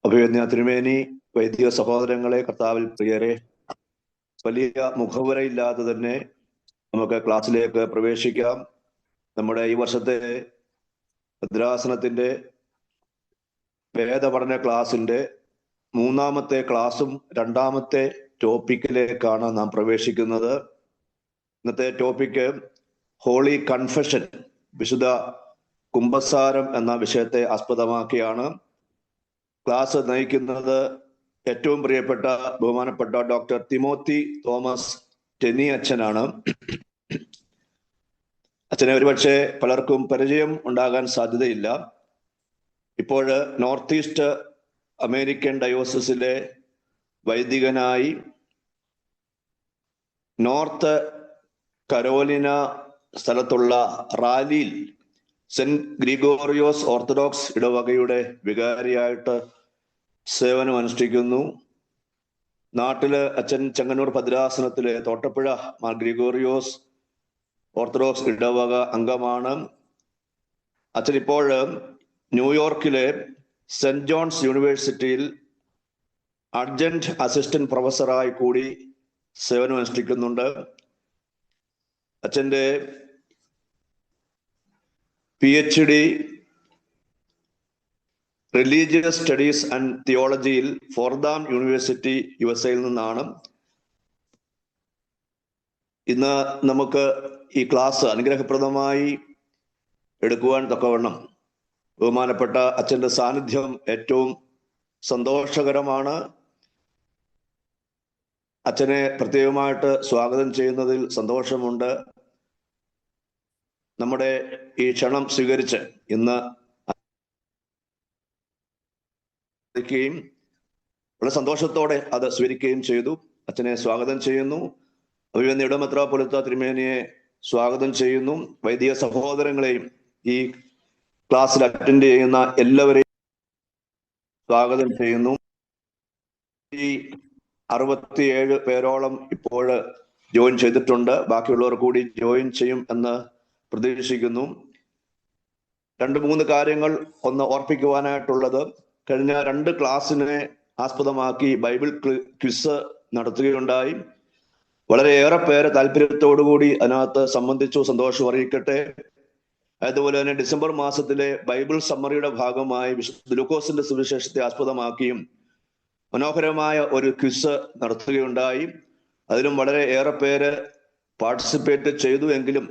അഭിവന്യ തിരുമേനി, വൈദിക സഹോദരങ്ങളെ, കർത്താവിൽ പ്രിയരെ, വലിയ മുഖവുരയില്ലാതെ തന്നെ നമുക്ക് ക്ലാസ്സിലേക്ക് പ്രവേശിക്കാം. നമ്മുടെ ഈ വർഷത്തെ ഭദ്രാസനത്തിന്റെ വേദപഠന ക്ലാസിന്റെ മൂന്നാമത്തെ ക്ലാസ്സും രണ്ടാമത്തെ ടോപ്പിക്കിലേക്കാണ് നാം പ്രവേശിക്കുന്നത്. ഇന്നത്തെ ടോപ്പിക്ക് ഹോളി കൺഫഷൻ, വിശുദ്ധ കുംഭസാരം എന്ന വിഷയത്തെ ആസ്പദമാക്കിയാണ്. ക്ലാസ് നയിക്കുന്നത് ഏറ്റവും പ്രിയപ്പെട്ട ബഹുമാനപ്പെട്ട ഡോക്ടർ തിമോത്തി തോമസ് ടെന്നി അച്ഛനാണ്. അച്ഛനെ ഒരുപക്ഷെ പലർക്കും പരിചയം ഉണ്ടാകാൻ സാധ്യതയില്ല. ഇപ്പോൾ നോർത്ത് ഈസ്റ്റ് അമേരിക്കൻ ഡയോസിസിലെ വൈദികനായി നോർത്ത് കരോലിന സ്ഥലത്തുള്ള റാലിയിൽ സെന്റ് ഗ്രിഗോറിയോസ് ഓർത്തഡോക്സ് ഇടവകയുടെ വികാരിയായിട്ട് സേവനം അനുഷ്ഠിക്കുന്നു. നാട്ടില് അച്ഛൻ ചെങ്ങന്നൂർ ഭദ്രാസനത്തിലെ തോട്ടപ്പുഴ മാർ ഗ്രിഗോറിയോസ് ഓർത്തഡോക്സ് ഇടവക അംഗമാണ്. അച്ഛൻ ഇപ്പോൾ ന്യൂയോർക്കിലെ സെന്റ് ജോൺസ് യൂണിവേഴ്സിറ്റിയിൽ അഡ്ജന്റ് അസിസ്റ്റന്റ് പ്രൊഫസറായി കൂടി സേവനം അനുഷ്ഠിക്കുന്നുണ്ട്. അച്ഛൻ്റെ PhD റിലീജിയസ് സ്റ്റഡീസ് ആൻഡ് തിയോളജിയിൽ ഫോർഡാം യൂണിവേഴ്സിറ്റി USA നിന്നാണ്. ഇന്ന് നമുക്ക് ഈ ക്ലാസ് അനുഗ്രഹപ്രദമായി എടുക്കുവാൻ തക്കവണ്ണം ബഹുമാനപ്പെട്ട അച്ഛൻ്റെ സാന്നിധ്യം ഏറ്റവും സന്തോഷകരമാണ്. അച്ഛനെ പ്രത്യേകമായിട്ട് സ്വാഗതം ചെയ്യുന്നതിൽ സന്തോഷമുണ്ട്. നമ്മുടെ ഈ ക്ഷണം സ്വീകരിച്ച് ഇന്ന് വളരെ സന്തോഷത്തോടെ അത് സ്വീകരിക്കുകയും ചെയ്തു. അച്ഛനെ സ്വാഗതം ചെയ്യുന്നു. അഭിവന്യ ഇടമെത്രാപ്പൊലീത്ത തിരുമേനിയെ സ്വാഗതം ചെയ്യുന്നു. വൈദിക സഹോദരങ്ങളെയും ഈ ക്ലാസ്സിൽ അറ്റൻഡ് ചെയ്യുന്ന എല്ലാവരെയും സ്വാഗതം ചെയ്യുന്നു. ഈ 67 പേരോളം ഇപ്പോൾ ജോയിൻ ചെയ്തിട്ടുണ്ട്. ബാക്കിയുള്ളവർ കൂടി ജോയിൻ ചെയ്യും എന്ന് പ്രതീക്ഷിക്കുന്നു. 2-3 കാര്യങ്ങൾ ഒന്ന് ഓർപ്പിക്കുവാനായിട്ടുള്ളത്, കഴിഞ്ഞ 2 ക്ലാസ്സിനെ ആസ്പദമാക്കി ബൈബിൾ ക്വിസ് നടത്തുകയുണ്ടായി. വളരെയേറെ പേര് താല്പര്യത്തോടുകൂടി അതിനകത്ത് സംബന്ധിച്ചു, സന്തോഷം അറിയിക്കട്ടെ. അതുപോലെ തന്നെ ഡിസംബർ മാസത്തിലെ ബൈബിൾ സമ്മറിയുടെ ഭാഗമായി വിശുദ്ധ ലൂക്കോസിന്റെ സുവിശേഷത്തെ ആസ്പദമാക്കിയും മനോഹരമായ ഒരു ക്വിസ് നടത്തുകയുണ്ടായി. അതിലും വളരെ ഏറെ പേര് പാർട്ടിസിപ്പേറ്റ് ചെയ്തു. എങ്കിലും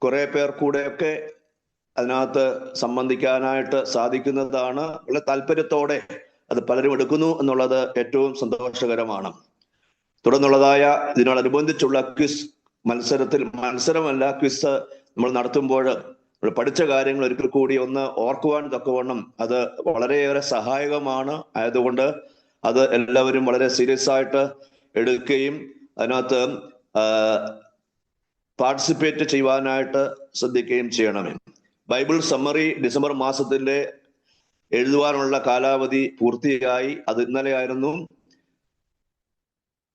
കുറെ പേർ കൂടെയൊക്കെ അതിനകത്ത് സംബന്ധിക്കാനായിട്ട് സാധിക്കുന്നതാണ്. വളരെ താല്പര്യത്തോടെ അത് പലരും എടുക്കുന്നു എന്നുള്ളത് ഏറ്റവും സന്തോഷകരമാണ്. തുടർന്നുള്ളതായ ഇതിനോടനുബന്ധിച്ചുള്ള ക്വിസ് മത്സരമല്ല, ക്വിസ് നമ്മൾ നടത്തുമ്പോൾ നമ്മൾ പഠിച്ച കാര്യങ്ങൾ ഒരിക്കൽ കൂടി ഒന്ന് ഓർക്കുവാൻ തക്കവണ്ണം അത് വളരെയേറെ സഹായകമാണ്. ആയതുകൊണ്ട് അത് എല്ലാവരും വളരെ സീരിയസ് ആയിട്ട് എടുക്കുകയും അതിനകത്ത് പാർട്ടിസിപ്പേറ്റ് ചെയ്യുവാനായിട്ട് ശ്രദ്ധിക്കുകയും ചെയ്യണമേ. ബൈബിൾ സമ്മറി ഡിസംബർ മാസത്തിന്റെ എഴുതുവാനുള്ള കാലാവധി പൂർത്തിയായി. അത് ഇന്നലെ ആയിരുന്നു.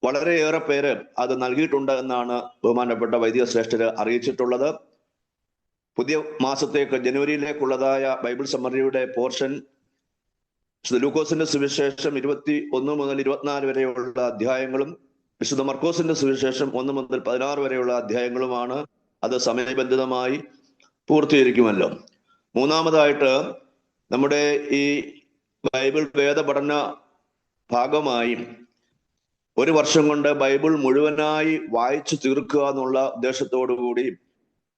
വളരെയേറെ പേര് അത് നൽകിയിട്ടുണ്ട് എന്നാണ് ബഹുമാനപ്പെട്ട വൈദിക ശ്രേഷ്ഠര് അറിയിച്ചിട്ടുള്ളത്. പുതിയ മാസത്തേക്ക് ജനുവരിയിലേക്കുള്ളതായ ബൈബിൾ സമ്മറിയുടെ പോർഷൻ ലൂക്കോസിന്റെ സുവിശേഷം 21 മുതൽ 24 വരെയുള്ള അധ്യായങ്ങളും വിശുദ്ധ മർക്കോസിന്റെ സുവിശേഷം 1 മുതൽ 16 വരെയുള്ള അധ്യായങ്ങളുമാണ്. അത് സമയബന്ധിതമായി പൂർത്തീകരിക്കുമല്ലോ. മൂന്നാമതായിട്ട് നമ്മുടെ ഈ ബൈബിൾ വേദപഠന ഭാഗമായി 1 വർഷം കൊണ്ട് ബൈബിൾ മുഴുവനായി വായിച്ചു തീർക്കുക എന്നുള്ള ഉദ്ദേശത്തോടു കൂടി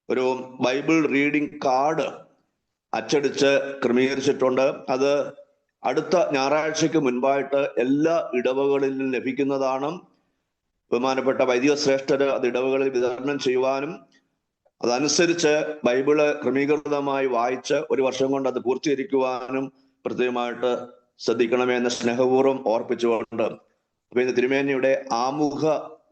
ഒരു ബൈബിൾ റീഡിംഗ് കാർഡ് അച്ചടിച്ച് ക്രമീകരിച്ചിട്ടുണ്ട്. അത് അടുത്ത ഞായറാഴ്ചയ്ക്ക് മുൻപായിട്ട് എല്ലാ ഇടവകളിലും ലഭിക്കുന്നതാണ്. ബഹുമാനപ്പെട്ട വൈദിക ശ്രേഷ്ഠര് അത് ഇടവകളിൽ വിതരണം ചെയ്യുവാനും അതനുസരിച്ച് ബൈബിള് ക്രമീകൃതമായി വായിച്ച് 1 വർഷം കൊണ്ട് അത് പൂർത്തീകരിക്കുവാനും പ്രത്യേകമായിട്ട് ശ്രദ്ധിക്കണമേ എന്ന് സ്നേഹപൂർവ്വം ഓർപ്പിച്ചുകൊണ്ട് അപ്പൊ ഇന്ന് തിരുമേനിയുടെ ആമുഖ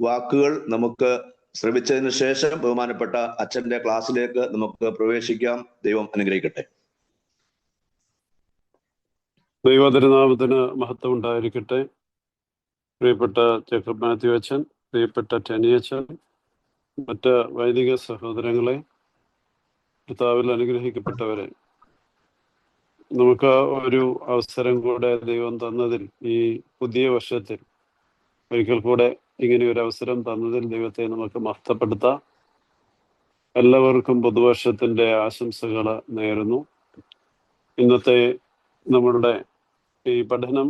വാക്കുകൾ നമുക്ക് ശ്രമിച്ചതിന് ശേഷം ബഹുമാനപ്പെട്ട അച്ഛന്റെ ക്ലാസ്സിലേക്ക് നമുക്ക് പ്രവേശിക്കാം. ദൈവം അനുഗ്രഹിക്കട്ടെ. ദൈവതിരുനാമത്തിന് മഹത്വം ഉണ്ടായിരിക്കട്ടെ. പ്രിയപ്പെട്ട ജേക്കബ് മാത്യു അച്ഛൻ, പ്രിയപ്പെട്ട ടെനി അച്ഛൻ, മറ്റ് വൈദിക സഹോദരങ്ങളെ, കർത്താവിൽ അനുഗ്രഹിക്കപ്പെട്ടവരെ, നമുക്ക് ഒരു അവസരം കൂടെ ദൈവം തന്നതിൽ, ഈ പുതിയ വർഷത്തിൽ ഒരിക്കൽ കൂടെ ഇങ്ങനെ ഒരു അവസരം തന്നതിൽ ദൈവത്തെ നമുക്ക് മഹത്വപ്പെടുത്താം. എല്ലാവർക്കും പുതുവർഷത്തിന്റെ ആശംസകൾ നേരുന്നു. ഇന്നത്തെ നമ്മളുടെ ഈ പഠനം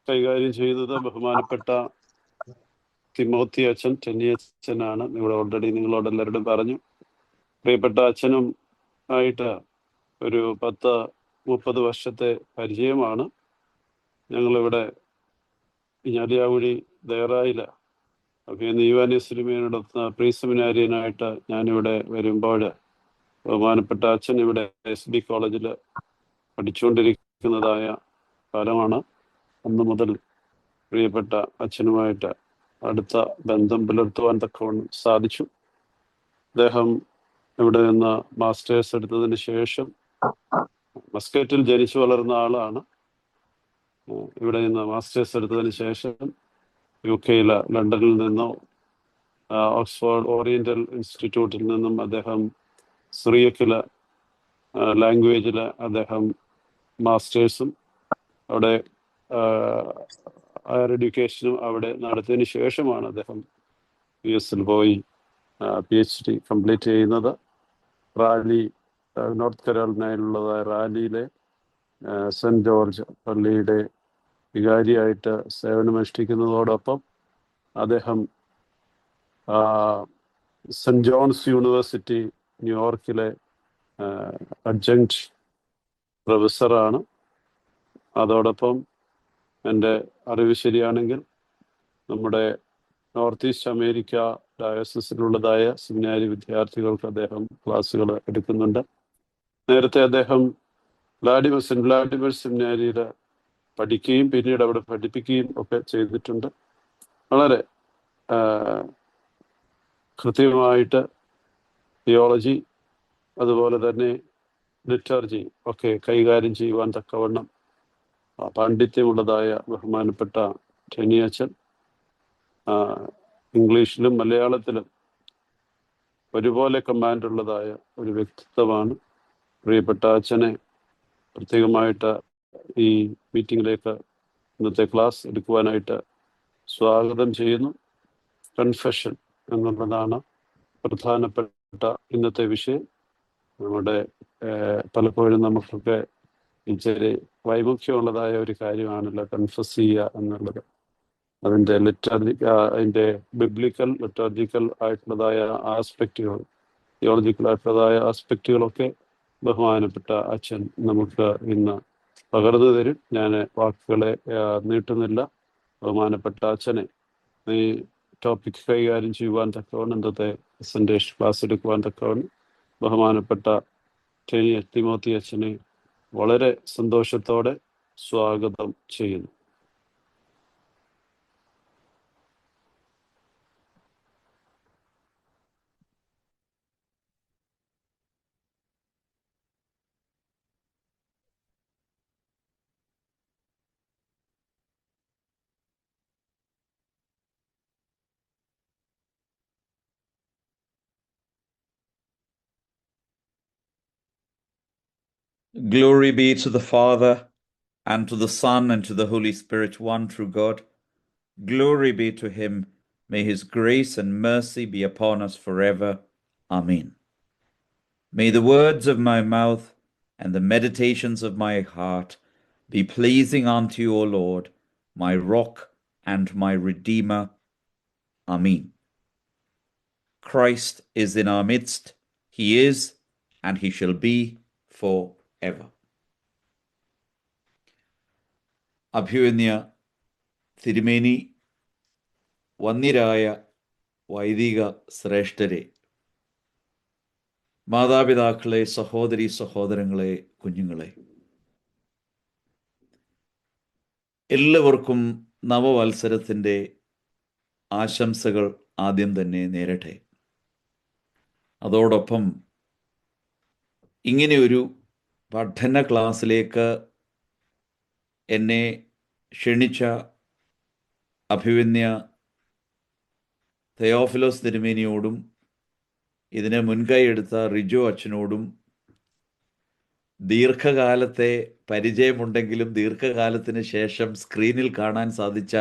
കൈകാര്യം ചെയ്യുന്നത് ബഹുമാനപ്പെട്ട തിമോത്തി അച്ഛൻ, ടെന്നി അച്ഛനാണ്. ഇവിടെ ഓൾറെഡി നിങ്ങളോട് എല്ലാവരോടും പറഞ്ഞു. പ്രിയപ്പെട്ട അച്ഛനും ആയിട്ട് ഒരു 10-30 വർഷത്തെ പരിചയമാണ്. ഞങ്ങളിവിടെ ഞാലിയാകുഴി ദേറായില് യുവാനി സിനിമയോടൊത്ത പ്രീ സെമിനാരിയനായിട്ട് ഞാനിവിടെ വരുമ്പോൾ ബഹുമാനപ്പെട്ട അച്ഛൻ ഇവിടെ SB കോളേജിൽ പഠിച്ചുകൊണ്ടിരിക്കുന്നതായ കാലമാണ്. അന്ന് മുതൽ പ്രിയപ്പെട്ട അച്ഛനുമായിട്ട് അടുത്ത ബന്ധം പുലർത്തുവാൻ തക്കവണ്ണം സാധിച്ചു. അദ്ദേഹം ഇവിടെ നിന്ന് മാസ്റ്റേഴ്സ് എടുത്തതിന് ശേഷം, മസ്കറ്റിൽ ജനിച്ചു വളർന്ന ആളാണ്. ഇവിടെ നിന്ന് മാസ്റ്റേഴ്സ് എടുത്തതിന് ശേഷം UK ലണ്ടനിൽ നിന്നോ ഓക്സ്ഫോർഡ് ഓറിയന്റൽ ഇൻസ്റ്റിറ്റ്യൂട്ടിൽ നിന്നും അദ്ദേഹം സിറിയക്കില് ലാംഗ്വേജില് അദ്ദേഹം മാസ്റ്റേഴ്സും അവിടെ ഹയർ എഡ്യൂക്കേഷനും അവിടെ നടത്തിയതിന് ശേഷമാണ് അദ്ദേഹം US പോയി PhD കംപ്ലീറ്റ് ചെയ്യുന്നത്. റാലി, നോർത്ത് കരോളിനയിലുള്ളതായ റാലിയിലെ സെന്റ് ജോർജ് പള്ളിയുടെ വികാരിയായിട്ട് സേവനമനുഷ്ഠിക്കുന്നതോടൊപ്പം അദ്ദേഹം സെന്റ് ജോൺസ് യൂണിവേഴ്സിറ്റി ന്യൂയോർക്കിലെ അഡ്ജങ്ക്ട് പ്രൊഫസറാണ്. അതോടൊപ്പം എൻ്റെ അറിവ് ശരിയാണെങ്കിൽ നമ്മുടെ നോർത്ത് ഈസ്റ്റ് അമേരിക്ക ഡയസിസിലുള്ളതായ സെമിനാരി വിദ്യാർത്ഥികൾക്ക് അദ്ദേഹം ക്ലാസ്സുകൾ എടുക്കുന്നുണ്ട്. നേരത്തെ അദ്ദേഹം സെന്റ് വ്ളാഡിമിർ സെമിനാരിയിൽ പഠിക്കുകയും പിന്നീട് അവിടെ പഠിപ്പിക്കുകയും ഒക്കെ ചെയ്തിട്ടുണ്ട്. വളരെ കൃത്യമായിട്ട് തിയോളജി അതുപോലെ തന്നെ ലിറ്റർജി ഒക്കെ കൈകാര്യം ചെയ്യുവാൻ തക്കവണ്ണം പാണ്ഡിത്യമുള്ളതായ ബഹുമാനപ്പെട്ട ടെന്നി അച്ഛൻ ഇംഗ്ലീഷിലും മലയാളത്തിലും ഒരുപോലെ കമാൻഡുള്ളതായ ഒരു വ്യക്തിത്വമാണ്. പ്രിയപ്പെട്ട അച്ഛനെ പ്രത്യേകമായിട്ട് ഈ മീറ്റിങ്ങിലേക്ക് ഇന്നത്തെ ക്ലാസ് എടുക്കുവാനായിട്ട് സ്വാഗതം ചെയ്യുന്നു. കൺഫെഷൻ എന്നുള്ളതാണ് പ്രധാനപ്പെട്ട ഇന്നത്തെ വിഷയം. നമ്മുടെ പലപ്പോഴും നമുക്കൊക്കെ ഇച്ചിരി വൈമുഖ്യമുള്ളതായ ഒരു കാര്യമാണല്ലോ കൺഫസ് ചെയ്യുക എന്നുള്ളത്. അതിൻ്റെ അതിൻ്റെ ബിബ്ലിക്കൽ ലിറ്റർജിക്കൽ ആയിട്ടുള്ളതായ ആസ്പെക്റ്റുകൾ, തിയോളജിക്കൽ ആയിട്ടുള്ളതായ ആസ്പെക്റ്റുകളൊക്കെ ബഹുമാനപ്പെട്ട അച്ഛൻ നമുക്ക് ഇന്ന് പകർന്നു തരും. ഞാൻ വാക്കുകളെ നീട്ടുന്നില്ല. ബഹുമാനപ്പെട്ട അച്ഛനെ ഈ ടോപ്പിക് കൈകാര്യം ചെയ്യുവാൻ തക്കവണ്ണം ഇന്നത്തെ പ്രസന്റേഷൻ ക്ലാസ് എടുക്കുവാൻ തക്കവണ്ണം ബഹുമാനപ്പെട്ട തിമോത്തി അച്ഛനെ വളരെ സന്തോഷത്തോടെ സ്വാഗതം ചെയ്യുന്നു. Glory be to the Father, and to the Son, and to the Holy Spirit, one true God. Glory be to him. May his grace and mercy be upon us forever. Amen. May the words of my mouth and the meditations of my heart be pleasing unto you, O Lord, my rock and my redeemer. Amen. Christ is in our midst. He is, and he shall be forever. അഭിവന്യ തിരുമേനി, വന്ദ്യരായ വൈദിക ശ്രേഷ്ഠരെ, മാതാപിതാക്കളെ, സഹോദരി സഹോദരങ്ങളെ, കുഞ്ഞുങ്ങളെ, എല്ലാവർക്കും നവവത്സരത്തിൻ്റെ ആശംസകൾ ആദ്യം തന്നെ നേരട്ടെ. അതോടൊപ്പം ഇങ്ങനെയൊരു പഠന ക്ലാസ്സിലേക്ക് എന്നെ ക്ഷണിച്ച അഭിവന്യ തെയോഫിലോസ് തിരുമേനിയോടും ഇതിനെ മുൻകൈ എടുത്ത റിജോ അച്ഛനോടും ദീർഘകാലത്തെ പരിചയമുണ്ടെങ്കിലും ദീർഘകാലത്തിന് ശേഷം സ്ക്രീനിൽ കാണാൻ സാധിച്ച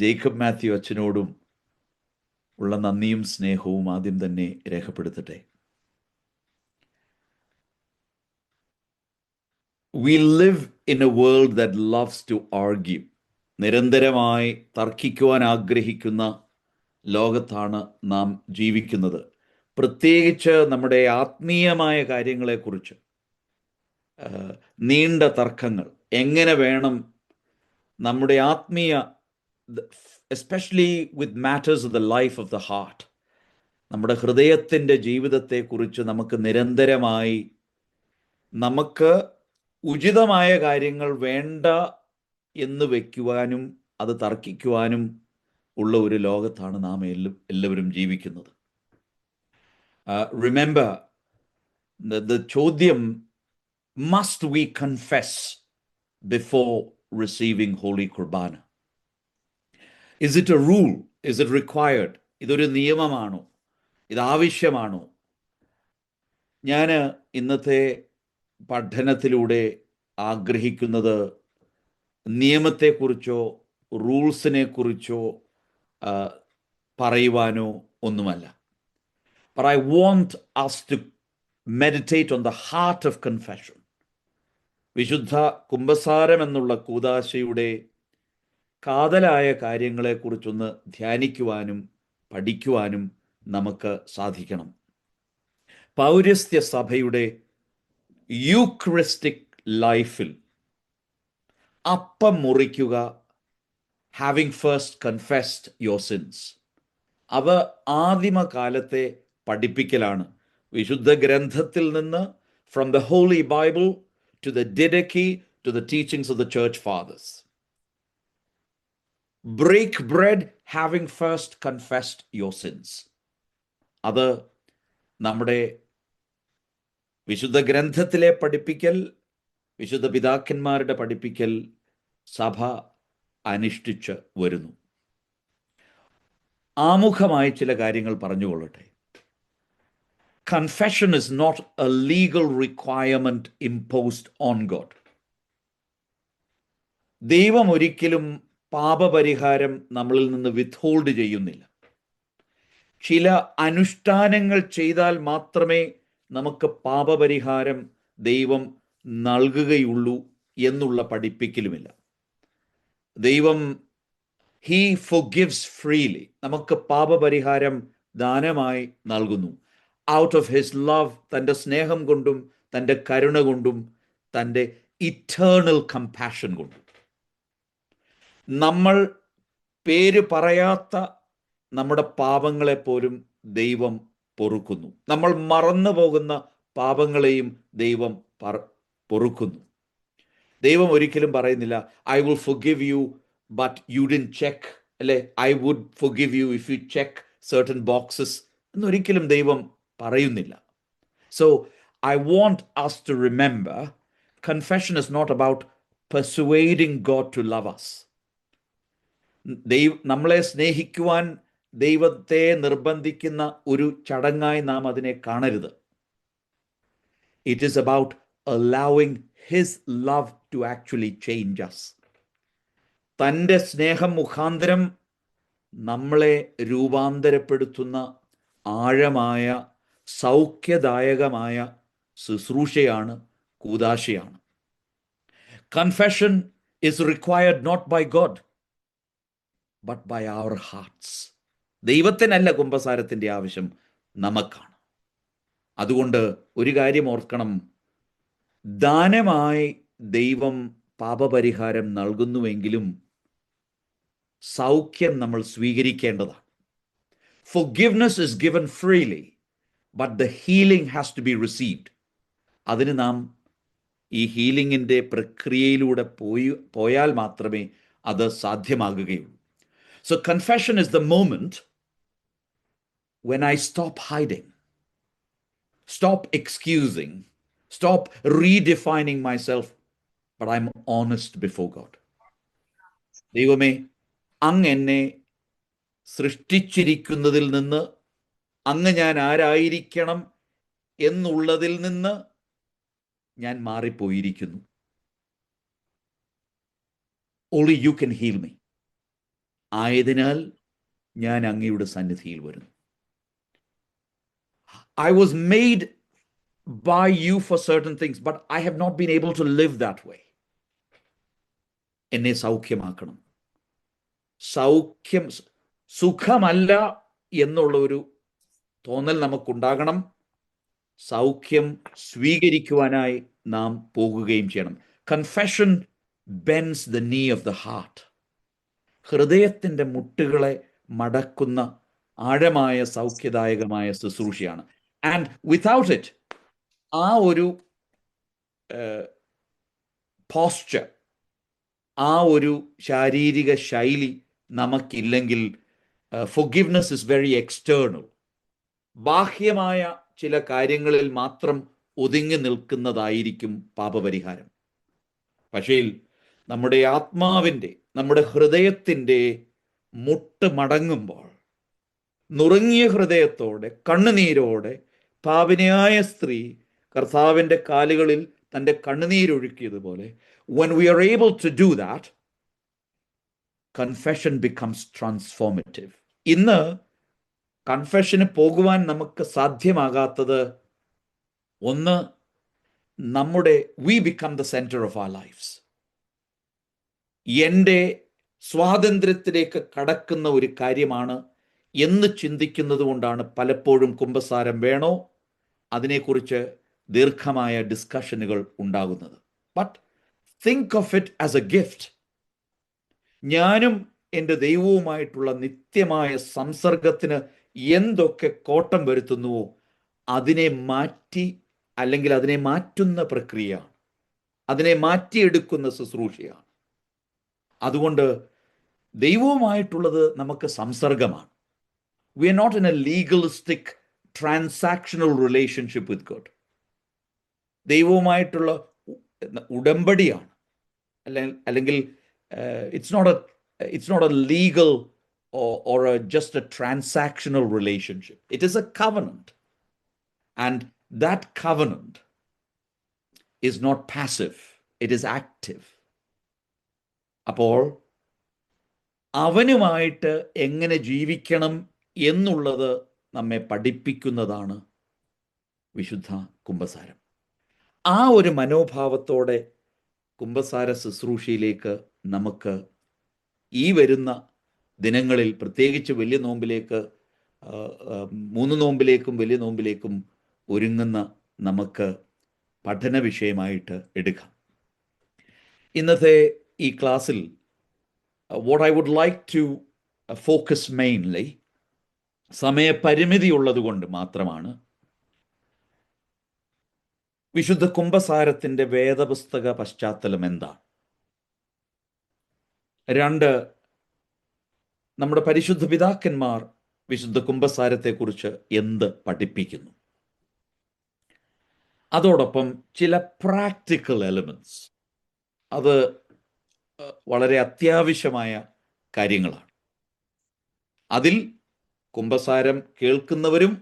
ജേക്കബ് മാത്യു അച്ഛനോടും ഉള്ള നന്ദിയും സ്നേഹവും ആദ്യം തന്നെ രേഖപ്പെടുത്തട്ടെ. We live in a world that loves to argue. നിരന്തരമായി തർക്കിക്കുവാൻ ആഗ്രഹിക്കുന്ന ലോകത്താണ് നാം ജീവിക്കുന്നത്. പ്രത്യേകിച്ച് നമ്മുടെ ആത്മീയമായ കാര്യങ്ങളെക്കുറിച്ച് നീണ്ട തർക്കങ്ങൾ. എങ്ങനെ വേണം നമ്മുടെ ആത്മീയ, especially with matters of the life of the heart, നമ്മുടെ ഹൃദയത്തിൻ്റെ ജീവിതത്തെക്കുറിച്ച് നമുക്ക് നിരന്തരമായി നമുക്ക് ഉചിതമായ കാര്യങ്ങൾ വേണ്ട എന്ന് വയ്ക്കുവാനും അത് തർക്കിക്കുവാനും ഉള്ള ഒരു ലോകത്താണ് നാം എല്ലാവരും ജീവിക്കുന്നത്. റിമെമ്പർ, the ചോദ്യം, must we confess before receiving Holy Qurbana? Is it a rule? Is it required? ഇതൊരു നിയമമാണോ? ഇത് ആവശ്യമാണോ? ഞാൻ ഇന്നത്തെ പഠനത്തിലൂടെ ആഗ്രഹിക്കുന്നത് നിയമത്തെക്കുറിച്ചോ റൂൾസിനെ കുറിച്ചോ പറയുവാനോ ഒന്നുമല്ല. But I want us to meditate on the heart of confession. വിശുദ്ധ കുമ്പസാരം എന്നുള്ള കൂദാശയുടെ കാതലായ കാര്യങ്ങളെക്കുറിച്ചൊന്ന് ധ്യാനിക്കുവാനും പഠിക്കുവാനും നമുക്ക് സാധിക്കണം. പൗരസ്ത്യ സഭയുടെ യൂക്രിസ്റ്റിക് ലൈഫിൽ അപ്പം മുറിക്കുക, having first confessed your sins, അവ ആദിമകാലത്തെ പഠിപ്പിക്കലാണ്. വിശുദ്ധ ഗ്രന്ഥത്തിൽ നിന്ന്, from the holy Bible to the Didache to the teachings of the church fathers. Break bread having first confessed your sins. അത് നമ്മുടെ വിശുദ്ധ ഗ്രന്ഥത്തിലെ പഠിപ്പിക്കൽ, വിശുദ്ധ പിതാക്കന്മാരുടെ പഠിപ്പിക്കൽ സഭ അനുഷ്ഠിച്ച് വരുന്നു. ആമുഖമായി ചില കാര്യങ്ങൾ പറഞ്ഞുകൊള്ളട്ടെ. Confession is not a legal requirement imposed on God. ദൈവം ഒരിക്കലും പാപപരിഹാരം നമ്മളിൽ നിന്ന് വിത്ത്ഹോൾഡ് ചെയ്യുന്നില്ല. ചില അനുഷ്ഠാനങ്ങൾ ചെയ്താൽ മാത്രമേ നമുക്ക് പാപപരിഹാരം ദൈവം നൽകുകയുള്ളൂ എന്നുള്ള പഠിപ്പിക്കലുമില്ല. ദൈവം ഹീ ഫൊർഗിവ്സ് ഫ്രീലി, നമുക്ക് പാപപരിഹാരം ദാനമായി നൽകുന്നു. ഔട്ട് ഓഫ് ഹിസ് ലവ്, തൻ്റെ സ്നേഹം കൊണ്ടും തൻ്റെ കരുണ കൊണ്ടും തൻ്റെ ഇറ്റേണൽ കമ്പാഷൻ കൊണ്ടും. നമ്മൾ പേര് പറയാത്ത നമ്മുടെ പാപങ്ങളെപ്പോലും ദൈവം പൊറുക്കുന്നു. നമ്മൾ മറന്നു പോകുന്ന പാപങ്ങളെയും ദൈവം പൊറുക്കുന്നു. ദൈവം ഒരിക്കലും പറയുന്നില്ല, I will forgive you but you didn't check, അല്ലെ, I would forgive you if you check certain boxes എന്നൊരിക്കലും ദൈവം പറയുന്നില്ല. So I want us to remember, confession is not about persuading God to love us. നമ്മളെ സ്നേഹിക്കുവാൻ ദൈവത്തെ നിർബന്ധിക്കുന്ന ഒരു ചടങ്ങായി നാം അതിനെ കാണരുത്. It is about allowing his love to actually change us. തൻ്റെ സ്നേഹം മുഖാന്തരം നമ്മളെ രൂപാന്തരപ്പെടുത്തുന്ന ആഴമായ സൗഖ്യദായകമായ ശുശ്രൂഷയാണ്, കൂദാശയാണ്. Confession is required not by God but by our hearts. ദൈവത്തിനല്ല കുമ്പസാരത്തിൻ്റെ ആവശ്യം, നമുക്കാണ്. അതുകൊണ്ട് ഒരു കാര്യം ഓർക്കണം, ദാനമായി ദൈവം പാപപരിഹാരം നൽകുന്നുവെങ്കിലും സൗഖ്യം നമ്മൾ സ്വീകരിക്കേണ്ടതാണ്. Forgiveness is given freely, but the healing has to be received. അതിന് നാം ഈ ഹീലിംഗിൻ്റെ പ്രക്രിയയിലൂടെ പോയാൽ മാത്രമേ അത് സാധ്യമാകുകയുള്ളൂ. So confession is the moment when I stop hiding, stop excusing, stop redefining myself, but I'm honest before God. ദൈവമേ, അങ്ങ് എന്നെ സൃഷ്ടിച്ചിരിക്കുന്നതിൽ നിന്ന്, അങ്ങ് ഞാൻ ആരായിരിക്കണം എന്നുള്ളതിൽ നിന്ന് ഞാൻ മാറിപ്പോയിരിക്കുന്നു. Only you can heal me. ആയതിനാൽ ഞാൻ അങ്ങയുടെ സന്നിധിയിൽ വരുന്നു. I was made by you for certain things, but I have not been able to live that way. എന്നെ സൗഖ്യമാക്കണം. സൗഖ്യം സുഖമല്ല എന്നുള്ള ഒരു തോന്നൽ നമുക്കുണ്ടാകണം. സൗഖ്യം സ്വീകരിക്കുവാനായി നാം പോകുകയും ചെയ്യണം. Confession bends the knee of the heart. ഹൃദയത്തിൻ്റെ മുട്ടുകളെ മടക്കുന്ന ആഴമായ സൗഖ്യദായകമായ ശുശ്രൂഷയാണ്. ആൻഡ് വിതൗട്ട് ഇറ്റ്, ആ ഒരു പോസ്ചർ, ആ ഒരു ശാരീരിക ശൈലി നമുക്കില്ലെങ്കിൽ, forgiveness is very external. ബാഹ്യമായ ചില കാര്യങ്ങളിൽ മാത്രം ഒതുങ്ങി നിൽക്കുന്നതായിരിക്കും പാപപരിഹാരം. പക്ഷേ നമ്മുടെ ആത്മാവിൻ്റെ, നമ്മുടെ ഹൃദയത്തിൻ്റെ മുട്ട് മടങ്ങുമ്പോൾ, നുറുങ്ങിയ ഹൃദയത്തോടെ കണ്ണുനീരോടെ പാപിനിയായ സ്ത്രീ കർത്താവിൻ്റെ കാലുകളിൽ തൻ്റെ കണ്ണുനീരൊഴുക്കിയതുപോലെ, when we are able to do that, confession becomes transformative. ഇന്ന് കൺഫെഷന് പോകുവാൻ നമുക്ക് സാധ്യമാകാത്തത്, ഒന്ന്, we become the center of our lives. എൻ്റെ സ്വാതന്ത്ര്യത്തിലേക്ക് കടക്കുന്ന ഒരു കാര്യമാണ് എന്ന് ചിന്തിക്കുന്നത് കൊണ്ടാണ് പലപ്പോഴും കുമ്പസാരം വേണോ അതിനെക്കുറിച്ച് ദീർഘമായ ഡിസ്കഷനുകൾ ഉണ്ടാകുന്നത്. But think of it as A gift. ഞാനും എൻ്റെ ദൈവവുമായിട്ടുള്ള നിത്യമായ സംസർഗത്തിന് എന്തൊക്കെ കോട്ടം വരുത്തുന്നുവോ അതിനെ മാറ്റി, അല്ലെങ്കിൽ അതിനെ മാറ്റുന്ന പ്രക്രിയയാണ്, അതിനെ മാറ്റിയെടുക്കുന്ന ശുശ്രൂഷയാണ്. അതുകൊണ്ട് ദൈവവുമായിട്ടുള്ളത് നമുക്ക് സംസർഗമാണ്. We are not in a legalistic transactional relationship with God. ദൈവവുമായിട്ടുള്ള ഉടമ്പടിയാണ്. അല്ലെങ്കിൽ it's not a legal or just a transactional relationship. It is a covenant. And that covenant is not passive. It is active. അപ്പോൾ അവനുമായിട്ട് എങ്ങനെ ജീവിക്കണം എന്നുള്ളത് നമ്മെ പഠിപ്പിക്കുന്നതാണ് വിശുദ്ധ കുമ്പസാരം. ആ ഒരു മനോഭാവത്തോടെ കുമ്പസാര ശുശ്രൂഷയിലേക്ക് നമുക്ക് ഈ വരുന്ന ദിനങ്ങളിൽ, പ്രത്യേകിച്ച് വലിയ നോമ്പിലേക്ക്, 3 നോമ്പിലേക്കും വലിയ നോമ്പിലേക്കും ഒരുങ്ങുന്ന നമുക്ക് പഠന വിഷയമായിട്ട് എടുക്കാം. ഇന്നത്തെ ഈ ക്ലാസ്സിൽ what I would like to focus mainly, സമയപരിമിതി ഉള്ളതുകൊണ്ട് മാത്രമാണ്, വിശുദ്ധ കുമ്പസാരത്തിൻ്റെ വേദപുസ്തക പശ്ചാത്തലം എന്താണ്. 2, നമ്മുടെ പരിശുദ്ധ പിതാക്കന്മാർ വിശുദ്ധ കുമ്പസാരത്തെക്കുറിച്ച് എന്ത് പഠിപ്പിക്കുന്നു. അതോടൊപ്പം ചില പ്രാക്ടിക്കൽ എലിമെന്റ്സ്, അത് വളരെ അത്യാവശ്യമായ കാര്യങ്ങളാണ്. അതിൽ കുമ്പസാരം കേൾക്കുന്നവരും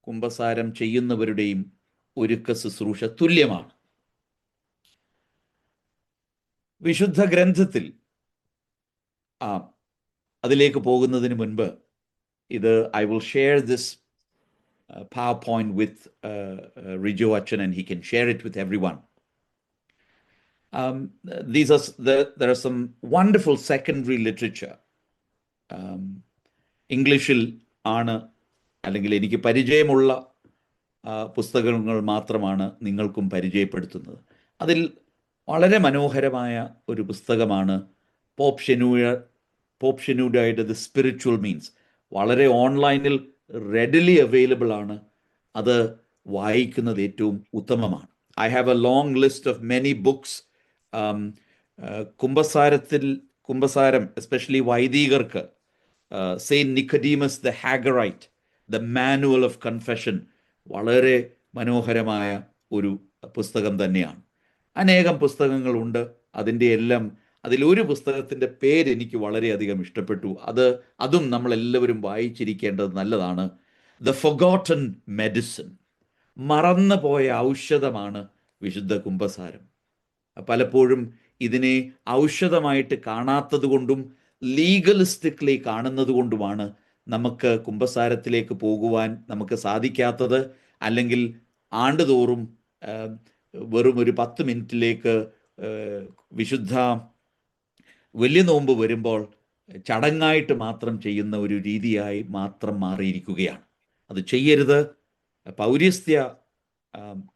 കുമ്പസാരം ചെയ്യുന്നവരുടെയും ഒരുക്ക ശുശ്രൂഷ തുല്യമാണ്. വിശുദ്ധ ഗ്രന്ഥത്തിൽ അതിലേക്ക് പോകുന്നതിന് മുൻപ് I will share this PowerPoint with Rijo Achan, and he can share it with everyone. There are some wonderful secondary literature. ഇംഗ്ലീഷിൽ ആണ്, അല്ലെങ്കിൽ എനിക്ക് പരിചയമുള്ള പുസ്തകങ്ങൾ മാത്രമാണ് നിങ്ങൾക്കും പരിചയപ്പെടുത്തുന്നത്. അതിൽ വളരെ മനോഹരമായ ഒരു പുസ്തകമാണ് പോപ്പ് ഷെനൂഡയുടെ ദ സ്പിരിച്വൽ മീൻസ്. വളരെ ഓൺലൈനിൽ റെഡിലി അവൈലബിൾ ആണ്. അത് വായിക്കുന്നത് ഏറ്റവും ഉത്തമമാണ്. I have a long list of many books. കുമ്പസാരം എസ്പെഷ്യലി വൈദികർക്ക്, saint Nicodemus the Hagiorite, the manual of confession, വളരെ മനോഹരമായ ഒരു പുസ്തകം തന്നെയാണ്. അനേകം പുസ്തകങ്ങളുണ്ട്. അതിലൊരു പുസ്തകത്തിൻ്റെ പേര് എനിക്ക് വളരെയധികം ഇഷ്ടപ്പെട്ടു. അതും നമ്മളെല്ലാവരും വായിച്ചിരിക്കേണ്ടത് നല്ലതാണ്. ദ ഫൊഗോട്ടൺ മെഡിസിൻ, മറന്നുപോയ ഔഷധമാണ് വിശുദ്ധ കുമ്പസാരം. പലപ്പോഴും ഇതിനെ ഔഷധമായിട്ട് കാണാത്തത് കൊണ്ടും ലീഗലിസ്റ്റിക്കലി കാണുന്നത് കൊണ്ടുമാണ് നമുക്ക് കുമ്പസാരത്തിലേക്ക് പോകുവാൻ നമുക്ക് സാധിക്കാത്തത്. അല്ലെങ്കിൽ ആണ്ടുതോറും വെറും ഒരു 10 മിനിറ്റിലേക്ക് വിശുദ്ധ വലിയ നോമ്പ് വരുമ്പോൾ ചടങ്ങായിട്ട് മാത്രം ചെയ്യുന്ന ഒരു രീതിയായി മാത്രം മാറിയിരിക്കുകയാണ്. അത് ചെയ്യരുത്. പൗരസ്ത്യ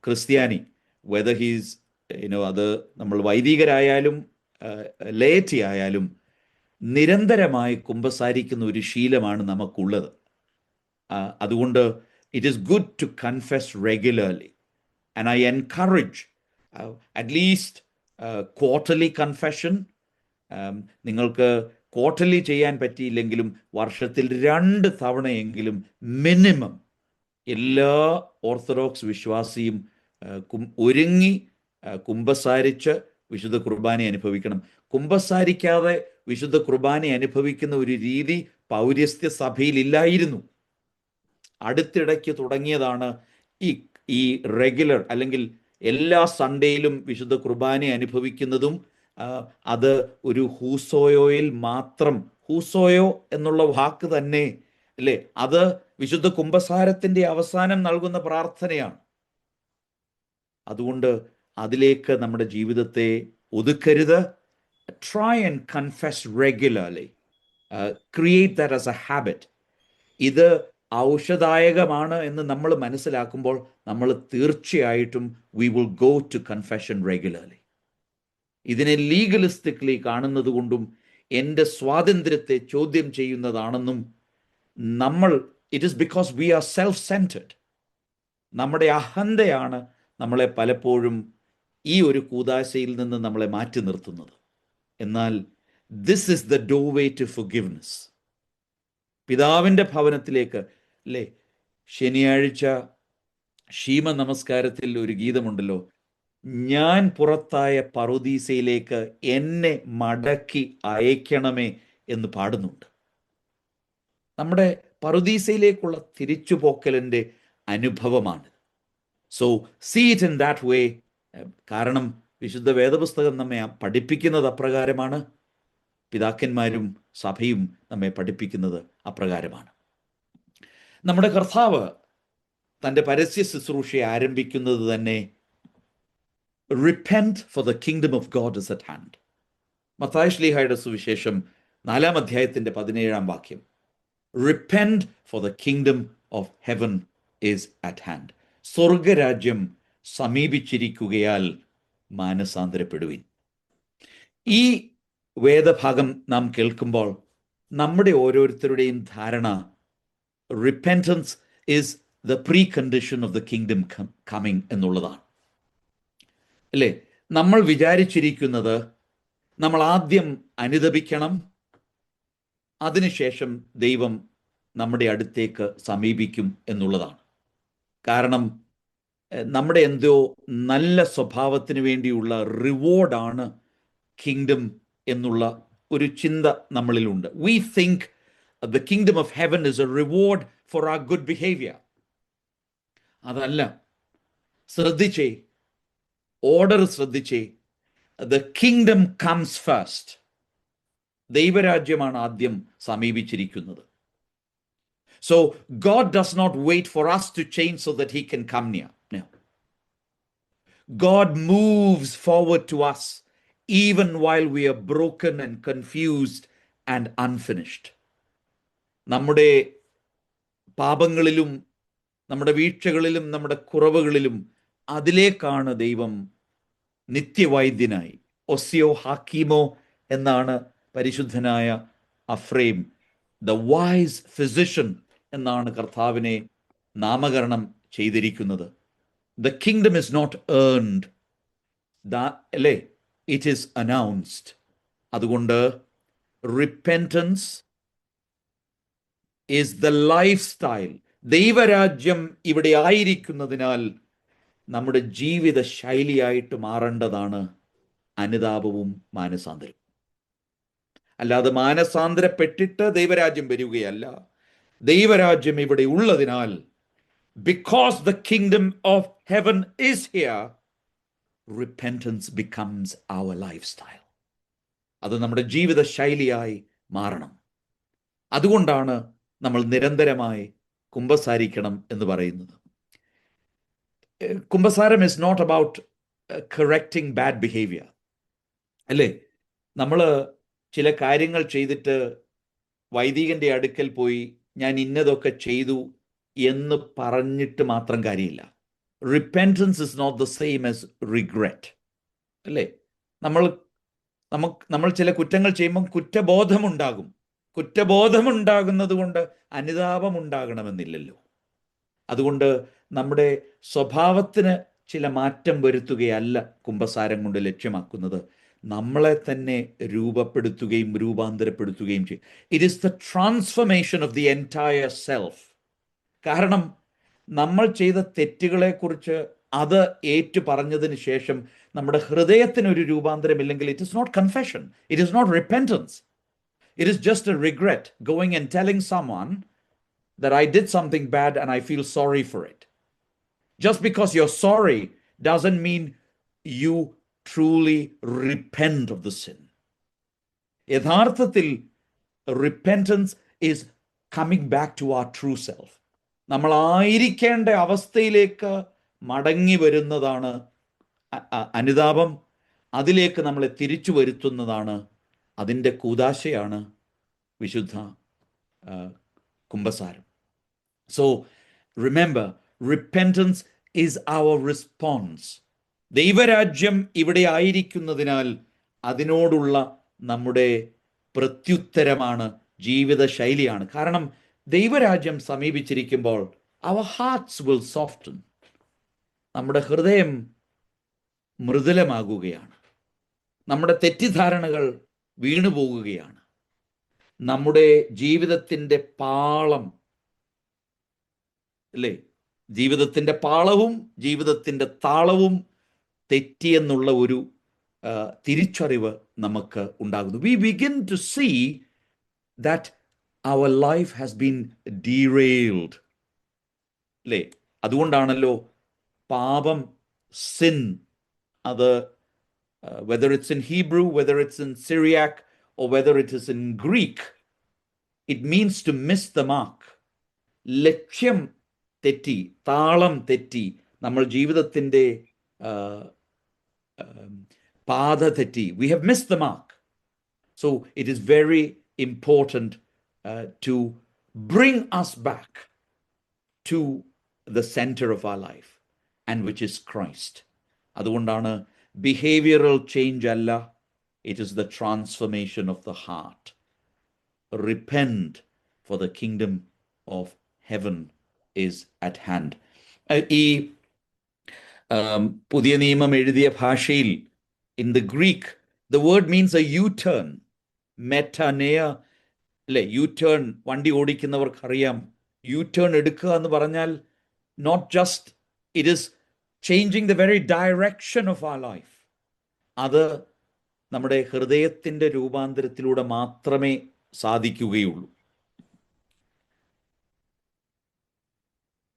ക്രിസ്ത്യാനി, വെദർ ഹീസ് അത് നമ്മൾ വൈദികരായാലും ലേറ്റി ആയാലും നിരന്തരമായി കുമ്പസാരിക്കുന്ന ഒരു ശീലമാണ് നമുക്കുള്ളത്. അതുകൊണ്ട് it is good to confess regularly, and I encourage at least quarterly confession. നിങ്ങൾക്ക് ക്വാർട്ടർലി ചെയ്യാൻ പറ്റിയില്ലെങ്കിലും വർഷത്തിൽ 2 തവണയെങ്കിലും മിനിമം എല്ലാ ഓർത്തഡോക്സ് വിശ്വാസിയും ഒരുങ്ങി കുമ്പസാരിച്ച് വിശുദ്ധ കുർബാന അനുഭവിക്കണം. കുമ്പസാരിക്കാതെ വിശുദ്ധ കുർബാന അനുഭവിക്കുന്ന ഒരു രീതി പൗരസ്ത്യ സഭയിൽ ഇല്ലായിരുന്നു. അടുത്തിടയ്ക്ക് തുടങ്ങിയതാണ് ഈ റെഗുലർ അല്ലെങ്കിൽ എല്ലാ സൺഡേയിലും വിശുദ്ധ കുർബാന അനുഭവിക്കുന്നതും. അത് ഒരു ഹൂസോയോയിൽ മാത്രം, ഹൂസോയോ എന്നുള്ള വാക്ക് തന്നെ അല്ലേ, അത് വിശുദ്ധ കുമ്പസാരത്തിന്റെ അവസാനം നൽകുന്ന പ്രാർത്ഥനയാണ്. അതുകൊണ്ട് അതിലേക്ക് നമ്മുടെ ജീവിതത്തെ ഒതുക്കരുത്. Try and confess regularly. Create that as a habit. ഇത് ഔഷധായകമാണ് എന്ന് നമ്മൾ മനസ്സിലാക്കുമ്പോൾ നമ്മൾ തീർച്ചയായിട്ടും we will go to confession regularly. ഇതിനെ ലീഗലിസ്റ്റിക്കലി കാണുന്നത് കൊണ്ടും എൻ്റെ സ്വാതന്ത്ര്യത്തെ ചോദ്യം ചെയ്യുന്നതാണെന്നും it is because we are self-centered. നമ്മുടെ അഹന്തയാണ് നമ്മളെ പലപ്പോഴും ഈ ഒരു കൂദാശയിൽ നിന്ന് നമ്മളെ മാറ്റി നിർത്തുന്നത്. എന്നാൽ this is the doorway to forgiveness. പിതാവിൻ്റെ ഭവനത്തിലേക്ക് അല്ലേ, ശനിയാഴ്ച ശീമ നമസ്കാരത്തിൽ ഒരു ഗീതമുണ്ടല്ലോ, ഞാൻ പുറത്തായ പറുദീസയിലേക്ക് എന്നെ മടക്കി അയക്കണമേ എന്ന് പാടുന്നുണ്ട്. നമ്മുടെ പറുദീസയിലേക്കുള്ള തിരിച്ചുപോക്കലിൻ്റെ അനുഭവമാണ്. So see it in that way. കാരണം വിശുദ്ധ വേദപുസ്തകം നമ്മെ പഠിപ്പിക്കുന്നത് അപ്രകാരമാണ്. പിതാക്കന്മാരും സഭയും നമ്മെ പഠിപ്പിക്കുന്നത് അപ്രകാരമാണ്. നമ്മുടെ കർത്താവ് തൻ്റെ പരസ്യ ശുശ്രൂഷയെ ആരംഭിക്കുന്നത് തന്നെ repent for the kingdom of God is at hand. മത്തായി ശ്ലീഹായുടെ സുവിശേഷം 4-ാം അധ്യായത്തിൻ്റെ 17-ാം വാക്യം, repent for the kingdom of heaven is at hand. സ്വർഗരാജ്യം സമീപിച്ചിരിക്കുകയാൽ മാനസാന്തരപ്പെടുവിൻ. ഈ വേദഭാഗം നാം കേൾക്കുമ്പോൾ നമ്മുടെ ഓരോരുത്തരുടെയും ധാരണ repentance is the pre condition of the kingdom coming എന്നുള്ളതാണ് അല്ലേ. നമ്മൾ വിചാരിച്ചിരിക്കുന്നത് നമ്മൾ ആദ്യം അനുതപിക്കണം, അതിനുശേഷം ദൈവം നമ്മുടെ അടുത്തേക്ക് സമീപിക്കും എന്നുള്ളതാണ്. കാരണം നമ്മുടെ എന്തോ നല്ല സ്വഭാവത്തിന് വേണ്ടിയുള്ള റിവാർഡാണ് കിങ്ഡം എന്നുള്ള ഒരു ചിന്ത നമ്മളിലുണ്ട്. We think the kingdom of heaven is a reward for our good behaviour. അതല്ല. ശ്രദ്ധിച്ചേ, ഓർഡർ ശ്രദ്ധിച്ചേ. The kingdom comes first. ദൈവരാജ്യമാണ് ആദ്യം സമീപിച്ചിരിക്കുന്നത്. So God does not wait for us to change so that he can come near. No. God moves forward to us even while we are broken and confused and unfinished. നമ്മുടെ പാപങ്ങളിലും നമ്മുടെ വീഴ്ചകളിലും നമ്മുടെ കുറവുകളിലും അതിലേക്കാണ് ദൈവം നിത്യവൈദ്യനായി, ഒസിയോ ഹാക്കീമോ എന്നാണ് പരിശുദ്ധനായ അഫ്രേം, ദ വൈസ് ഫിസിഷ്യൻ എന്നാണ് കർത്താവിനെ നാമകരണം ചെയ്തിരിക്കുന്നത്. The kingdom is not earned, അല്ലേ, ഇറ്റ് ഈസ് അനൗൺസ്ഡ്. അതുകൊണ്ട് repentance is the lifestyle. ദൈവരാജ്യം ഇവിടെ ആയിരിക്കുന്നതിനാൽ നമ്മുടെ ജീവിത ശൈലിയായിട്ട് മാറേണ്ടതാണ് അനുതാപവും മാനസാന്തരവും. അല്ലാതെ മാനസാന്തരപ്പെട്ടിട്ട് ദൈവരാജ്യം വരികയല്ല. ദൈവരാജ്യം ഇവിടെ ഉള്ളതിനാൽ, because the kingdom of heaven is here, repentance becomes our lifestyle. അത് നമ്മുടെ ജീവിത ശൈലിയായി മാറണം. അതുകൊണ്ടാണ് നമ്മൾ നിരന്തരമായി കുമ്പസാരിക്കണം എന്ന് പറയുന്നത്. കുമ്പസാരം is not about correcting bad behaviour. അല്ലേ, നമ്മൾ ചില കാര്യങ്ങൾ ചെയ്തിട്ട് വൈദികന്റെ അടുക്കൽ പോയി ഞാൻ ഇന്നതൊക്കെ ചെയ്തു എന്ന് പറഞ്ഞിട്ട് മാത്രം കാര്യമില്ല. Repentance is not the same as regret. അല്ലേ, നമ്മൾ ചില കുറ്റങ്ങൾ ചെയ്യുമ്പം കുറ്റബോധമുണ്ടാകും. കുറ്റബോധമുണ്ടാകുന്നത് കൊണ്ട് അനുതാപം ഉണ്ടാകണമെന്നില്ലല്ലോ. അതുകൊണ്ട് നമ്മുടെ സ്വഭാവത്തിന് ചില മാറ്റം വരുത്തുകയല്ല കുമ്പസാരം കൊണ്ട് ലക്ഷ്യമാക്കുന്നത്, നമ്മളെ തന്നെ രൂപപ്പെടുത്തുകയും രൂപാന്തരപ്പെടുത്തുകയും ചെയ്യും. It is the transformation of the entire self. കാരണം നമ്മൾ ചെയ്ത തെറ്റുകളെക്കുറിച്ച് അത് ഏറ്റു പറഞ്ഞതിന് ശേഷം നമ്മുടെ ഹൃദയത്തിനൊരു രൂപാന്തരമില്ലെങ്കിൽ it is not confession, it is not repentance. It is just a regret, going and telling someone that I did something bad and I feel sorry for it. Just because you're sorry doesn't mean you truly repent of the sin. യഥാർത്ഥത്തിൽ repentance is coming back to our true self. നമ്മളായിരിക്കേണ്ട അവസ്ഥയിലേക്ക് മടങ്ങി വരുന്നതാണ് അനുതാപം. അതിലേക്ക് നമ്മളെ തിരിച്ചു വരുത്തുന്നതാണ്, അതിൻ്റെ കൂദാശയാണ് വിശുദ്ധ കുമ്പസാരം. So remember, repentance is our response. ദൈവരാജ്യം ഇവിടെ ആയിരിക്കുന്നതിനാൽ അതിനോടുള്ള നമ്മുടെ പ്രത്യുത്തരമാണ്, ജീവിതശൈലിയാണ്. കാരണം ദൈവരാജ്യം സമീപിച്ചിരിക്കുമ്പോൾ അവർ ഹാർട്ട്സ് വിൽ സോഫ്റ്റൻ. നമ്മുടെ ഹൃദയം മൃദുലമാകുകയാണ്, നമ്മുടെ തെറ്റിദ്ധാരണകൾ വീണുപോകുകയാണ്, നമ്മുടെ ജീവിതത്തിൻ്റെ പാളം, അല്ലേ, ജീവിതത്തിൻ്റെ പാളവും ജീവിതത്തിൻ്റെ താളവും തെറ്റിയെന്നുള്ള ഒരു തിരിച്ചറിവ് നമുക്ക് ഉണ്ടാകുന്നു. We begin to see that our life has been derailed. അല്ലേ, അതുകൊണ്ടാണല്ലോ പാപം, സിൻ, അത് whether it's in Hebrew, whether it's in Syriac, or whether it is in Greek, it means to miss the mark. ലക്ഷ്യം തെറ്റി, താളം തെറ്റി, നമ്മൾ ജീവിതത്തിൻ്റെ പാത തെറ്റി. We have missed the mark. So it is very important to bring us back to the center of our life, and which is Christ. അതുകൊണ്ടാണ് behavioral change അല്ല, it is the transformation of the heart. Repent, for the kingdom of heaven is at hand. ഈ പുതിയ നിയമം എഴുതിയ ഭാഷയിൽ, in the Greek, the word means a U-turn. Metanoia, അല്ലേ, U-turn വണ്ടി ഓടിക്കുന്നവർക്കറിയാം. U-turn എടുക്കുക എന്ന് പറഞ്ഞാൽ not just, it is changing the very direction of our life. അത് നമ്മുടെ ഹൃദയത്തിൻ്റെ രൂപാന്തരത്തിലൂടെ മാത്രമേ സാധിക്കുകയുള്ളൂ.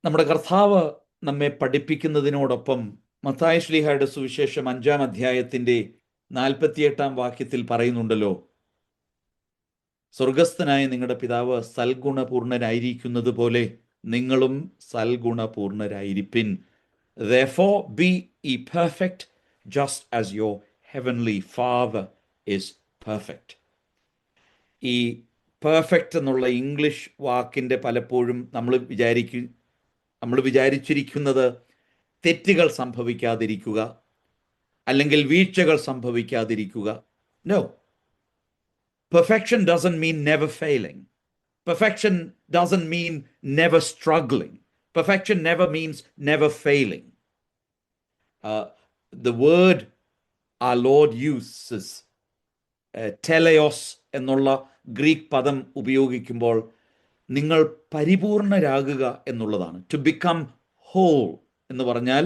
നമ്മുടെ കർത്താവ് നമ്മെ പഠിപ്പിക്കുന്നതിനോടൊപ്പം മത്തായി ശ്ലീഹായുടെ സുവിശേഷം 5-ാം അധ്യായത്തിൻ്റെ 48-ാം വാക്യത്തിൽ പറയുന്നുണ്ടല്ലോ, സ്വർഗസ്ഥനായ നിങ്ങളുടെ പിതാവ് സൽഗുണപൂർണരായിരിക്കുന്നത് പോലെ നിങ്ങളും സൽഗുണപൂർണരായിരിപ്പിൻ. Therefore be ye perfect, just as your heavenly Father is perfect. ഈ പെർഫെക്റ്റ് എന്നുള്ള ഇംഗ്ലീഷ് വാക്കിൻ്റെ പലപ്പോഴും നമ്മൾ വിചാരിച്ചിരിക്കുന്നത് തെറ്റുകൾ സംഭവിക്കാതിരിക്കുക, അല്ലെങ്കിൽ വീഴ്ചകൾ സംഭവിക്കാതിരിക്കുക. No. Perfection doesn't mean never failing. Perfection doesn't mean never struggling. Perfection never means never failing. The word our Lord uses, teleos എന്നുള്ള ഗ്രീക്ക് പദം ഉപയോഗിക്കുമ്പോൾ നിങ്ങൾ പരിപൂർണരാകുക എന്നുള്ളതാണ്. To become whole എന്ന് പറഞ്ഞാൽ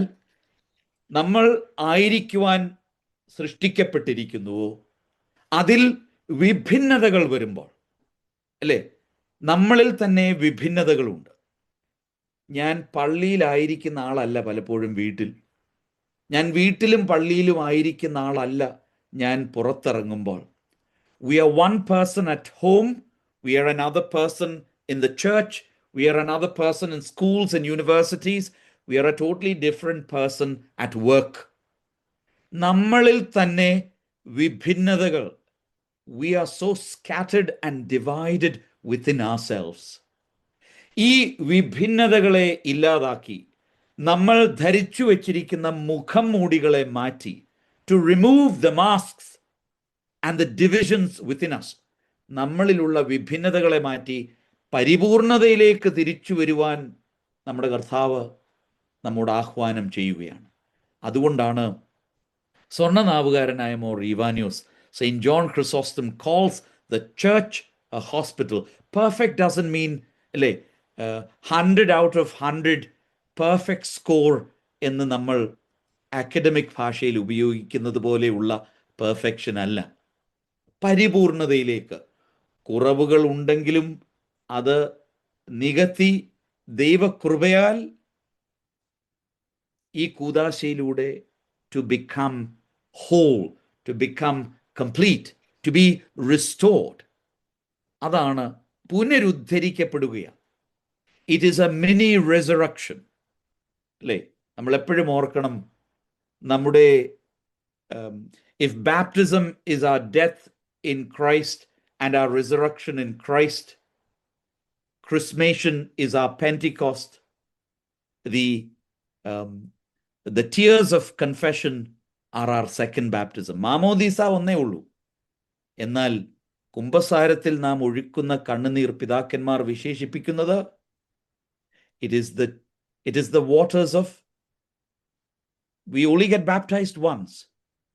നമ്മൾ ആയിരിക്കുവാൻ സൃഷ്ടിക്കപ്പെട്ടിരിക്കുന്നുവോ അതിൽ വിഭിന്നതകൾ വരുമ്പോൾ, അല്ലേ, നമ്മളിൽ തന്നെ വിഭിന്നതകളുണ്ട്. ഞാൻ പള്ളിയിലായിരിക്കുന്ന ആളല്ല പലപ്പോഴും വീട്ടിൽ. ഞാൻ വീട്ടിലും പള്ളിയിലും ആയിരിക്കുന്ന ആളല്ല ഞാൻ പുറത്തിറങ്ങുമ്പോൾ. We are one person at home, we are another person in the church, we are another person in schools and universities, we are a totally different person at work. നമ്മളിൽ തന്നെ വിഭിന്നതകൾ, we are so scattered and divided within ourselves. ഈ വിഭിന്നതകളെ ഇല്ലാതാക്കി നമ്മൾ ധരിച്ചു വച്ചിരിക്കുന്ന മുഖം മൂടികളെ മാറ്റി, to remove the masks and the divisions within us, നമ്മളിലുള്ള വിഭിന്നതകളെ മാറ്റി പരിപൂർണതയിലേക്ക് തിരിച്ചു വരുവാൻ നമ്മുടെ കർത്താവ് നമ്മോട് ആഹ്വാനം ചെയ്യുകയാണ്. അതുകൊണ്ടാണ് സ്വർണ്ണനാവുകാരനായ Mor Ivanios, saint John Chrysostom calls the church a hospital. Perfect doesn't mean, അല്ലേ, 100 out of 100 പെർഫെക്റ്റ് സ്കോർ എന്ന് നമ്മൾ അക്കാഡമിക് ഭാഷയിൽ ഉപയോഗിക്കുന്നത് പോലെയുള്ള പെർഫെക്ഷൻ അല്ല. പരിപൂർണതയിലേക്ക്, കുറവുകൾ ഉണ്ടെങ്കിലും അത് നികത്തി ദൈവകൃപയാൽ ഈ കൂദാശയിലൂടെ to become whole, to become complete, to be restored. അതാണ് പുനരുദ്ധരിക്കപ്പെടുകയാണ്. It is a mini resurrection. അല്ലേ, നമ്മളെപ്പോഴും ഓർക്കണം, നമ്മുടെ if baptism is our death in Christ and our resurrection in Christ, chrismation is our Pentecost, the tears of confession are our second baptism. മാമോദീസ ഒന്നേ ഉള്ളൂ. എന്നാൽ കുംഭസാരത്തിൽ നാം ഒഴുക്കുന്ന കണ്ണുനീർ പിതാക്കന്മാർ വിശേഷിപ്പിക്കുന്നത് it is the waters of, we only get baptized once.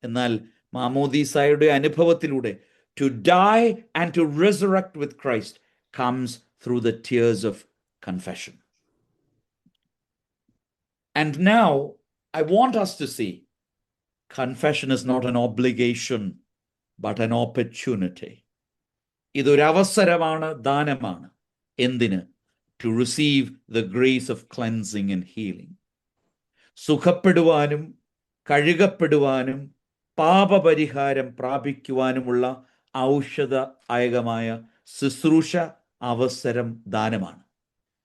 എന്നാൽ മാമോദീസായുടെ അനുഭവത്തിലൂടെ to die and to resurrect with Christ comes through the tears of confession. And now I want us to see confession is not an obligation but an opportunity. ഇതൊരു അവസരമാണ്, ദാനമാണ്. എന്തിന്? To receive the grace of cleansing and healing. സുഖപ്പെടുവാനും കഴുകപ്പെടുവാനും പാപപരിഹാരം പ്രാപിക്കുവാനുമുള്ള ഔഷധായകമായ ശുശ്രൂഷ, അവസരം, ദാനമാണ്.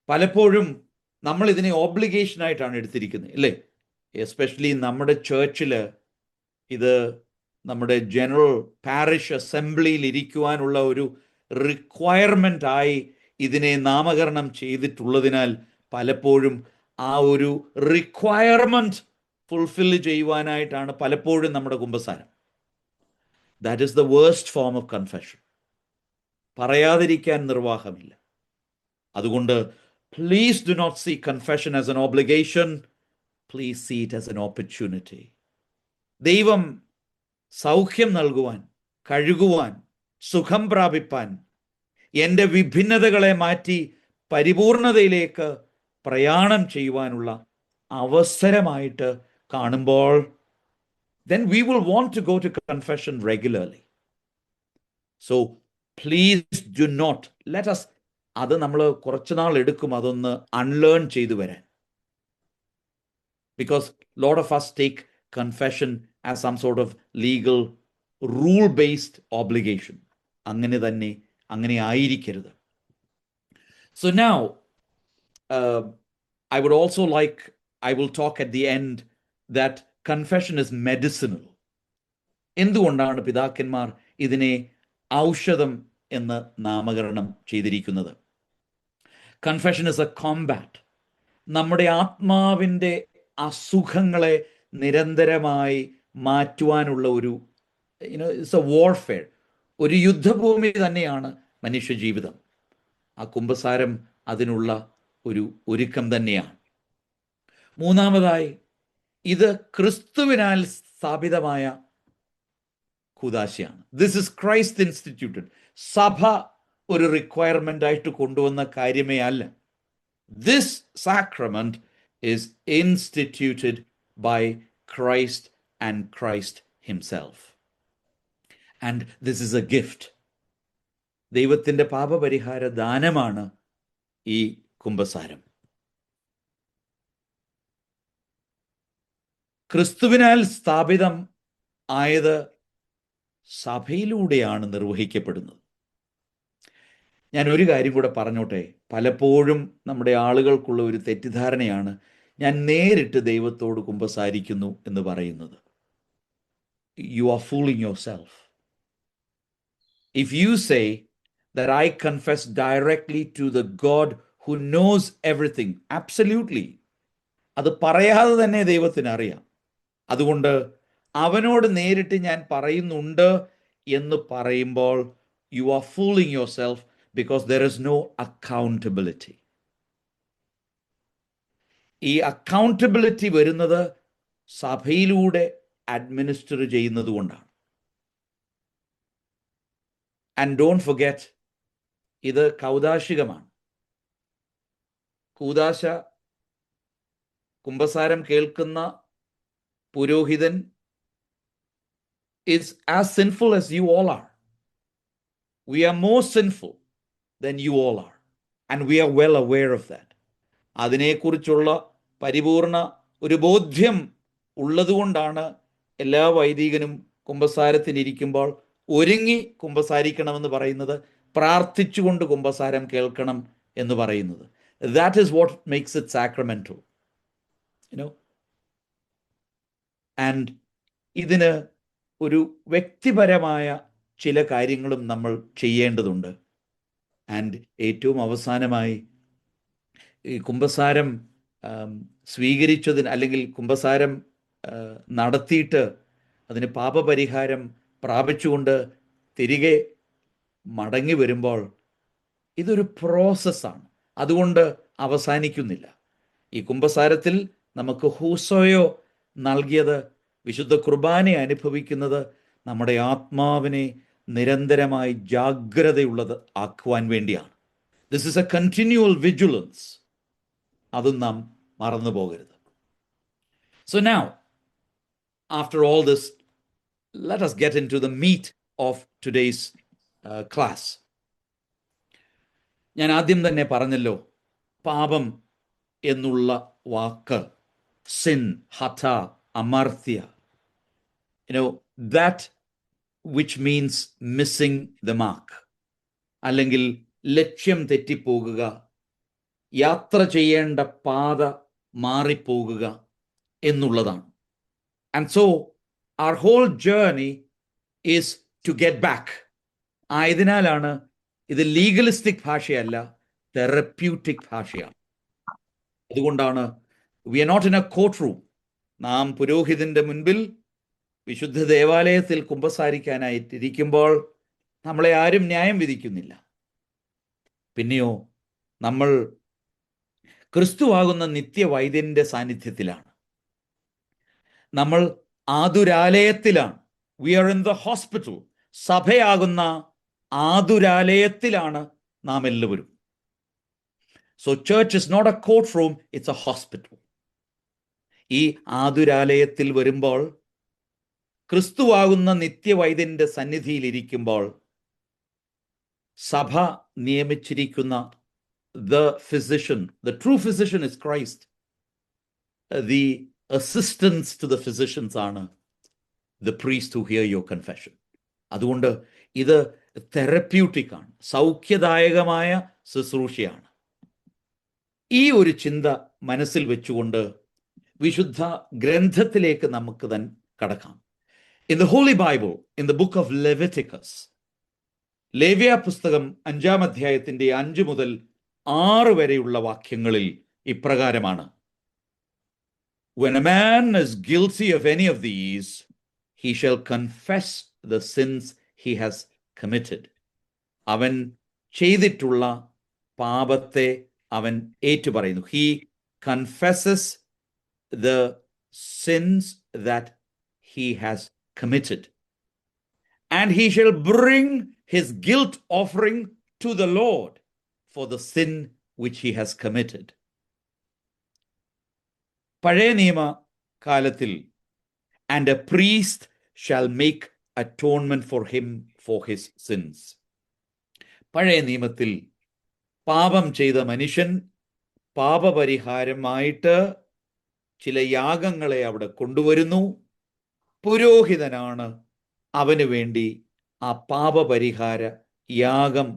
പലപ്പോഴും നമ്മൾ ഇതിനെ ഓബ്ലിഗേഷനായിട്ടാണ് എടുത്തിരിക്കുന്നത്, അല്ലേ? എസ്പെഷ്യലി നമ്മുടെ ചേർച്ചിൽ ഇത് നമ്മുടെ ജനറൽ പാരിഷ് അസംബ്ലിയിൽ ഇരിക്കുവാനുള്ള ഒരു റിക്വയർമെൻ്റ് ആയി ഇതിനെ നാമകരണം ചെയ്തിട്ടുള്ളതിനാൽ പലപ്പോഴും ആ ഒരു റിക്വയർമെന്റ് ഫുൾഫിൽ ചെയ്യുവാനായിട്ടാണ് പലപ്പോഴും നമ്മുടെ കുമ്പസാരം. That is the worst form of confession. പറയാതിരിക്കാൻ നിർവാഹമില്ല. അതുകൊണ്ട് please do not see confession as an obligation, please see it as an opportunity. ദൈവം സൗഖ്യം നൽകുവാൻ, കഴുകുവാൻ, സുഖം പ്രാപിപ്പാൻ, എൻ്റെ വിഭിന്നതകളെ മാറ്റി പരിപൂർണതയിലേക്ക് പ്രയാണം ചെയ്യുവാനുള്ള അവസരമായിട്ട് കാണുമ്പോൾ, then we will want to go to confession regularly. So please do not let us, അത് നമ്മൾ കുറച്ച് നാൾ എടുക്കും അതൊന്ന് അൺലേൺ ചെയ്തു വരാൻ. Because lot of us take confession as some sort of legal rule-based obligation. അങ്ങനെ ആയിരിക്കരുത്. So now I would also like, I will talk at the end that confession is medicinal. എന്തുകൊണ്ടാണ് പിതാക്കന്മാർ ഇതിനെ ഔഷധം എന്ന് നാമകരണം ചെയ്തിരിക്കുന്നത്? Confession is A combat. നമ്മുടെ ആത്മാവിൻ്റെ അസുഖങ്ങളെ നിരന്തരമായി മാറ്റുവാനുള്ള ഒരു ഇറ്റ്സ് എ വാർഫെയർ, ഒരു യുദ്ധഭൂമി തന്നെയാണ് മനുഷ്യജീവിതം. ആ കുമ്പസാരം അതിനുള്ള ഒരു ഒരുക്കം തന്നെയാണ്. മൂന്നാമതായി, ഇത് ക്രിസ്തുവിനാൽ സ്ഥാപിതമായ കൂദാശയാണ്. This is Christ instituted. സഭ ഒരു റിക്വയർമെൻ്റ് ആയിട്ട് കൊണ്ടുവന്ന കാര്യമേ അല്ല. This sacrament is instituted by Christ and Christ himself. And this is a gift. ദൈവത്തിൻ്റെ പാപപരിഹാര ദാനമാണ് ഈ കുമ്പസാരം. ക്രിസ്തുവിനാൽ സ്ഥാപിതം ആയത് സഭയിലൂടെയാണ് നിർവഹിക്കപ്പെടുന്നത്. ഞാൻ ഒരു കാര്യം കൂടെ പറഞ്ഞോട്ടെ. പലപ്പോഴും നമ്മുടെ ആളുകൾക്കുള്ള ഒരു തെറ്റിദ്ധാരണയാണ് ഞാൻ നേരിട്ട് ദൈവത്തോട് കുമ്പസാരിക്കുന്നു എന്ന് പറയുന്നത്. You are fooling yourself. If you say that I confess directly to the God who knows everything, absolutely, അത് പറയാതെ തന്നെ ദൈവത്തിന് അറിയാം. അതുകൊണ്ട് അവനോട് നേരിട്ട് ഞാൻ പറയുന്നുണ്ട് എന്ന് പറയുമ്പോൾ you are fooling yourself because there is no accountability. ഈ അക്കൗണ്ടബിലിറ്റി വരുന്നത് സഭയിലൂടെ അഡ്മിനിസ്റ്റർ ചെയ്യുന്നത് കൊണ്ടാണ്. ആൻഡ് ഡോണ്ട് ഫൊഗെറ്റ്, ഇത് കൗദാശികമാണ്. കൂദാശ കുമ്പസാരം കേൾക്കുന്ന പുരോഹിതൻ is as sinful as you all are. We are more sinful than you all are, and we are well aware of that. അതിനെക്കുറിച്ചുള്ള പരിപൂർണ ഒരു ബോധ്യം ഉള്ളതുകൊണ്ടാണ് എല്ലാ വൈദികനും കുമ്പസാരത്തിനിരിക്കുമ്പോൾ ഒരുങ്ങി കുമ്പസാരിക്കണമെന്ന് പറയുന്നത്, പ്രാർത്ഥിച്ചുകൊണ്ട് കുമ്പസാരം കേൾക്കണം എന്ന് പറയുന്നത്. That is what makes it sacramental, you know. And ഇതിന് ഒരു വ്യക്തിപരമായ ചില കാര്യങ്ങളും നമ്മൾ ചെയ്യേണ്ടതുണ്ട്. ആൻഡ് ഏറ്റവും അവസാനമായി ഈ കുമ്പസാരം സ്വീകരിച്ചതിന് അല്ലെങ്കിൽ കുമ്പസാരം നടത്തിയിട്ട് അതിന് പാപപരിഹാരം പ്രാപിച്ചുകൊണ്ട് തിരികെ മടങ്ങി വരുമ്പോൾ ഇതൊരു പ്രോസസ്സാണ്. അതുകൊണ്ട് അവസാനിക്കുന്നില്ല. ഈ കുമ്പസാരത്തിൽ നമുക്ക് ഹൂസോയോ നൽകിയത് വിശുദ്ധ കുർബാന അനുഭവിക്കുന്നത് നമ്മുടെ ആത്മാവിനെ നിരന്തരമായി ജാഗ്രതയുള്ളത് ആക്കുവാൻ വേണ്ടിയാണ്. This is A continual vigilance. അതും നാം മറന്നു പോകരുത്. So now, after all this, let us get into the meat of today's class. ഞാൻ ആദ്യം തന്നെ പറഞ്ഞല്ലോ, പാപം എന്നുള്ള വാക്ക്, സിൻ, ഹത, അമർത്യ, that which means missing the mark, അല്ലെങ്കിൽ ലക്ഷ്യം തെറ്റിപ്പോകുക, യാത്ര ചെയ്യേണ്ട പാത മാറിപ്പോകുക എന്നുള്ളതാണ്. And so our whole journey is to get back. ആയതിനാലാണ് ഇത് ലീഗലിസ്റ്റിക് ഭാഷയല്ല, തെറപ്യൂട്ടിക് ഭാഷയാണ്. അതുകൊണ്ടാണ് we are not in a courtroom. നാം പുരോഹിതന്റെ മുൻപിൽ വിശുദ്ധ ദേവാലയത്തിൽ കുമ്പസാരിക്കാനായിട്ടിരിക്കുമ്പോൾ നമ്മളെ ആരും ന്യായം വിധിക്കുന്നില്ല. പിന്നെയോ നമ്മൾ ക്രിസ്തുവാകുന്ന നിത്യവൈദ്യന്റെ സാന്നിധ്യത്തിലാണ്. നമ്മൾ ആതുരാലയത്തിലാണ്. We are in the hospital. സഭയാകുന്ന ആതുരാലയത്തിലാണ് നാം എല്ലാവരും. So church is not a court room, it's a hospital. ഈ ആതുരാലയത്തിൽ വരുമ്പോൾ, ക്രിസ്തുവാകുന്ന നിത്യവൈദ്യന്റെ സന്നിധിയിലിരിക്കുമ്പോൾ, സഭ നിയമിച്ചിരിക്കുന്ന the physician, the true physician is Christ. The assistants to the physicians are the priest who hear your confession. അതുകൊണ്ട് ഇത് തെറപ്യൂട്ടിക് ആണ്, സൗഖ്യദായകമായ ശുശ്രൂഷയാണ്. ഈ ഒരു ചിന്ത മനസ്സിൽ വെച്ചുകൊണ്ട് വിശുദ്ധ ഗ്രന്ഥത്തിലേക്ക് നമുക്ക് തന്നെ കടക്കാം. In the Holy Bible, in the book of Leviticus, ലേവ്യ പുസ്തകം 5-ാം അധ്യായത്തിന്റെ 5 മുതൽ 6 വരെയുള്ള വാക്യങ്ങളിൽ ഇപ്രകാരമാണ്: When a man is guilty of any of these, he shall confess the sins he has committed. അവൻ ചെയ്തിട്ടുള്ള പാപത്തെ അവൻ ഏറ്റുപറയുന്നു. He confesses the sins that he has committed. And he shall bring his guilt offering to the Lord for the sin which he has committed. പഴയ നിയമ കാലത്തിൽ, and a priest shall make atonement for him for his sins. പഴയ നിയമത്തിൽ പാപം ചെയ്ത മനുഷ്യൻ പാപപരിഹാരമായിട്ട് ചില യാഗങ്ങളെ അവിടെ കൊണ്ടുവരുന്നു. പുരോഹിതനാണ് അവന് വേണ്ടി ആ പാപപരിഹാര യാഗം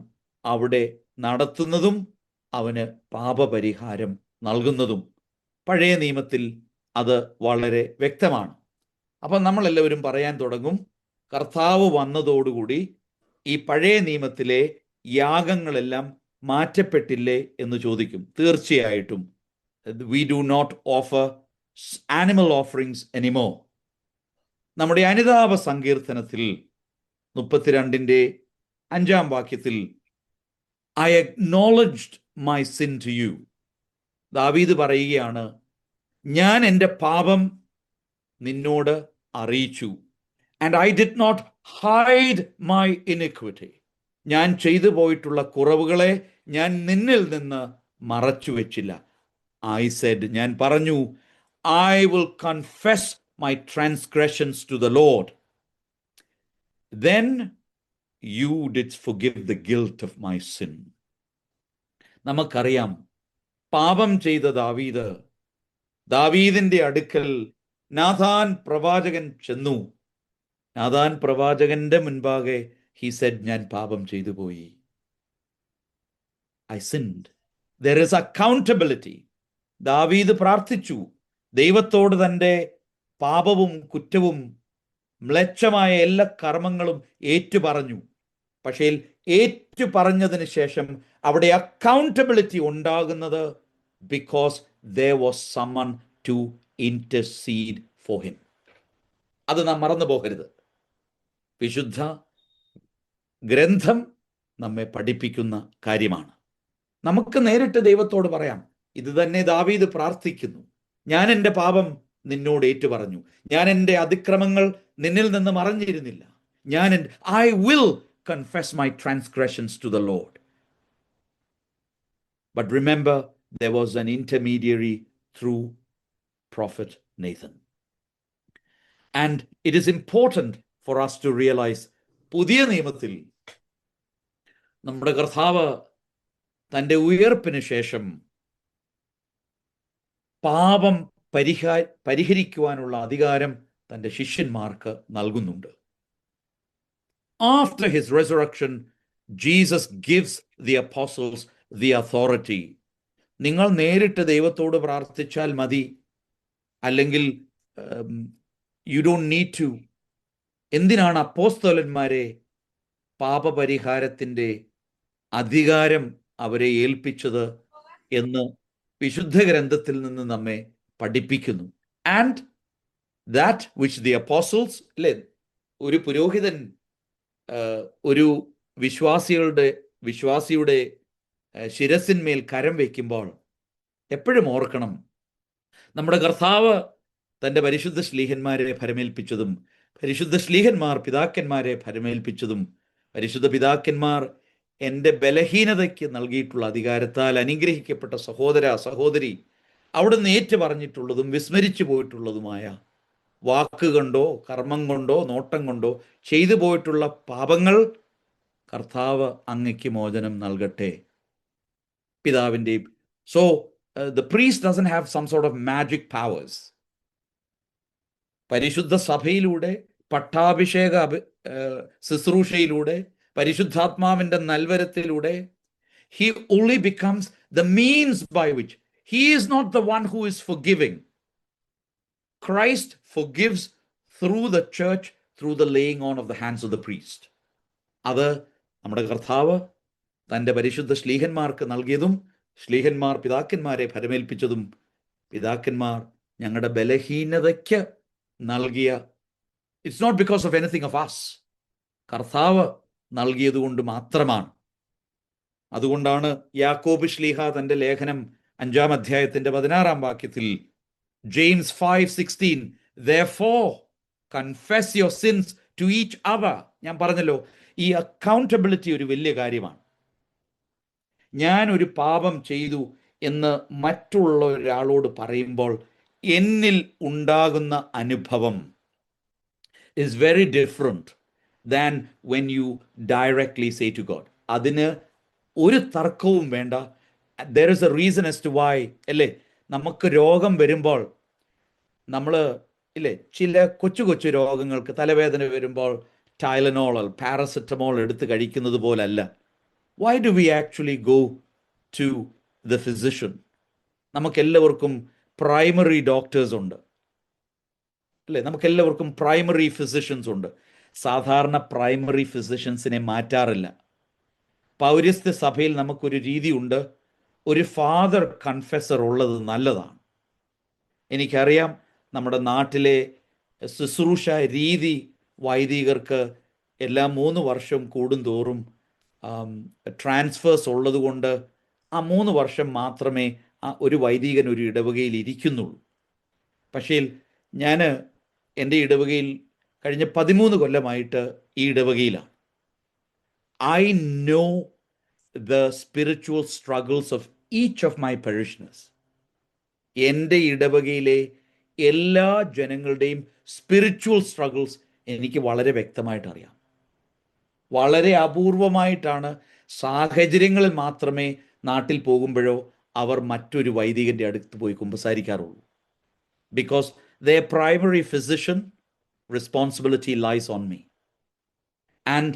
അവിടെ നടത്തുന്നതും അവന് പാപപരിഹാരം നൽകുന്നതും. പഴയ നിയമത്തിൽ അത് വളരെ വ്യക്തമാണ്. അപ്പം നമ്മളെല്ലാവരും പറയാൻ തുടങ്ങും, കർത്താവ് വന്നതോടുകൂടി ഈ പഴയ നിയമത്തിലെ യാഗങ്ങളെല്ലാം മാറ്റപ്പെട്ടില്ലേ എന്ന് ചോദിക്കും. തീർച്ചയായിട്ടും we do not offer animal offerings anymore. നമ്മുടെ അനുതാപ സങ്കീർത്തനത്തിൽ 32-5 വാക്യത്തിൽ I acknowledged my sin to you. ദാവീദ് പറയുകയാണ്, ഞാൻ എൻ്റെ പാപം നിന്നോട് അറിയിച്ചു. And I did not hide my iniquity. ഞാൻ ചെയ്തു പോയിട്ടുള്ള കുറവുകളെ ഞാൻ നിന്നിൽ നിന്ന് മറച്ചു വെച്ചില്ല. I said, ഞാൻ പറഞ്ഞു, I will confess my transgressions to the Lord. Then you did forgive the guilt of my sin. നമുക്കറിയാം, പാപം ചെയ്ത ദാവീദിന്റെ അടുക്കൽ നാഥാൻ പ്രവാചകൻ ചെന്നു. നാഥാൻ പ്രവാചകന്റെ മുൻപാകെ he said, ഞാൻ പാപം ചെയ്തു പോയി. I sinned. There is accountability. ദാവീദ് പ്രാർത്ഥിച്ചു, ദൈവത്തോട് തൻ്റെ പാപവും കുറ്റവും മ്ലേച്ഛമായ എല്ലാ കർമ്മങ്ങളും ഏറ്റുപറഞ്ഞു. പക്ഷേ ഏറ്റുപറഞ്ഞതിന് ശേഷം അവിടെ അക്കൗണ്ടബിലിറ്റി ഉണ്ടാകുന്നത് because there was someone to intercede for him. അത് നാം മറന്നു പോകരുത്. വിശുദ്ധ ഗ്രന്ഥം നമ്മെ പഠിപ്പിക്കുന്ന കാര്യമാണ്. നമുക്ക് നേരിട്ട് ദൈവത്തോട് പറയാം. ഇത് തന്നെ ദാവീദ് പ്രാർത്ഥിക്കുന്നു, ഞാൻ എൻ്റെ പാപം നിന്നോട് ഏറ്റുപറഞ്ഞു, ഞാൻ എൻ്റെ അതിക്രമങ്ങൾ നിന്നിൽ നിന്ന് മറഞ്ഞിരുന്നില്ല, I will confess my transgressions to the Lord. But remember, there was an intermediary through Prophet Nathan. And it is important for us to realize, പുതിയ നിയമത്തിൽ നമ്മുടെ കർത്താവ് തൻ്റെ ഉയർപ്പിന് ശേഷം പാപം പരിഹരിക്കുവാനുള്ള അധികാരം തൻ്റെ ശിഷ്യന്മാർക്ക് നൽകുന്നുണ്ട്. After his resurrection, Jesus gives the apostles the authority. നിങ്ങൾ നേരിട്ട് ദൈവത്തോട് പ്രാർത്ഥിച്ചാൽ മതി, അല്ലെങ്കിൽ you don't need to. എന്തിനാണ് അപ്പോസ്തലന്മാരെ പാപപരിഹാരത്തിൻ്റെ അധികാരം അവരെ ഏൽപ്പിച്ചത് എന്ന് വിശുദ്ധ ഗ്രന്ഥത്തിൽ നിന്ന് നമ്മെ പഠിപ്പിക്കുന്നു. And that which the apostles, അല്ലേ, ഒരു പുരോഹിതൻ ഒരു വിശ്വാസിയുടെ ശിരസിന്മേൽ കരം വയ്ക്കുമ്പോൾ എപ്പോഴും ഓർക്കണം, നമ്മുടെ കർത്താവ് തൻ്റെ പരിശുദ്ധ ശ്ലീഹന്മാരെ ഭരമേൽപ്പിച്ചതും പരിശുദ്ധ ശ്ലീഹന്മാർ പിതാക്കന്മാരെ ഭരമേൽപ്പിച്ചതും പരിശുദ്ധ പിതാക്കന്മാർ എൻ്റെ ബലഹീനതയ്ക്ക് നൽകിയിട്ടുള്ള അധികാരത്താൽ അനുഗ്രഹിക്കപ്പെട്ട സഹോദര സഹോദരി അവിടുന്ന് ഏറ്റു പറഞ്ഞിട്ടുള്ളതും വിസ്മരിച്ചു പോയിട്ടുള്ളതുമായ വാക്കുകൊണ്ടോ കർമ്മം കൊണ്ടോ നോട്ടം കൊണ്ടോ ചെയ്തു പോയിട്ടുള്ള പാപങ്ങൾ കർത്താവ് അങ്ങയ്ക്ക് മോചനം നൽകട്ടെ. പിതാവിൻ്റെ so the priest doesn't have some sort of magic powers. പരിശുദ്ധ സഭയിലൂടെ പട്ടാഭിഷേക ശുശ്രൂഷയിലൂടെ പരിശുദ്ധാത്മാവിൻ്റെ നൽവരത്തിലൂടെ he only becomes the means by which he is not the one who is forgiving. Christ forgives through the church, through the laying on of the hands of the priest. അത് നമ്മുടെ കർത്താവ് തൻ്റെ പരിശുദ്ധ ശ്ലീഹന്മാർക്ക് നൽകിയതും ശ്ലീഹന്മാർ പിതാക്കന്മാരെ ഭരമേൽപ്പിച്ചതും പിതാക്കന്മാർ ഞങ്ങളുടെ ബലഹീനതയ്ക്ക് നൽകിയ, it's not because of anything of us, കർത്താവ് നൽകിയത് കൊണ്ട് മാത്രമാണ്. അതുകൊണ്ടാണ് യാക്കോബ് ശ്ലീഹ തൻ്റെ ലേഖനം 5-ാം അധ്യായത്തിൻ്റെ 16-ാം വാക്യത്തിൽ James 5:16, therefore confess your sins to each other. ഞാൻ പറഞ്ഞല്ലോ, ഈ അക്കൗണ്ടബിലിറ്റി ഒരു വലിയ കാര്യമാണ്. ഞാൻ ഒരു പാപം ചെയ്തു എന്ന് മറ്റുള്ള ഒരാളോട് പറയുമ്പോൾ എന്നിൽ ഉണ്ടാകുന്ന അനുഭവം is very different than when you directly say to God. അതിന് ഒരു തർക്കവും വേണ്ട. There is a reason as to why, അല്ലേ, നമുക്ക് രോഗം വരുമ്പോൾ നമ്മൾ ഇല്ലേ ചില കൊച്ചു കൊച്ചു രോഗങ്ങൾക്ക് തലവേദന വരുമ്പോൾ ടൈലനോൾ പാരസെറ്റമോൾ എടുത്ത് കഴിക്കുന്നത് പോലല്ല. Why do we actually go to the physician? നമുക്കെല്ലാവർക്കും പ്രൈമറി ഡോക്ടേഴ്സ് ഉണ്ട് അല്ലേ, നമുക്കെല്ലാവർക്കും പ്രൈമറി ഫിസിഷ്യൻസ് ഉണ്ട്. സാധാരണ പ്രൈമറി ഫിസിഷ്യൻസിനെ മാറ്റാറില്ല. പൗരസ്ത്യ സഭയിൽ നമുക്കൊരു രീതിയുണ്ട്, ഒരു ഫാദർ കൺഫെസർ ഉള്ളത് നല്ലതാണ്. എനിക്കറിയാം നമ്മുടെ നാട്ടിലെ ശുശ്രൂഷ രീതി വൈദികർക്ക് എല്ലാ 3 വർഷം കൂടുന്തോറും ട്രാൻസ്ഫേഴ്സ് ഉള്ളത് കൊണ്ട് ആ 3 വർഷം മാത്രമേ ഒരു വൈദികൻ ഒരു ഇടവകയിൽ ഇരിക്കുന്നുള്ളൂ. പക്ഷേ ഞാൻ എൻ്റെ ഇടവകയിൽ കഴിഞ്ഞ 13 കൊല്ലമായിട്ട് ഈ ഇടവകയിലാണ്. I know the spiritual struggles of each of my parishioners. എൻ്റെ ഇടവകയിലെ എല്ലാ ജനങ്ങളുടെയും സ്പിരിച്വൽ സ്ട്രഗിൾസ് എനിക്ക് വളരെ വ്യക്തമായിട്ട് അറിയാം. വളരെ അപൂർവമായിട്ടാണ്, സാഹചര്യങ്ങളിൽ മാത്രമേ നാട്ടിൽ പോകുമ്പോഴോ അവർ മറ്റൊരു വൈദികൻ്റെ അടുത്ത് പോയി കുമ്പസാരിക്കാറുള്ളൂ. Because their primary physician responsibility lies on me. And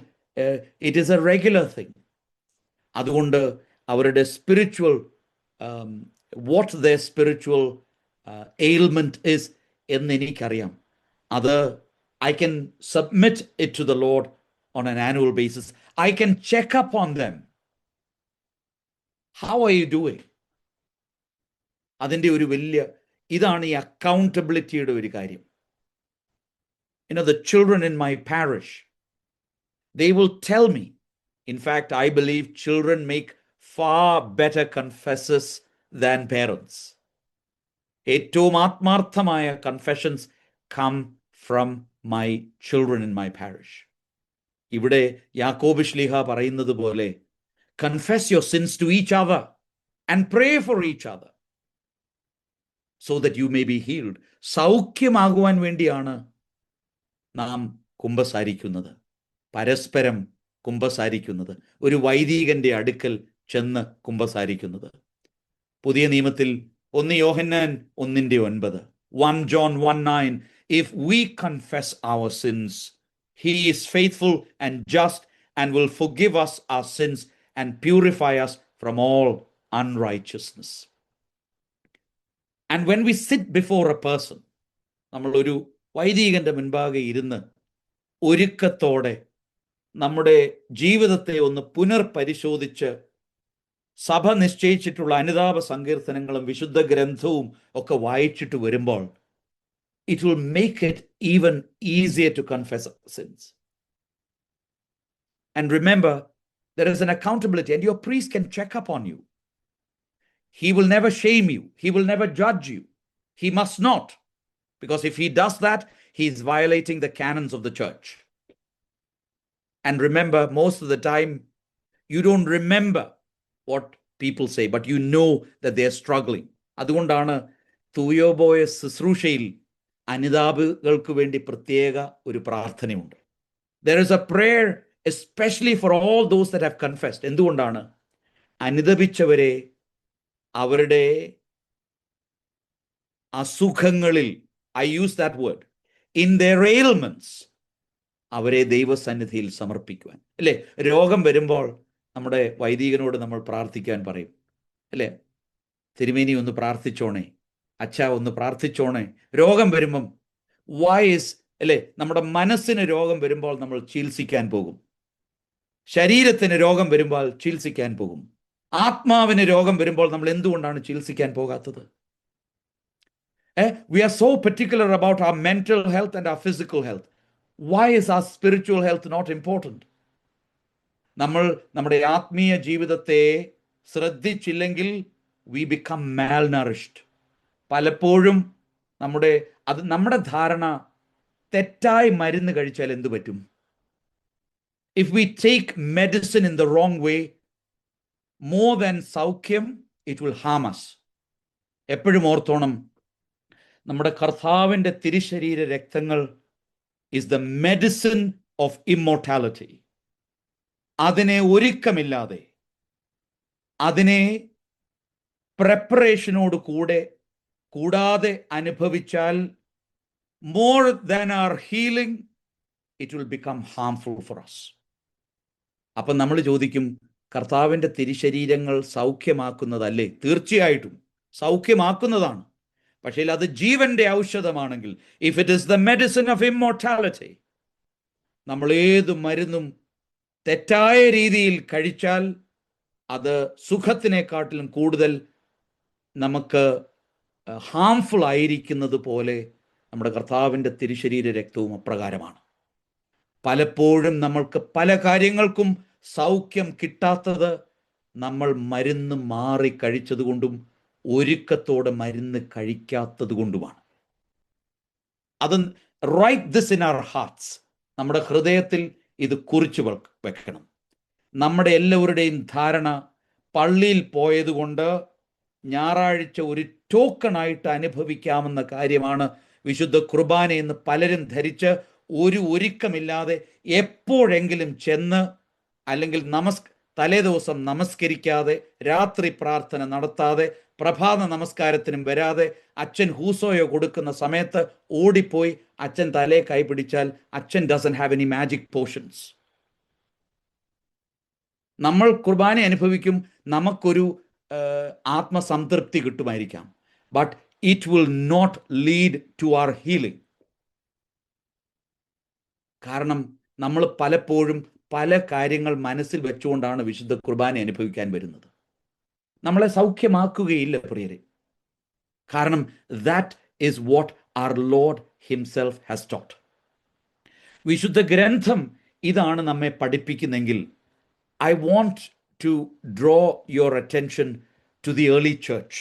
it is a regular thing. അതുകൊണ്ട് അവരുടെ spiritual what their spiritual ailment is എന്ന് എനിക്കറിയാം. അത് I can submit it to the Lord on an annual basis. I can check up on them. How are you doing? അതിൻ്റെ ഒരു വലിയ ഇതാണ് ഈ അക്കൗണ്ടബിലിറ്റിയുടെ ഒരു കാര്യം. The children in my parish, they will tell me. In fact, I believe children make far better confessors than parents. ഏറ്റവും ആത്മാർത്ഥമായ confessions come from my children in my parish. ഇവിടെ യാക്കോബ് ശ്ലീഹ പറയുന്നത് പോലെ, confess your sins to each other and pray for each other so that you may be healed. സൗഖ്യമാകുവാൻ വേണ്ടിയാണ് നാം കുമ്പസാരിക്കുന്നത്, പരസ്പരം കുമ്പസാരിക്കുന്നത്, ഒരു വൈദികന്റെ അടുക്കൽ ചെന്ന് കുമ്പസാരിക്കുന്നത്. പുതിയ നിയമത്തിൽ 1 യോഹന്നാൻ 1:9, 1 John 1:9, if we confess our sins, he is faithful and just and will forgive us our sins and purify us from all unrighteousness. And when we sit before a person, നമ്മൾ ഒരു വൈദികന്റെ മുൻപാകെ ഇരുന്ന് ഒരുക്കത്തോടെ നമ്മുടെ ജീവിതത്തെ ഒന്ന് പുനർപരിശോധിച്ച് സഭ നിശ്ചയിച്ചിട്ടുള്ള അനുതാപ സങ്കീർത്തനങ്ങളും വിശുദ്ധ ഗ്രന്ഥവും ഒക്കെ വായിച്ചിട്ട് വരുമ്പോൾ, it will make it even easier to confess our sins. And remember, there is an accountability, and your priest can check up on you. He will never shame you. He will never judge you. He must not. Because if he does that, he is violating the canons of the church. And remember, most of the time, you don't remember what people say, but you know that they are struggling. അതുകൊണ്ടാണ് തൂയോബോയ ശുശ്രൂഷയിൽ അനുതാപകൾക്ക് വേണ്ടി പ്രത്യേക ഒരു പ്രാർത്ഥനയുണ്ട്. There is a prayer especially for all those that have confessed. എന്തുകൊണ്ടാണ്? അനുതപിച്ചവരെ അവരുടെ അസുഖങ്ങളിൽ, I use that word, in their ailments, അവരെ ദൈവസന്നിധിയിൽ സമർപ്പിക്കുവാൻ. അല്ലേ, രോഗം വരുമ്പോൾ നമ്മുടെ വൈദികനോട് നമ്മൾ പ്രാർത്ഥിക്കാൻ പറയും, അല്ലേ, തിരുമേനി ഒന്ന് പ്രാർത്ഥിച്ചോണേ, അച്ഛാ ഒന്ന് പ്രാർത്ഥിച്ചോണേ. രോഗം വരുമ്പം വായിസ്, അല്ലേ, നമ്മുടെ മനസ്സിന് രോഗം വരുമ്പോൾ നമ്മൾ ചികിത്സിക്കാൻ പോകും, ശരീരത്തിന് രോഗം വരുമ്പോൾ ചികിത്സിക്കാൻ പോകും, ആത്മാവിന് രോഗം വരുമ്പോൾ നമ്മൾ എന്തുകൊണ്ടാണ് ചികിത്സിക്കാൻ പോകാത്തത്? We are so particular about our mental health and our physical health. Why is our spiritual health not important? നമ്മൾ നമ്മുടെ ആത്മീയ ജീവിതത്തെ ശ്രദ്ധിച്ചില്ലെങ്കിൽ we become malnourished. പലപ്പോഴും നമ്മുടെ ധാരണ തെറ്റായി മരുന്ന് കഴിച്ചാൽ എന്ത് പറ്റും? If we take medicine in the wrong way, more than സൗഖ്യം, it will harm us. എപ്പോഴും ഓർത്തോണം, നമ്മുടെ കർത്താവിൻ്റെ തിരുശരീര രക്തങ്ങൾ is the medicine of immortality. അതിനെ ഒരുക്കമില്ലാതെ, അതിനെ പ്രിപ്പറേഷനോട് കൂടാതെ അനുഭവിച്ചാൽ more than our healing, it will become harmful for us. അപ്പം നമ്മൾ ചോദിക്കും, കർത്താവിൻ്റെ തിരുശരീരങ്ങൾ സൗഖ്യമാക്കുന്നതല്ലേ? തീർച്ചയായിട്ടും സൗഖ്യമാക്കുന്നതാണ്. പക്ഷേ അത് ജീവന്റെ ഔഷധമാണെങ്കിൽ, if it is the medicine of immortality, നമ്മൾ ഏത് മരുന്നും തെറ്റായ രീതിയിൽ കഴിച്ചാൽ അത് സുഖത്തിനെക്കാട്ടിലും കൂടുതൽ നമുക്ക് ഹാംഫുൾ ആയിരിക്കുന്നത് പോലെ നമ്മുടെ കർത്താവിൻ്റെ തിരുശരീര രക്തവും അപ്രകാരമാണ്. പലപ്പോഴും നമ്മൾക്ക് പല കാര്യങ്ങൾക്കും സൗഖ്യം കിട്ടാത്തത് നമ്മൾ മരുന്ന് മാറി കഴിച്ചത് കൊണ്ടും ഒരുക്കത്തോടെ മരുന്ന് കഴിക്കാത്തത് കൊണ്ടുമാണ്. അത് write this in our hearts, നമ്മുടെ ഹൃദയത്തിൽ ഇത് കുറിച്ച് വെക്കണം. നമ്മുടെ എല്ലാവരുടെയും ധാരണ പള്ളിയിൽ പോയതുകൊണ്ട് ഞായറാഴ്ച ഒരു ടോക്കണായിട്ട് അനുഭവിക്കാവുന്ന കാര്യമാണ് വിശുദ്ധ കുർബാന എന്ന് പലരും ധരിച്ച് ഒരു ഒരുക്കമില്ലാതെ എപ്പോഴെങ്കിലും ചെന്ന്, അല്ലെങ്കിൽ തലേ ദിവസം നമസ്കരിക്കാതെ, രാത്രി പ്രാർത്ഥന നടത്താതെ, പ്രഭാത നമസ്കാരത്തിനും വരാതെ, അച്ഛൻ ഹൂസോയോ കൊടുക്കുന്ന സമയത്ത് ഓടിപ്പോയി അച്ഛൻ തലേ കൈ പിടിച്ചാൽ അച്ഛൻ doesn't have any magic potions. നമ്മൾ കുർബാന അനുഭവിക്കും, നമുക്കൊരു ആത്മസംതൃപ്തി കിട്ടുമായിരിക്കാം, but it will not lead to our healing. കാരണം നമ്മൾ പലപ്പോഴും പല കാര്യങ്ങൾ മനസ്സിൽ വെച്ചുകൊണ്ടാണ് വിശുദ്ധ കുർബാന അനുഭവിക്കാൻ വരുന്നത്. നമ്മളെ സൗഖ്യമാക്കുകയില്ല പ്രിയരെ. കാരണം that is what our lord himself has taught. വിശുദ്ധ ഗ്രന്ഥം ഇതാണ് നമ്മെ പഠിപ്പിക്കുന്നെങ്കിൽ, I want to draw your attention to the early church.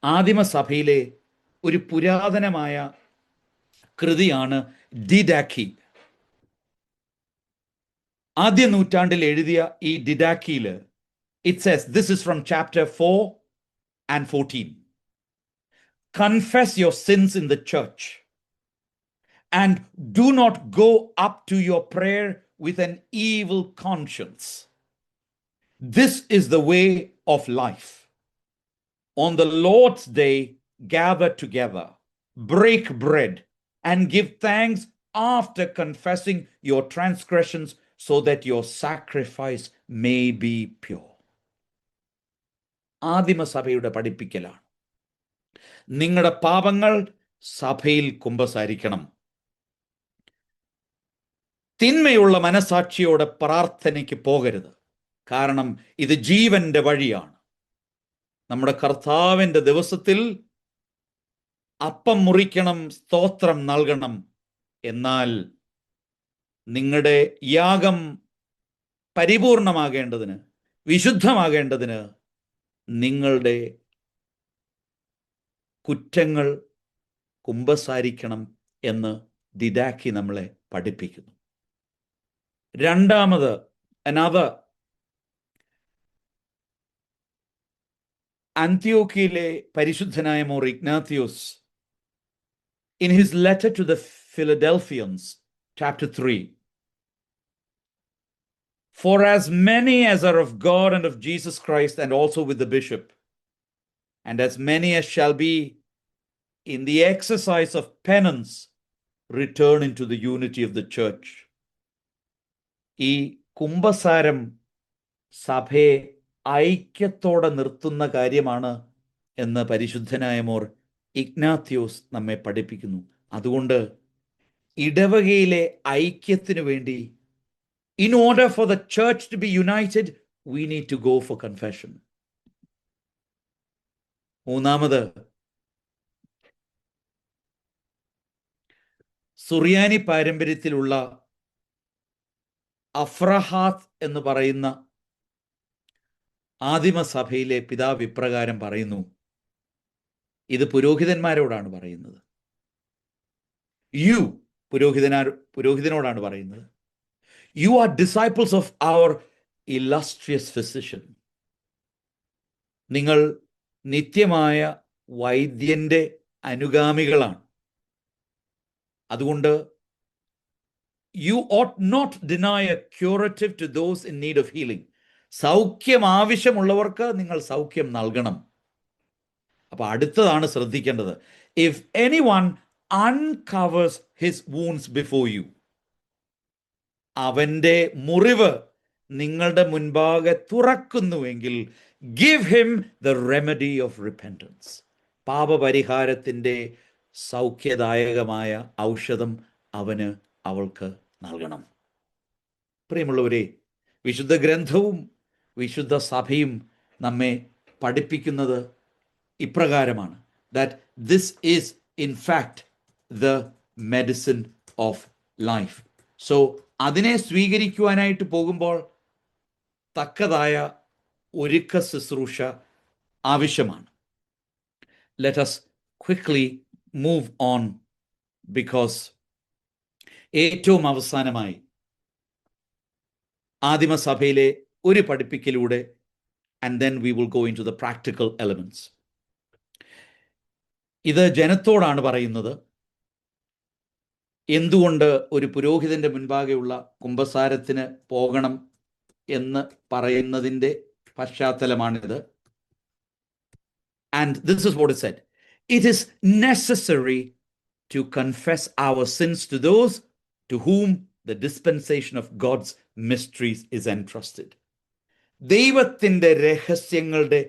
ആദിമസഭയിലെ ഒരു പുരാതനമായ കൃതിയാണ് ഡിഡാക്കി. ആദ്യ നൂറ്റാണ്ടിൽ എഴുതിയ ഈ ഡിഡാക്കിയിൽ it says, this is from chapter 4 and 14. Confess your sins in the church and do not go up to your prayer with an evil conscience. This is the way of life. On the Lord's day, gather together, break bread, and give thanks after confessing your transgressions, so that your sacrifice may be pure. ആദിമസഭയുടെ പഠിപ്പിക്കലാണ്. നിങ്ങളുടെ പാപങ്ങൾ സഭയിൽ കുമ്പസാരിക്കണം. തിന്മയുള്ള മനസാക്ഷിയോടെ പ്രാർത്ഥനയ്ക്ക് പോകരുത്. കാരണം ഇത് ജീവന്റെ വഴിയാണ്. നമ്മുടെ കർത്താവിൻ്റെ ദിവസത്തിൽ അപ്പം മുറിക്കണം, സ്തോത്രം നൽകണം. എന്നാൽ നിങ്ങളുടെ യാഗം പരിപൂർണമാകേണ്ടതിന്, വിശുദ്ധമാകേണ്ടതിന് നിങ്ങളുടെ കുറ്റങ്ങൾ കുമ്പസാരിക്കണം എന്ന് ദിദാക്കി നമ്മളെ പഠിപ്പിക്കുന്നു. രണ്ടാമത്, another, അന്ത്യോക്യയിലെ പരിശുദ്ധനായ മോർ Ignatius, in his letter to the Philadelphians, chapter 3, for as many as are of God and of Jesus Christ, and also with the bishop, and as many as shall be in the exercise of penance, return into the unity of the church. ഈ കുംഭസാരം സഭയെ ഐക്യത്തോടെ നിർത്തുന്ന കാര്യമാണ് എന്ന് പരിശുദ്ധനായ മോർ Ignatius നമ്മെ പഠിപ്പിക്കുന്നു. അതുകൊണ്ട് ഇടവകയിലെ ഐക്യത്തിനു വേണ്ടി, in order for the church to be united, we need to go for confession. മൂന്നാമത്, സുറിയാനി പാരമ്പര്യത്തിലുള്ള അഫ്രഹാത്ത് എന്ന് പറയുന്ന ആദിമസഭയിലെ പിതാവ് ഇപ്രകാരം പറയുന്നു. ഇത് പുരോഹിതന്മാരോടാണ് പറയുന്നത്. പുരോഹിതനോടാണ് പറയുന്നത്. You are disciples of our illustrious physician. നിങ്ങൾ നിത്യമായ വൈദ്യന്റെ അനുഗാമികളാണ്. അതുകൊണ്ട് you ought not deny a curative to those in need of healing. സൗഖ്യം ആവശ്യമുള്ളവർക്ക് നിങ്ങൾ സൗഖ്യം നൽകണം. അപ്പൊ അടുത്തതാണ് ശ്രദ്ധിക്കേണ്ടത്. If anyone uncovers his wounds before you. അവൻ്റെ മുറിവ് നിങ്ങളുടെ മുൻപാകെ തുറക്കുന്നുവെങ്കിൽ give him the remedy of repentance. പാപപരിഹാരത്തിൻ്റെ സൗഖ്യദായകമായ ഔഷധം അവൾക്ക് നൽകണം. പ്രിയമുള്ളവരെ, വിശുദ്ധ ഗ്രന്ഥവും വിശുദ്ധ സഭയും നമ്മെ പഠിപ്പിക്കുന്നത് ഇപ്രകാരമാണ്, that this is in fact the medicine of life. So അതിനെ സ്വീകരിക്കുവാനായിട്ട് പോകുമ്പോൾ തക്കതായ ഒരുക്ക ശുശ്രൂഷ ആവശ്യമാണ്. Let us quickly move on, because ഏറ്റവും അവസാനമായി ആദിമസഭയിലെ ഒരു പഠിപ്പിക്കലൂടെ, and then we will go into the practical elements. ഇത് ജനത്തോടാണ് പറയുന്നത്. എന്തുകൊണ്ട് ഒരു പുരോഹിതന്റെ മുൻപാകെയുള്ള കുമ്പസാരത്തിന് പോകണം എന്ന് പറയുന്നതിൻ്റെ പശ്ചാത്തലമാണിത്. And this is what it said. It is necessary to confess our sins to those to whom the dispensation of God's mysteries is entrusted. ദൈവത്തിൻ്റെ രഹസ്യങ്ങളുടെ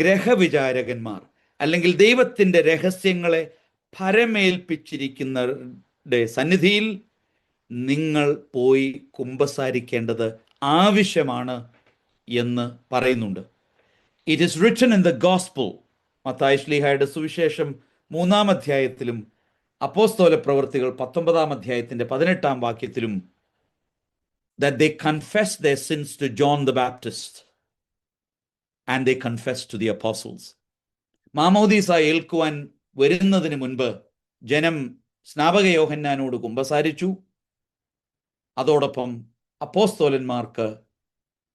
ഗ്രഹവിചാരകന്മാർ, അല്ലെങ്കിൽ ദൈവത്തിൻ്റെ രഹസ്യങ്ങളെ ഭരമേൽപ്പിച്ചിരിക്കുന്നവരുടെ സന്നിധിയിൽ നിങ്ങൾ പോയി കുമ്പസാരിക്കേണ്ടത് ആവശ്യമാണ് എന്ന് പറയുന്നുണ്ട്. It is written in the gospel, മത്തായി ശ്ലീഹായുടെ സുവിശേഷം 3-ാം അധ്യായത്തിലും അപ്പോസ്തല പ്രവൃത്തികൾ 19-ാം അധ്യായത്തിൻ്റെ 18-ാം വാക്യത്തിലും, that they confessed their sins to John the Baptist and they confessed to the apostles. മാമോദീസ ഏൽക്കുവാൻ വരുന്നതിന് മുൻപ് ജനം സ്നാപക യോഹന്നാനോട് കുമ്പസാരിച്ചു. അതോടൊപ്പം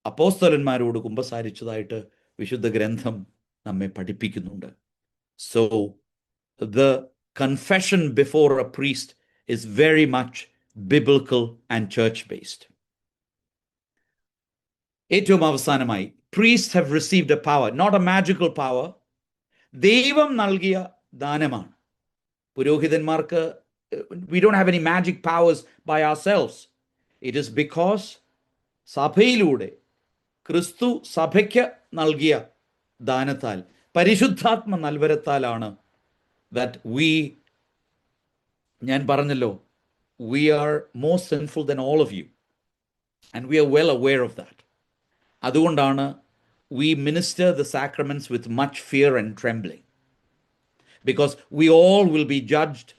അപ്പോസ്തലന്മാരോട് കുമ്പസാരിച്ചതായിട്ട് വിശുദ്ധ ഗ്രന്ഥം നമ്മെ പഠിപ്പിക്കുന്നുണ്ട്. So the confession before a priest is very much biblical and church-based. ഏറ്റവും അവസാനമായി, priests have received a power, not a magical power. ദൈവം നൽകിയ ദാനമാണ്. പുരോഹിതന്മാർക്ക് we don't have any magic powers by ourselves. It is because സഭയിലൂടെ ക്രിസ്തു സഭയ്ക്ക് നൽകിയ ദാനത്താൽ, പരിശുദ്ധാത്മ നൽവരത്താലാണ് that ഞാൻ പറഞ്ഞല്ലോ, we are more sinful than all of you and we are well aware of that. അതുകൊണ്ടാണ് we minister the sacraments with much fear and trembling, because we all will be judged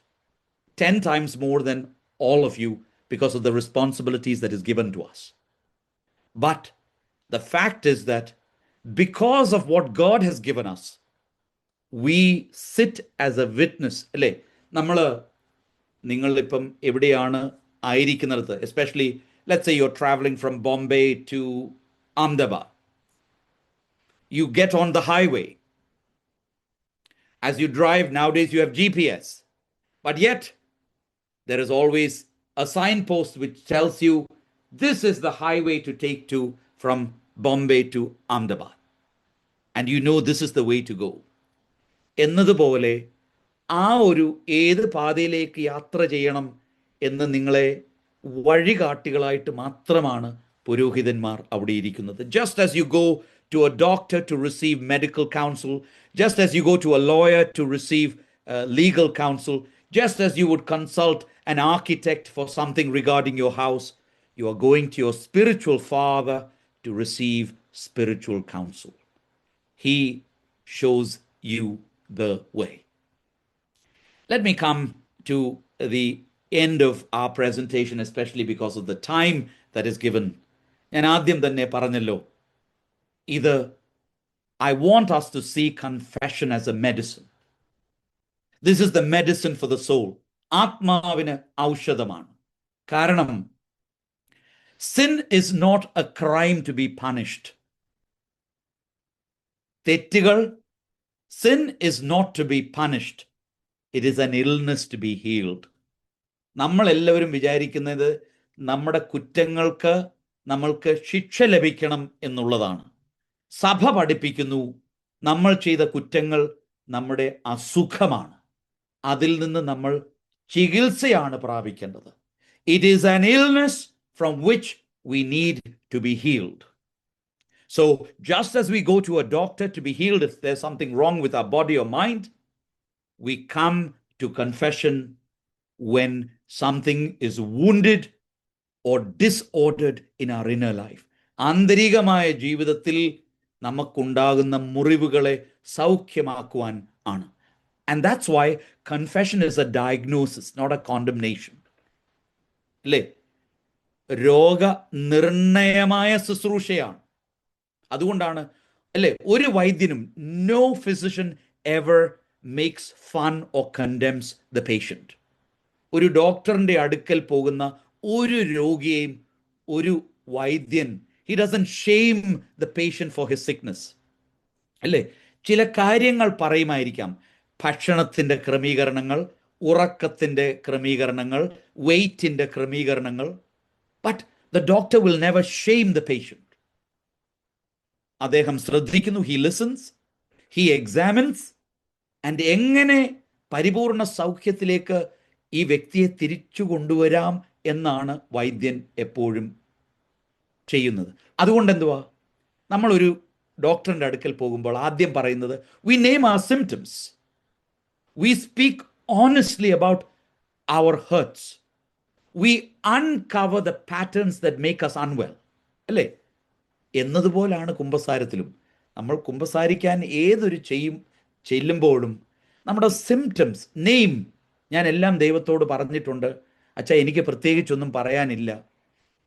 10 times more than all of you because of the responsibilities that is given to us. But the fact is that because of what God has given us, we sit as a witness. അല്ലേ, നിങ്ങളിപ്പം എവിടെയാണ് ആയിരിക്കുന്നത്, especially let's say you're traveling from Bombay to Ahmedabad. You get on the highway. As you drive, nowadays you have GPS. But yet, there is always a signpost which tells you this is the highway to take to from Bombay to Ahmedabad. And you know this is the way to go. എന്നതുപോലെ ആ ഒരു ഏത് പാതയിലേക്ക് യാത്ര ചെയ്യണം എന്ന് നിങ്ങളെ വഴികാട്ടികളായിട്ട് മാത്രമാണ് പുരോഹിതന്മാർ അവിടെ ഇരിക്കുന്നത്. Just as you go to a doctor to receive medical counsel, just as you go to a lawyer to receive legal counsel, just as you would consult an architect for something regarding your house, you are going to your spiritual father to receive spiritual counsel. He shows you the way. Let me come to the end of our presentation, especially because of the time that is given. ഞാൻ ആദ്യം തന്നെ പറഞ്ഞല്ലോ, ഇത് I want us to see confession as a medicine. This is the medicine for the soul. ആത്മാവിന് ഔഷധമാണ്. കാരണം sin is not a crime to be punished. തെറ്റുകൾ, sin is not to be punished. It is an illness to be healed. നമ്മളെല്ലാവരും വിചാരിക്കുന്നത് നമ്മുടെ കുറ്റങ്ങൾക്ക് നമ്മൾക്ക് ശിക്ഷ ലഭിക്കണം എന്നുള്ളതാണ്. സഭ പഠിപ്പിക്കുന്നു നമ്മൾ ചെയ്ത കുറ്റങ്ങൾ നമ്മുടെ അസുഖമാണ്, അതിൽ നിന്ന് നമ്മൾ ചികിത്സയാണ് പ്രാപിക്കേണ്ടത്. It is an illness from which we need to be healed. So just as we go to a doctor to be healed if there's something wrong with our body or mind, we come to confession when something is wounded or disordered in our inner life. ആന്തരികമായ ജീവിതത്തിൽ നമുക്കുണ്ടാകുന്ന മുറിവുകളെ സൗഖ്യമാക്കുവാൻ ആണ്. And that's why confession is a diagnosis, not a condemnation. അല്ലേ? രോഗനിർണയമായ ശുശ്രൂഷയാണ്. അതുകൊണ്ടാണ് അല്ലേ ഒരു വൈദ്യനും, no physician ever makes fun or condemns the patient. ഒരു ഡോക്ടറിന്റെ അടുക്കൽ പോകുന്ന ഒരു രോഗിയെയും ഒരു വൈദ്യൻ, he doesn't shame the patient for his sickness. അല്ലേ? ചില കാര്യങ്ങൾ പറയുമായിരിക്കാം, ഭക്ഷണത്തിൻ്റെ ക്രമീകരണങ്ങൾ, ഉറക്കത്തിൻ്റെ ക്രമീകരണങ്ങൾ, വെയ്റ്റിൻ്റെ ക്രമീകരണങ്ങൾ. But the doctor will never shame the patient. അദ്ദേഹം ശ്രദ്ധിക്കുന്നു, he listens, he examines, and എങ്ങനെ പരിപൂർണ സൗഖ്യത്തിലേക്ക് ഈ വ്യക്തിയെ തിരിച്ചു കൊണ്ടുവരാം എന്നാണ് വൈദ്യൻ എപ്പോഴും ചെയ്യുന്നത്. അതുകൊണ്ട് എന്തുവാ, നമ്മളൊരു ഡോക്ടറിൻ്റെ അടുക്കൽ പോകുമ്പോൾ ആദ്യം പറയുന്നത്, we name our symptoms, we speak honestly about our hurts, we uncover the patterns that make us unwell. അല്ലേ? എന്നതുപോലാണ് കുമ്പസാരത്തിലും. നമ്മൾ കുമ്പസാരിക്കാൻ ഏതൊരു ചെല്ലുമ്പോഴും നമ്മുടെ സിംറ്റംസ് നെയിം, ഞാൻ എല്ലാം ദൈവത്തോട് പറഞ്ഞിട്ടുണ്ട്, അച്ഛാ എനിക്ക് പ്രത്യേകിച്ചൊന്നും പറയാനില്ല,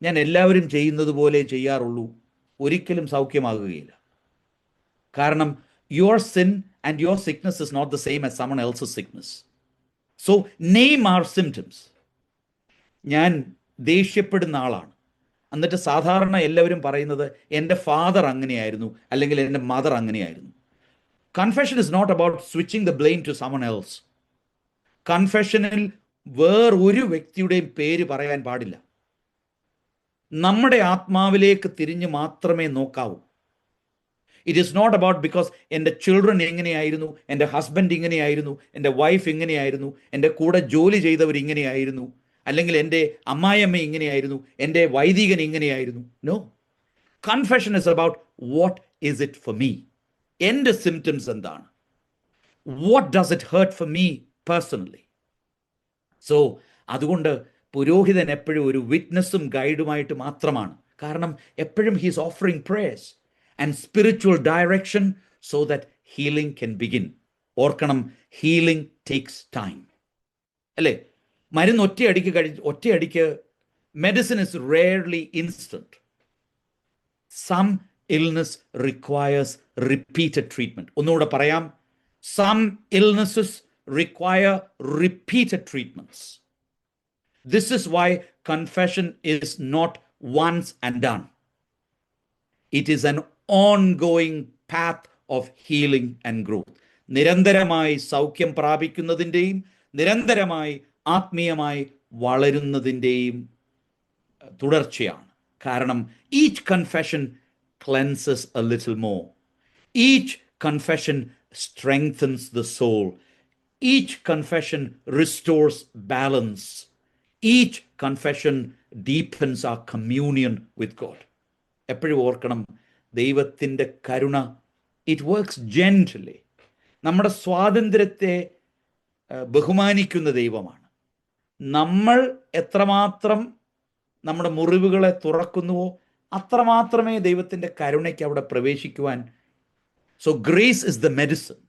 ഞാൻ എല്ലാവരും ചെയ്യുന്നത് പോലെ ചെയ്യാറുള്ളൂ, ഒരിക്കലും സൗഖ്യമാകുകയില്ല. കാരണം your sin and your sickness is not the same as someone else's sickness. So name our symptoms. ഞാൻ ദേഷ്യപ്പെടുന്ന ആളാണ്, എന്നിട്ട് സാധാരണ എല്ലാവരും പറയുന്നത് എൻ്റെ ഫാദർ അങ്ങനെയായിരുന്നു അല്ലെങ്കിൽ എൻ്റെ മദർ അങ്ങനെയായിരുന്നു. Confession is not about switching the blame to someone else. കൺഫെഷനിൽ വേറൊരു വ്യക്തിയുടെയും പേര് പറയാൻ പാടില്ല. നമ്മുടെ ആത്മാവിലേക്ക് തിരിഞ്ഞ് മാത്രമേ നോക്കാവൂ. It is not about because എൻ്റെ ചിൽഡ്രൻ എങ്ങനെയായിരുന്നു, എൻ്റെ ഹസ്ബൻഡ് ഇങ്ങനെയായിരുന്നു, എൻ്റെ വൈഫ് ഇങ്ങനെയായിരുന്നു, എൻ്റെ കൂടെ ജോലി ചെയ്തവർ ഇങ്ങനെയായിരുന്നു, അല്ലെങ്കിൽ എൻ്റെ അമ്മായിയമ്മ ഇങ്ങനെയായിരുന്നു, എൻ്റെ വൈദികൻ ഇങ്ങനെയായിരുന്നു. No, confession is about what is it for me. എൻ്റെ സിംറ്റംസ് എന്താണ്? What does it hurt for me personally? So അതുകൊണ്ട് പുരോഹിതൻ എപ്പോഴും ഒരു വിറ്റ്നസ്സും ഗൈഡുമായിട്ട് മാത്രമാണ്. കാരണം എപ്പോഴും he's offering prayers and spiritual direction so that healing can begin. ഓർക്കണം, ഹീലിംഗ് ടേക്സ് ടൈം. അല്ലേ? മരുന്ന് ഒറ്റയടിക്ക് medicine is rarely instant. Some illness requires repeated treatment. ഒന്നുകൂടെ പറയാം, some illnesses require repeated treatments. This is why confession is not once and done. It is an ongoing path of healing and growth. നിരന്തരമായി സൗഖ്യം പ്രാപിക്കുന്നതിൻ്റെയും നിരന്തരമായി ആത്മീയമായി വളരുന്നതിൻ്റെയും തുടർച്ചയാണ്. കാരണം each confession cleanses a little more. Each confession strengthens the soul. Each confession restores balance. Each confession deepens our communion with God. എപ്പോഴും ഓർക്കണം, ദൈവത്തിൻ്റെ കരുണ, it works gently. നമ്മുടെ സ്വാതന്ത്ര്യത്തെ ബഹുമാനിക്കുന്ന ദൈവമാണ്. നമ്മൾ എത്രമാത്രം നമ്മുടെ മുറിവുകളെ തുറക്കുന്നുവോ അത്രമാത്രമേ ദൈവത്തിൻ്റെ കരുണയ്ക്ക് അവിടെ പ്രവേശിക്കുവാൻ. So grace is the medicine.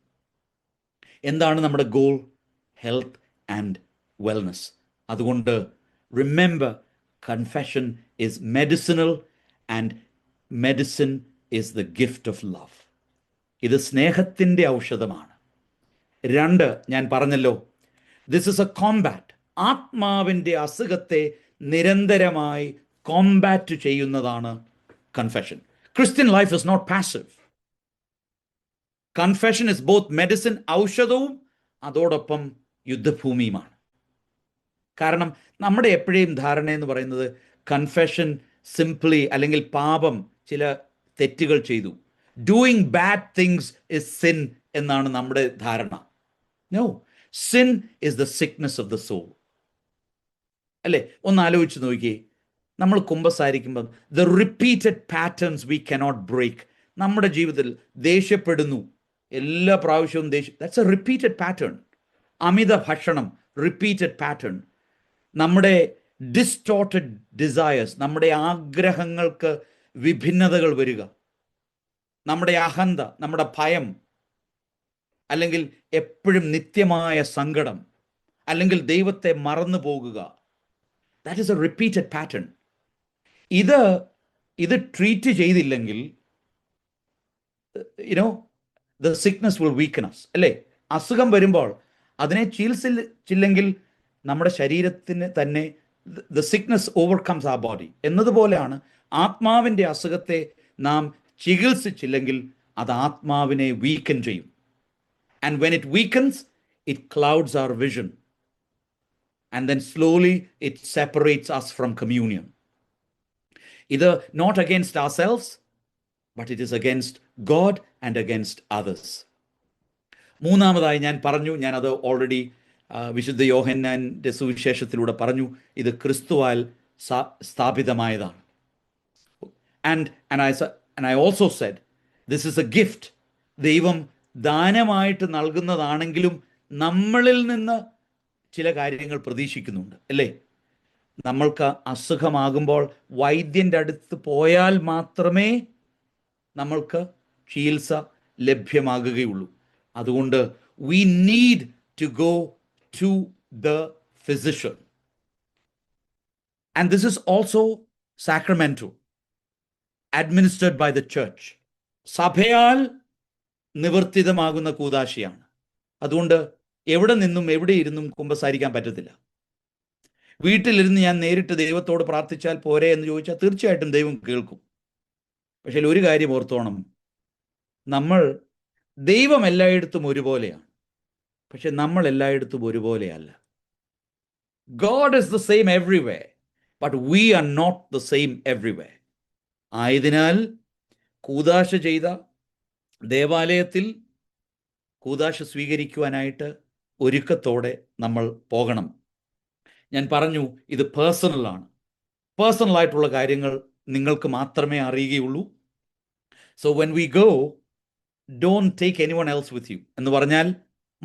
എന്താണ് നമ്മുടെ ഗോൾ? Health and wellness. അതുകൊണ്ട് remember, confession is medicinal and medicine is the gift of love. ഇത് സ്നേഹത്തിൻ്റെ ഔഷധമാണ്. 2, ഞാൻ പറഞ്ഞല്ലോ, ദിസ് ഇസ് എ കോംബാറ്റ്. ആത്മാവിൻ്റെ അസുഖത്തെ നിരന്തരമായി കോംബാറ്റ് ചെയ്യുന്നതാണ് confession. Christian life is not passive. Confession is both medicine, ഔഷധവും അതോടൊപ്പം യുദ്ധഭൂമിയുമാണ്. കാരണം നമ്മുടെ എപ്പോഴും ധാരണ എന്ന് പറയുന്നത് കൺഫെഷൻ സിംപ്ലി, അല്ലെങ്കിൽ പാപം, ചില തെറ്റുകൾ ചെയ്തു, doing bad things is sin എന്നാണ് നമ്മുടെ ധാരണ. No, sin is the sickness of the soul. അല്ലേ? ഒന്ന് ആലോചിച്ച് നോക്കിയേ. നമ്മൾ കുമ്പസാരിക്കുമ്പം the repeated patterns we cannot break. നമ്മുടെ ജീവിതത്തിൽ ദേഷ്യപ്പെടുന്നു, എല്ലാ പ്രാവശ്യവും ദാറ്റ്സ് എ റിപ്പീറ്റഡ് പാറ്റേൺ. അമിത ഭക്ഷണം, റിപ്പീറ്റഡ് പാറ്റേൺ. നമ്മുടെ ഡിസ്റ്റോർട്ടഡ് ഡിസയേഴ്സ്, നമ്മുടെ ആഗ്രഹങ്ങൾക്ക് വിഭിന്നതകൾ വരിക, നമ്മുടെ അഹന്ത, നമ്മുടെ ഭയം, അല്ലെങ്കിൽ എപ്പോഴും നിത്യമായ സങ്കടം, അല്ലെങ്കിൽ ദൈവത്തെ മറന്നു പോകുക. That is A repeated pattern. ഇത് ട്രീറ്റ് ചെയ്തില്ലെങ്കിൽ you know the sickness will weaken us, അല്ലേ? അസുഖം വരുമ്പോൾ അതിനെ ചികിത്സിച്ചില്ലെങ്കിൽ നമ്മുടെ ശരീരത്തിന് തന്നെ ദ സിക്നസ് ഓവർകംസ് ആ ബോഡി എന്നതുപോലെയാണ് ആത്മാവിൻ്റെ അസുഖത്തെ നാം ചികിത്സിച്ചില്ലെങ്കിൽ അത് ആത്മാവിനെ വീക്കൻ ചെയ്യും. And when it weakens, it clouds our vision. And then slowly it separates us from communion. Either not against ourselves, but it is against God and against others. മൂന്നാമതായി ഞാൻ പറഞ്ഞു, ഞാനത് ഓൾറെഡി വിശുദ്ധ യോഹന്നാന്റെ സുവിശേഷത്തിലൂടെ പറഞ്ഞു, ഇത് ക്രിസ്തുവാൽ സ്ഥാപിതമായതാണ്. And I also said, this is a gift. ദൈവം ദാനമായിട്ട് നൽകുന്നതാണെങ്കിലും നമ്മളിൽ നിന്ന് ചില കാര്യങ്ങൾ പ്രതീക്ഷിക്കുന്നുണ്ട്, അല്ലേ? നമ്മൾക്ക് അസുഖമാകുമ്പോൾ വൈദ്യൻ്റെ അടുത്ത് പോയാൽ മാത്രമേ നമ്മൾക്ക് ചികിത്സ ലഭ്യമാകുകയുള്ളൂ. അതുകൊണ്ട് we need to go to the physician. And this is also sacramental, administered by the church. സഭയാൽ നിവർത്തിതമാകുന്ന കൂദാശയാണ്. അതുകൊണ്ട് എവിടെ നിന്നും എവിടെ ഇരുന്നും കുമ്പസാരിക്കാൻ പറ്റത്തില്ല. വീട്ടിലിരുന്ന് ഞാൻ നേരിട്ട് ദൈവത്തോട് പ്രാർത്ഥിച്ചാൽ പോരെ എന്ന് ചോദിച്ചാൽ തീർച്ചയായിട്ടും ദൈവം കേൾക്കും. പക്ഷേ ഒരു കാര്യം ഓർത്തോണം, ദൈവം എല്ലായിടത്തും ഒരുപോലെയാണ്, പക്ഷെ നമ്മൾ എല്ലായിടത്തും ഒരുപോലെയല്ല. God is the same everywhere, but we are not the same everywhere. ആയതിനാൽ കൂദാശ ചെയ്ത ദേവാലയത്തിൽ കൂദാശ സ്വീകരിക്കുവാനായിട്ട് ഒരുക്കത്തോടെ നമ്മൾ പോകണം. ഞാൻ പറഞ്ഞു, ഇത് പേഴ്സണലാണ്. പേഴ്സണലായിട്ടുള്ള കാര്യങ്ങൾ നിങ്ങൾക്ക് മാത്രമേ അറിയുകയുള്ളൂ. So when we go, don't take anyone else with you. എന്ന് പറഞ്ഞാൽ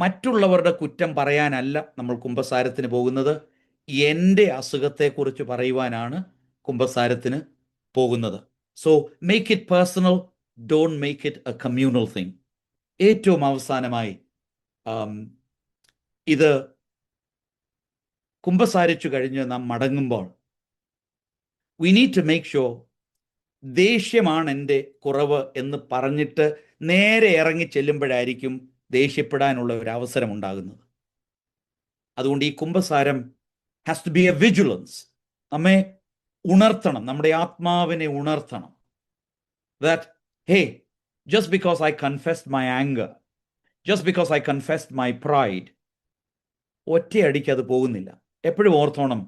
മറ്റുള്ളവരുടെ കുറ്റം പറയാനല്ല നമ്മൾ കുമ്പസാരത്തിന് പോകുന്നത്, എൻ്റെ അസുഖത്തെക്കുറിച്ച് പറയുവാനാണ് കുമ്പസാരത്തിന് പോകുന്നത്. So make it personal, don't make it a communal thing. ഏറ്റവും അവസാനമായി, ഇത് കുമ്പസാരിച്ചു കഴിഞ്ഞ് നാം മടങ്ങുമ്പോൾ we need to make sure ദേഷ്യമാണ് എൻ്റെ കുറവ് എന്ന് പറഞ്ഞിട്ട് നേരെ ഇറങ്ങി ചെല്ലുമ്പോഴായിരിക്കും ദേഷ്യപ്പെടാനുള്ള ഒരു അവസരം ഉണ്ടാകുന്നത്. അതുകൊണ്ട് ഈ കുമ്പസാരം has to be a vigilance. നമ്മെ ഉണർത്തണം, നമ്മുടെ ആത്മാവിനെ ഉണർത്തണം. That, hey, just because I confessed my anger, just because I confessed my pride, ഒറ്റയടിക്ക് അത് പോകുന്നില്ല. എപ്പോഴും ഓർത്തോണം,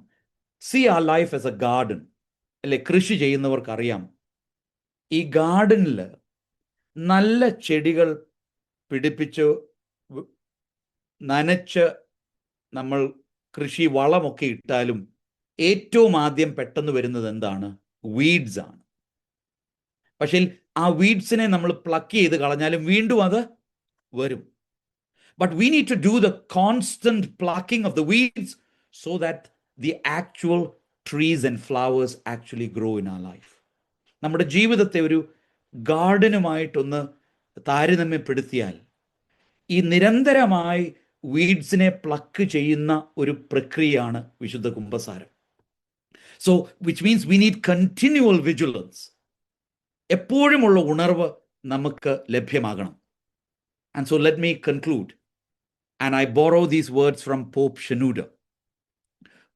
see our life as a garden. അല്ലെ, കൃഷി ചെയ്യുന്നവർക്കറിയാം, ഈ ഗാർഡനിൽ നല്ല ചെടികൾ പിടിപ്പിച്ച് നനച്ച് നമ്മൾ കൃഷി വളമൊക്കെ ഇട്ടാലും ഏറ്റവും ആദ്യം പെട്ടെന്ന് വരുന്നത് എന്താണ്? വീഡ്സ് ആണ്. പക്ഷേ ആ വീഡ്സിനെ നമ്മൾ പ്ലക്ക് ചെയ്ത് കളഞ്ഞാലും വീണ്ടും അത് വരും. But we need to do the constant plucking of the weeds so that the actual trees and flowers actually grow in our life. നമ്മുടെ ജീവിതത്തെ ഒരു ഗാർഡനുമായിട്ടൊന്ന് താരതമ്യപ്പെടുത്തിയാൽ ഈ നിരന്തരമായി വീഡ്സിനെ പ്ലക്ക് ചെയ്യുന്ന ഒരു പ്രക്രിയയാണ് വിശുദ്ധ കുമ്പസാരം. So which means we need continual vigilance. എപ്പോഴുമുള്ള ഉണർവ് നമുക്ക് ലഭ്യമാകണം. And so let me conclude. And I borrow these words from Pope Shenouda.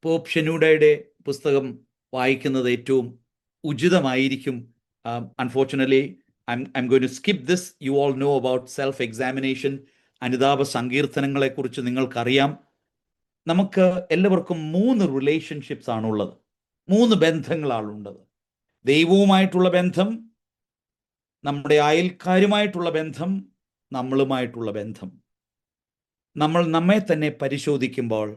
Pope Shenoudaയുടെ പുസ്തകം വായിക്കുന്നത് ഏറ്റവും ഉചിതമായിരിക്കും. Unfortunately, I'm going to skip this. You all know about self-examination. അനുതാപ സങ്കീർത്തനങ്ങളെക്കുറിച്ച് നിങ്ങൾക്കറിയാം. നമുക്ക് എല്ലാവർക്കും 3 relationships ആണുള്ളത്, 3 ബന്ധങ്ങളാണുള്ളത്. ദൈവവുമായിട്ടുള്ള ബന്ധം, നമ്മുടെ അയൽക്കാരുമായിട്ടുള്ള ബന്ധം, നമ്മളുമായിട്ടുള്ള ബന്ധം. നമ്മൾ നമ്മെ തന്നെ പരിശോധിക്കുമ്പോൾ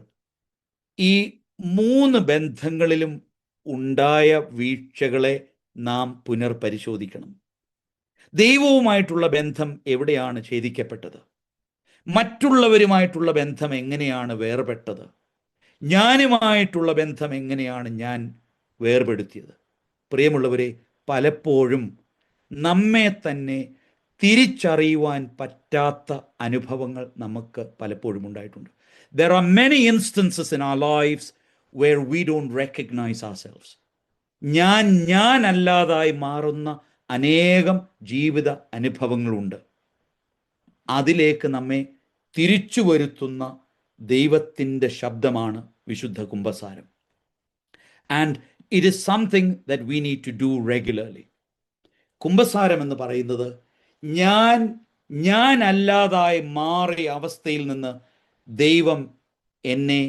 ഈ 3 ബന്ധങ്ങളിലും ഉണ്ടായ വീഴ്ചകളെ നാം പുനർപരിശോധിക്കണം. ദൈവവുമായിട്ടുള്ള ബന്ധം എവിടെയാണ് ഛേദിക്കപ്പെട്ടത്? മറ്റുള്ളവരുമായിട്ടുള്ള ബന്ധം എങ്ങനെയാണ് വേർപെട്ടത്? ഞാനുമായിട്ടുള്ള ബന്ധം എങ്ങനെയാണ് ഞാൻ വേർപെടുത്തിയത്? പ്രിയമുള്ളവരെ, പലപ്പോഴും നമ്മെ തന്നെ തിരിച്ചറിയുവാൻ പറ്റാത്ത അനുഭവങ്ങൾ നമുക്ക് പലപ്പോഴും ഉണ്ടായിട്ടുണ്ട്. There are many instances in our lives where we don't recognize ourselves. ഞാൻ അല്ലാതായി മാറുന്ന അനേകം ജീവിത അനുഭവങ്ങളുണ്ട്. അതിലേക്ക് നമ്മെ തിരിച്ചു വരുത്തുന്ന ദൈവത്തിൻ്റെ ശബ്ദമാണ് വിശുദ്ധ കുമ്പസാരം. And it is something that we need to do regularly. കുമ്പസാരം എന്ന് പറയുന്നത് ഞാൻ അല്ലാതായി മാറിയ അവസ്ഥയിൽ നിന്ന് ദൈവം എന്നെ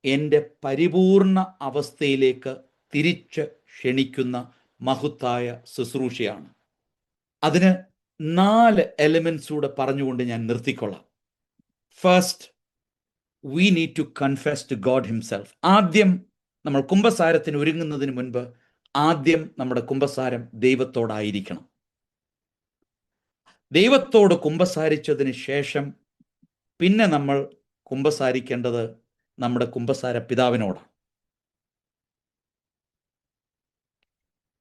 എൻ്റെ പരിപൂർണ അവസ്ഥയിലേക്ക് തിരിച്ച് ക്ഷണിക്കുന്ന മഹത്തായ ശുശ്രൂഷയാണ്. അതിന് 4 എലിമെന്റ്സ് കൂടെ പറഞ്ഞുകൊണ്ട് ഞാൻ നിർത്തിക്കൊള്ളാം. First, we need to confess to God himself. ആദ്യം നമ്മൾ കുമ്പസാരത്തിന് ഒരുങ്ങുന്നതിന് മുൻപ് ആദ്യം നമ്മുടെ കുമ്പസാരം ദൈവത്തോടായിരിക്കണം. ദൈവത്തോട് കുമ്പസാരിച്ചതിന് ശേഷം പിന്നെ നമ്മൾ കുമ്പസാരിക്കേണ്ടത് നമ്മുടെ കുമ്പസാര പിതാവിനോടാണ്.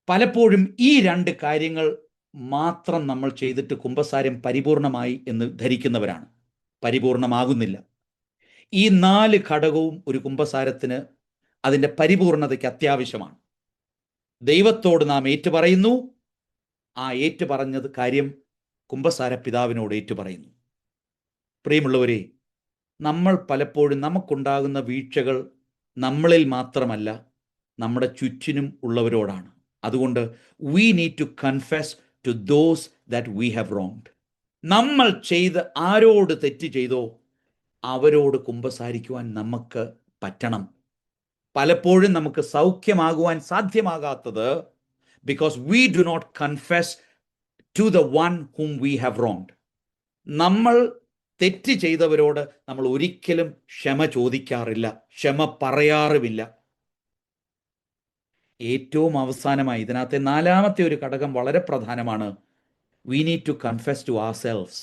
പലപ്പോഴും ഈ 2 കാര്യങ്ങൾ മാത്രം നമ്മൾ ചെയ്തിട്ട് കുമ്പസാരം പരിപൂർണമായി എന്ന് ധരിക്കുന്നവരാണ്. പരിപൂർണമാകുന്നില്ല. ഈ 4 ഘടകവും ഒരു കുമ്പസാരത്തിന് അതിൻ്റെ പരിപൂർണതയ്ക്ക് അത്യാവശ്യമാണ്. ദൈവത്തോട് നാം ഏറ്റുപറയുന്നു. ആ ഏറ്റുപറഞ്ഞത് കാര്യം കുമ്പസാര പിതാവിനോട് ഏറ്റുപറയുന്നു. പ്രിയമുള്ളവരെ, നമ്മൾ പലപ്പോഴും നമുക്കുണ്ടാകുന്ന വീഴ്ചകൾ നമ്മളിൽ മാത്രമല്ല, നമ്മുടെ ചുറ്റിനും ഉള്ളവരോടാണ്. അതുകൊണ്ട് we need to confess to those that we have wronged. നമ്മൾ ചെയ്ത് ആരോട് തെറ്റ് ചെയ്തോ അവരോട് കുമ്പസാരിക്കുവാൻ നമുക്ക് പറ്റണം. പലപ്പോഴും നമുക്ക് സൗഖ്യമാകുവാൻ സാധ്യമാകാത്തത് because we do not confess to the one whom we have wronged. നമ്മൾ തെറ്റ് ചെയ്തവരോട് നമ്മൾ ഒരിക്കലും ക്ഷമ ചോദിക്കാറില്ല, ക്ഷമ പറയാറുമില്ല. ഏറ്റവും അവസാനമായി ഇതിനകത്തെ 4ാമത്തെ ഒരു ഘടകം വളരെ പ്രധാനമാണ്. We need to confess to ourselves.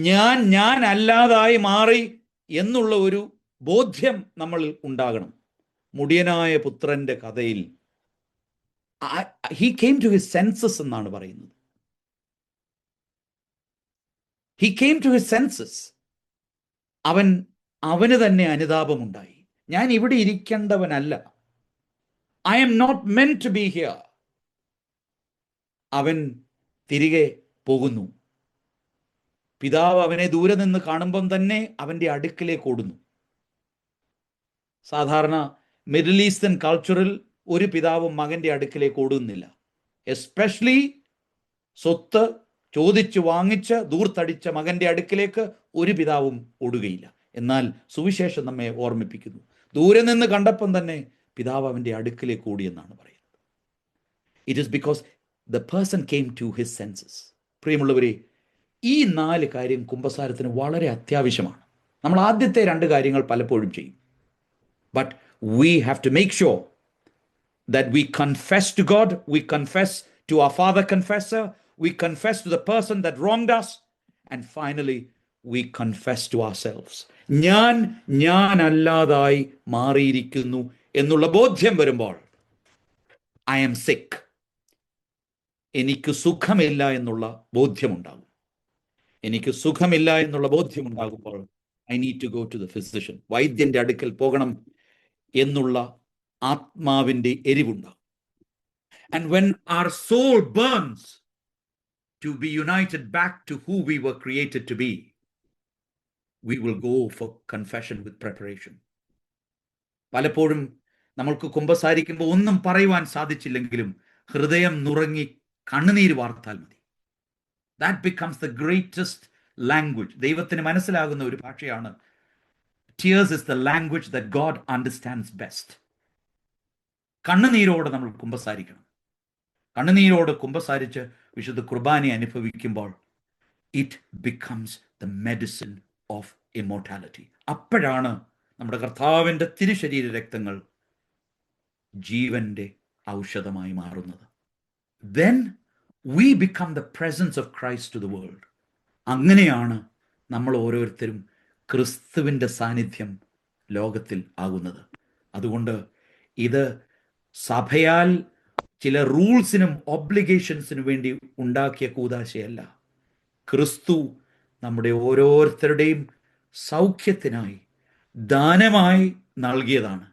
ഞാൻ അല്ലാതായി മാറി എന്നുള്ള ഒരു ബോധ്യം നമ്മളിൽ ഉണ്ടാകണം. മുടിയനായ പുത്രന്റെ കഥയിൽ he came to his senses എന്നാണ് പറയുന്നത്. he came to his senses. അവന് തന്നെ അനുതാപമുണ്ടായി. ഞാൻ ഇവിടെ ഇരിക്കേണ്ടവനല്ല. I am not meant to be here. അവൻ തിരികെ പോകുന്നു. പിതാവ് അവനെ ദൂരെ നിന്ന് കാണുമ്പം തന്നെ അവൻ്റെ അടുക്കിലേക്ക് ഓടുന്നു. സാധാരണ മിഡിൽ ഈസ്റ്റേൺ കൾച്ചറിൽ ഒരു പിതാവും മകൻ്റെ അടുക്കിലേക്ക് ഓടുന്നില്ല. എസ്പെഷ്യലി സ്വത്ത് ചോദിച്ച് വാങ്ങിച്ച് ദൂർത്തടിച്ച മകൻ്റെ അടുക്കിലേക്ക് ഒരു പിതാവും ഓടുകയില്ല. എന്നാൽ സുവിശേഷം നമ്മെ ഓർമ്മിപ്പിക്കുന്നു, ദൂരെ നിന്ന് കണ്ടപ്പം തന്നെ പിതാവ് അവൻ്റെ അടുക്കിലേക്ക് ഓടിയെന്നാണ് പറയുന്നത്. It is because the person came to his senses. പ്രിയമുള്ളവരെ, ഈ 4 കാര്യം കുമ്പസാരത്തിന് വളരെ അത്യാവശ്യമാണ്. നമ്മൾ ആദ്യത്തെ 2 കാര്യങ്ങൾ പലപ്പോഴും ചെയ്യും. But we have to make sure that we confess to God, we confess to our Father Confessor, we confess to the person that wronged us, and finally we confess to ourselves. ഞാൻ അല്ലാതായി മാറിയിരിക്കുന്നു എന്നുള്ള ബോധ്യം വരുമ്പോൾ I am sick, എനിക്ക് സുഖമില്ല എന്നുള്ള ബോധ്യമുണ്ടാകും. എനിക്ക് സുഖമില്ല എന്നുള്ള ബോധ്യമുണ്ടാകുമ്പോൾ I need to go to the physician. വൈദ്യന്റെ അടുക്കൽ പോകണം എന്നുള്ള ആത്മാവിൻ്റെ എരിവുണ്ടാകും. And when our soul burns to be united back to who we were created to be, we will go for confession with preparation. പലപ്പോഴും നമ്മൾക്ക് കുമ്പസാരിക്കുമ്പോൾ ഒന്നും പറയുവാൻ സാധിച്ചില്ലെങ്കിലും ഹൃദയം നുറങ്ങി കണ്ണുനീര് വാർത്താൽ മതി. That becomes the greatest language. ദൈവത്തിന് മനസ്സിലാകുന്ന ഒരു ഭാഷയാണ്. Tears is the language that God understands best. കണ്ണുനീരോടെ നമ്മൾ കുമ്പസാരിക്കണം. കണ്ണുനീരോട് കുമ്പസാരിച്ച് വിശുദ്ധ കുർബാന അനുഭവിക്കുമ്പോൾ it becomes the medicine of immortality. അപ്പോഴാണ് നമ്മുടെ കർത്താവിൻ്റെ തിരുശരീര രക്തങ്ങൾ ജീവന്റെ ഔഷധമായി മാറുന്നത്. Then we become the presence of Christ to the world. അങ്ങനെയാണ് നമ്മൾ ഓരോരുത്തരും ക്രിസ്തുവിൻ്റെ സാന്നിധ്യം ലോകത്തിൽ ആകുന്നത്. അതുകൊണ്ട് ഇത് സഭയാൽ ചില റൂൾസിനും ഒബ്ലിഗേഷൻസിനും വേണ്ടി ഉണ്ടാക്കിയ കൂദാശയല്ല. ക്രിസ്തു നമ്മുടെ ഓരോരുത്തരുടെയും സൗഖ്യത്തിനായി ദാനമായി നൽകിയതാണ്.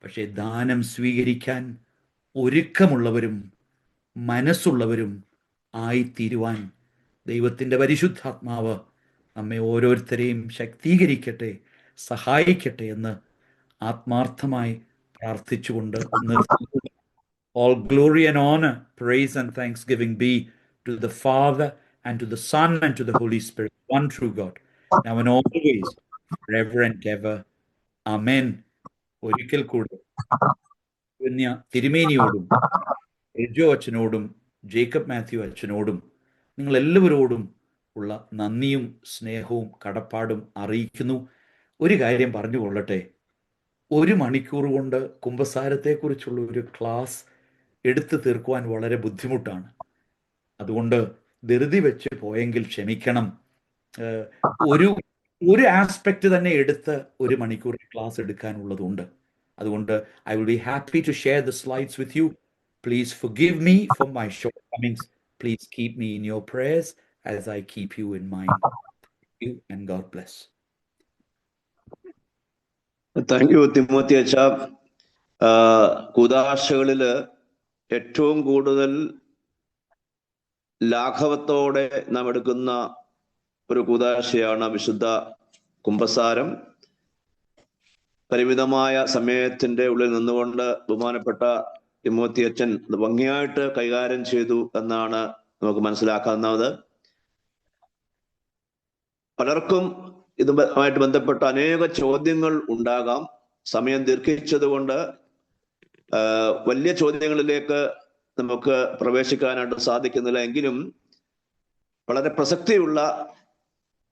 പക്ഷേ ദാനം സ്വീകരിക്കാൻ ഒരുക്കമുള്ളവരും മനസ്സുള്ളവരും ആയിത്തീരുവാൻ ദൈവത്തിൻ്റെ പരിശുദ്ധാത്മാവ് നമ്മെ ഓരോരുത്തരെയും ശക്തീകരിക്കട്ടെ, സഹായിക്കട്ടെ എന്ന് ആത്മാർത്ഥമായി പ്രാർത്ഥിച്ചുകൊണ്ട് നിർത്തുന്നു. All glory and honor, praise and thanksgiving be to the Father and to the Son and to the Holy Spirit, one true God, now and always, forever and ever. Amen. ഒരിക്കൽ കൂടി തിരുമേനിയോടും എജോ അച്ഛനോടും ജേക്കബ് മാത്യു അച്ഛനോടും നിങ്ങൾ എല്ലാവരോടും ഉള്ള നന്ദിയും സ്നേഹവും കടപ്പാടും അറിയിക്കുന്നു. ഒരു കാര്യം പറഞ്ഞുകൊള്ളട്ടെ, 1 മണിക്കൂർ കൊണ്ട് കുമ്പസാരത്തെക്കുറിച്ചുള്ള ഒരു ക്ലാസ് എടുത്തു തീർക്കുവാൻ വളരെ ബുദ്ധിമുട്ടാണ്. അതുകൊണ്ട് ധൃതി വെച്ച് പോയെങ്കിൽ ക്ഷമിക്കണം. ഒരു ആസ്പെക്റ്റ് തന്നെ എടുത്ത് 1 മണിക്കൂർ ക്ലാസ് എടുക്കാനുള്ളതുണ്ട്. അതുകൊണ്ട് I will be happy to share the slides with you. Please forgive me for my shortcomings. Please keep me in your prayers as I keep you in mind. Thank you and God bless. Thank you Timothy അച്ഛ. കൂദാശകളിൽ ഏറ്റവും കൂടുതൽ ലാഘവത്തോടെ നാം എടുക്കുന്ന ഒരു കൂദാശയാണ് വിശുദ്ധ കുമ്പസാരം. പരിമിതമായ സമയത്തിന്റെ ഉള്ളിൽ നിന്നുകൊണ്ട് ബഹുമാനപ്പെട്ട തിമോത്തി അച്ഛൻ ഭംഗിയായിട്ട് കൈകാര്യം ചെയ്തു എന്നാണ് നമുക്ക് മനസ്സിലാക്കാവുന്നത്. പലർക്കും ഇതുമായിട്ട് ബന്ധപ്പെട്ട അനേക ചോദ്യങ്ങൾ ഉണ്ടാകാം. സമയം ദീർഘിച്ചത് കൊണ്ട് വലിയ ചോദ്യങ്ങളിലേക്ക് നമുക്ക് പ്രവേശിക്കാനായിട്ട് സാധിക്കുന്നില്ല. എങ്കിലും വളരെ പ്രസക്തിയുള്ള,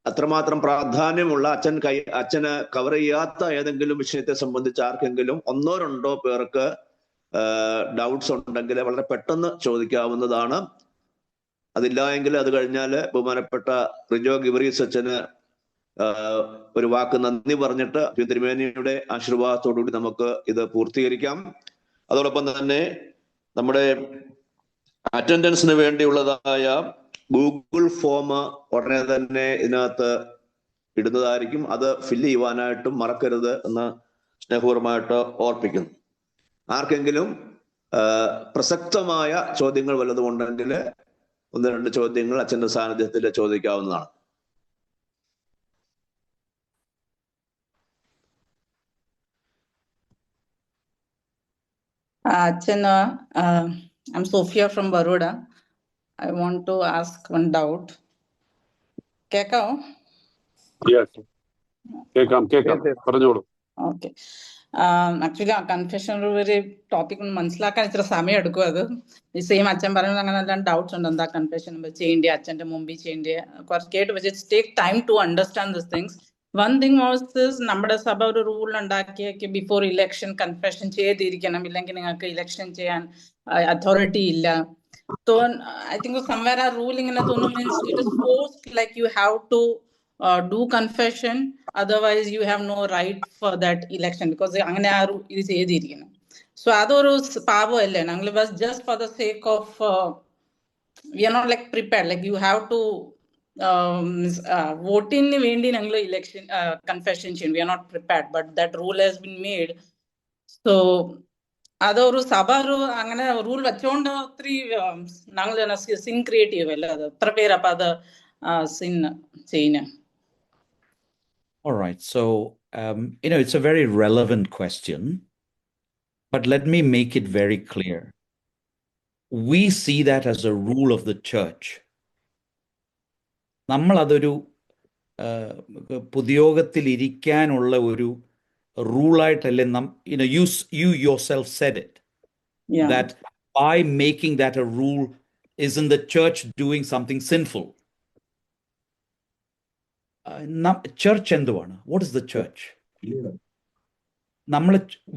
അത്രമാത്രം പ്രാധാന്യമുള്ള, അച്ഛന് കവർ ചെയ്യാത്ത ഏതെങ്കിലും വിഷയത്തെ സംബന്ധിച്ച് ആർക്കെങ്കിലും 1-2 പേർക്ക് ഡൗട്ട്സ് ഉണ്ടെങ്കിൽ വളരെ പെട്ടെന്ന് ചോദിക്കാവുന്നതാണ്. അതില്ല എങ്കിൽ അത് കഴിഞ്ഞാൽ ബഹുമാനപ്പെട്ട റിജോ ഗിവറീസ് അച്ഛന് ഒരു വാക്ക് നന്ദി പറഞ്ഞിട്ട് തിരുമേനിയുടെ ആശീർവാദത്തോടുകൂടി നമുക്ക് ഇത് പൂർത്തീകരിക്കാം. അതോടൊപ്പം തന്നെ നമ്മുടെ അറ്റൻഡൻസിന് വേണ്ടിയുള്ളതായ ഗൂഗിൾ ഫോം ഉടനെ തന്നെ ഇതിനകത്ത് ഇടുന്നതായിരിക്കും. അത് ഫില്ല് ചെയ്യുവാനായിട്ടും മറക്കരുത് എന്ന് സ്നേഹപൂർവ്വമായിട്ട് ഓർപ്പിക്കുന്നു. ആർക്കെങ്കിലും പ്രസക്തമായ ചോദ്യങ്ങൾ വല്ലതും ഉണ്ടെങ്കിൽ 1-2 ചോദ്യങ്ങൾ അച്ഛൻ്റെ സാന്നിധ്യത്തിൽ ചോദിക്കാവുന്നതാണ്. Achana, I'm Sophia from Baroda. I want to ask one doubt. Kekao? Yes. കേൾക്കാം. പറഞ്ഞോളൂ. Okay. Actually, ആ കൺഫെഷൻ ഒരു ടോപ്പിക് മനസ്സിലാക്കാൻ ഇത്ര സമയം എടുക്കും. അത് ഈ സെയിം അച്ഛൻ പറയുന്നത് അങ്ങനെ എല്ലാം ഡൗട്ട്സ് ഉണ്ട്. എന്താ കൺഫെഷൻ ചെയ്യേണ്ടത്, അച്ഛൻ്റെ മുമ്പിൽ ചെയ്യേണ്ടത്, കുറച്ച് കേട്ട് വെച്ച് it's take time to understand this things. One thing was this, നമ്മുടെ സഭ ഒരു റൂൾ ഉണ്ടാക്കിയ ബിഫോർ ഇലക്ഷൻ കൺഫെഷൻ ചെയ്തിരിക്കണം, ഇല്ലെങ്കിൽ നിങ്ങൾക്ക് ഇലക്ഷൻ ചെയ്യാൻ അതോറിറ്റി ഇല്ല. So I think somewhere a rule ഇങ്ങനെ തോന്നുന്നു, means it is forced, like you have to do confession, otherwise you have no right for that election, because അങ്ങനെ ആ ഇത് ചെയ്തിരിക്കണം. സോ അതൊരു പാപമല്ലേ? ഞങ്ങൾ just for the sake of we are not like prepared, like you have to വോട്ടിന് വേണ്ടി ഞങ്ങൾ election confession ചെയ്യും. We are not prepared, but that rule has been made. So അതൊരു സഭ ഒരു അങ്ങനെ റൂൾ വെച്ചോണ്ട് ഒത്തിരി ഞങ്ങൾ സിൻ ക്രിയേറ്റ് ചെയ്യുമല്ലോ. അത് എത്ര പേര് അപ്പൊ അത് സിൻ ചെയ്യുന്ന? All right, so it's a very relevant question, but let me make it very clear. We see that as a rule of the church. നമ്മൾ അതൊരു പൊതുയോഗത്തിൽ ഇരിക്കാനുള്ള ഒരു റൂളായിട്ടല്ലേ you yourself said it. Yeah. That by making that a rule, isn't the church doing something sinful? Church എന്തുവാണ്? What is the church?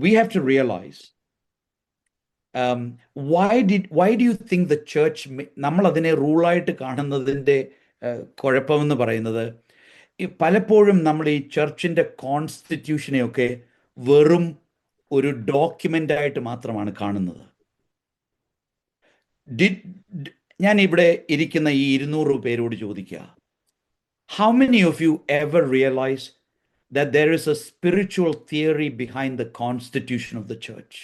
we have to realize, why do you think the church, നമ്മൾ അതിനെ റൂളായിട്ട് കാണുന്നതിൻ്റെ കുഴപ്പമെന്ന് പറയുന്നത്, പലപ്പോഴും നമ്മൾ ഈ ചർച്ചിൻ്റെ കോൺസ്റ്റിറ്റ്യൂഷനെയൊക്കെ വെറും ഒരു document ആയിട്ട് മാത്രമാണ് കാണുന്നത്. ഞാൻ ഇവിടെ ഇരിക്കുന്ന ഈ 200 പേരോട് ചോദിക്കുക, how many of you ever realize that there is a spiritual theory behind the constitution of the church?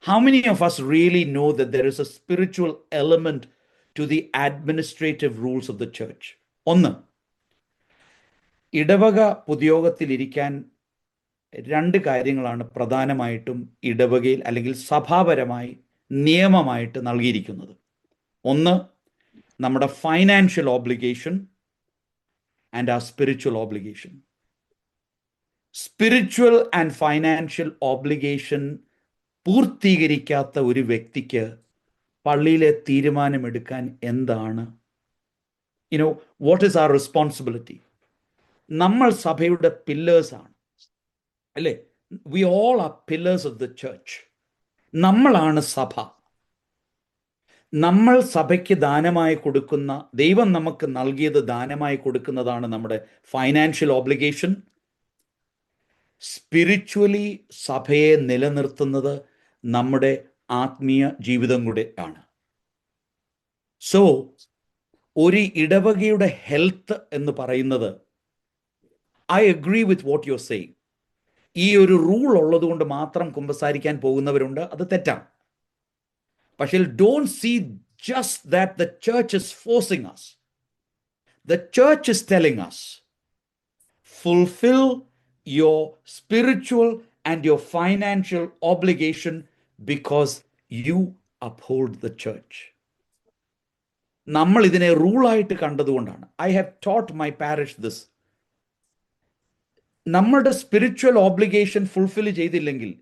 How many of us really know that there is a spiritual element to the administrative rules of the church? ഒന്ന്, ഇടവക പൊതുയോഗത്തിൽ ഇരിക്കാൻ 2 കാര്യങ്ങളാണ് പ്രധാനമായിട്ടും ഇടവകയിൽ അല്ലെങ്കിൽ സഭാപരമായി നിയമമായിട്ട് നൽകിയിരിക്കുന്നത്. ഒന്ന്, നമ്മുടെ ഫൈനാൻഷ്യൽ ഓബ്ലിഗേഷൻ ആൻഡ് ആ spiritual obligation. Spiritual and financial obligation പൂർത്തീകരിക്കാത്ത ഒരു വ്യക്തിക്ക് പള്ളിയിലെ തീരുമാനമെടുക്കാൻ എന്താണ്, വാട്ട് ഈസ് ആർ റെസ്പോൺസിബിലിറ്റി? നമ്മൾ സഭയുടെ പില്ലേഴ്സാണ്, അല്ലേ? We all are pillars of the church. നമ്മളാണ് സഭ. നമ്മൾ സഭയ്ക്ക് ദാനമായി കൊടുക്കുന്ന, ദൈവം നമുക്ക് നൽകിയത് ദാനമായി കൊടുക്കുന്നതാണ് നമ്മുടെ ഫൈനാൻഷ്യൽ ഓബ്ലിഗേഷൻ. സ്പിരിച്വലി സഭയെ നിലനിർത്തുന്നത് നമ്മുടെ ആത്മീയ ജീവിതം കൂടെ ആണ്. സോ ഒരു ഇടവകയുടെ ഹെൽത്ത് എന്ന് പറയുന്നത്, I agree with what you are saying. ഈ ഒരു റൂൾ ഉള്ളത് കൊണ്ട് മാത്രം കുമ്പസാരിക്കാൻ പോകുന്നവരുണ്ട്, അത് തെറ്റാണ്. പക്ഷേ don't see just that the church is forcing us. The church is telling us, fulfill your spiritual and your financial obligation because you uphold the church. നമ്മൾ ഇതിനെ റൂളായിട്ട് കണ്ടതുകൊണ്ടാണ്. I have taught my parish this. നമ്മുടെ spiritual obligation fulfil ചെയ്തില്ലെങ്കിൽ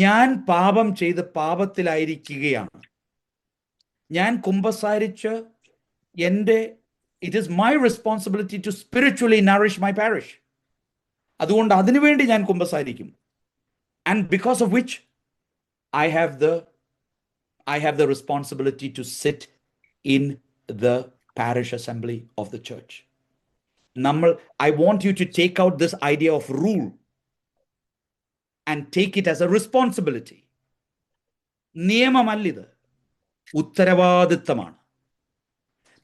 ഞാൻ പാപം ചെയ്ത് പാപത്തിലായിരിക്കുകയാണ്. ഞാൻ കുമ്പസാരിച്ച് it is my responsibility to spiritually nourish my parish. അതുകൊണ്ട് അതിനുവേണ്ടി ഞാൻ കുമ്പസാരിക്കും. And because of which I have the responsibility to sit in the parish assembly of the church. I want you to take out this idea of rule and take it as a responsibility. നിയമമല്ലിത്, ഉത്തരവാദിത്തമാണ്.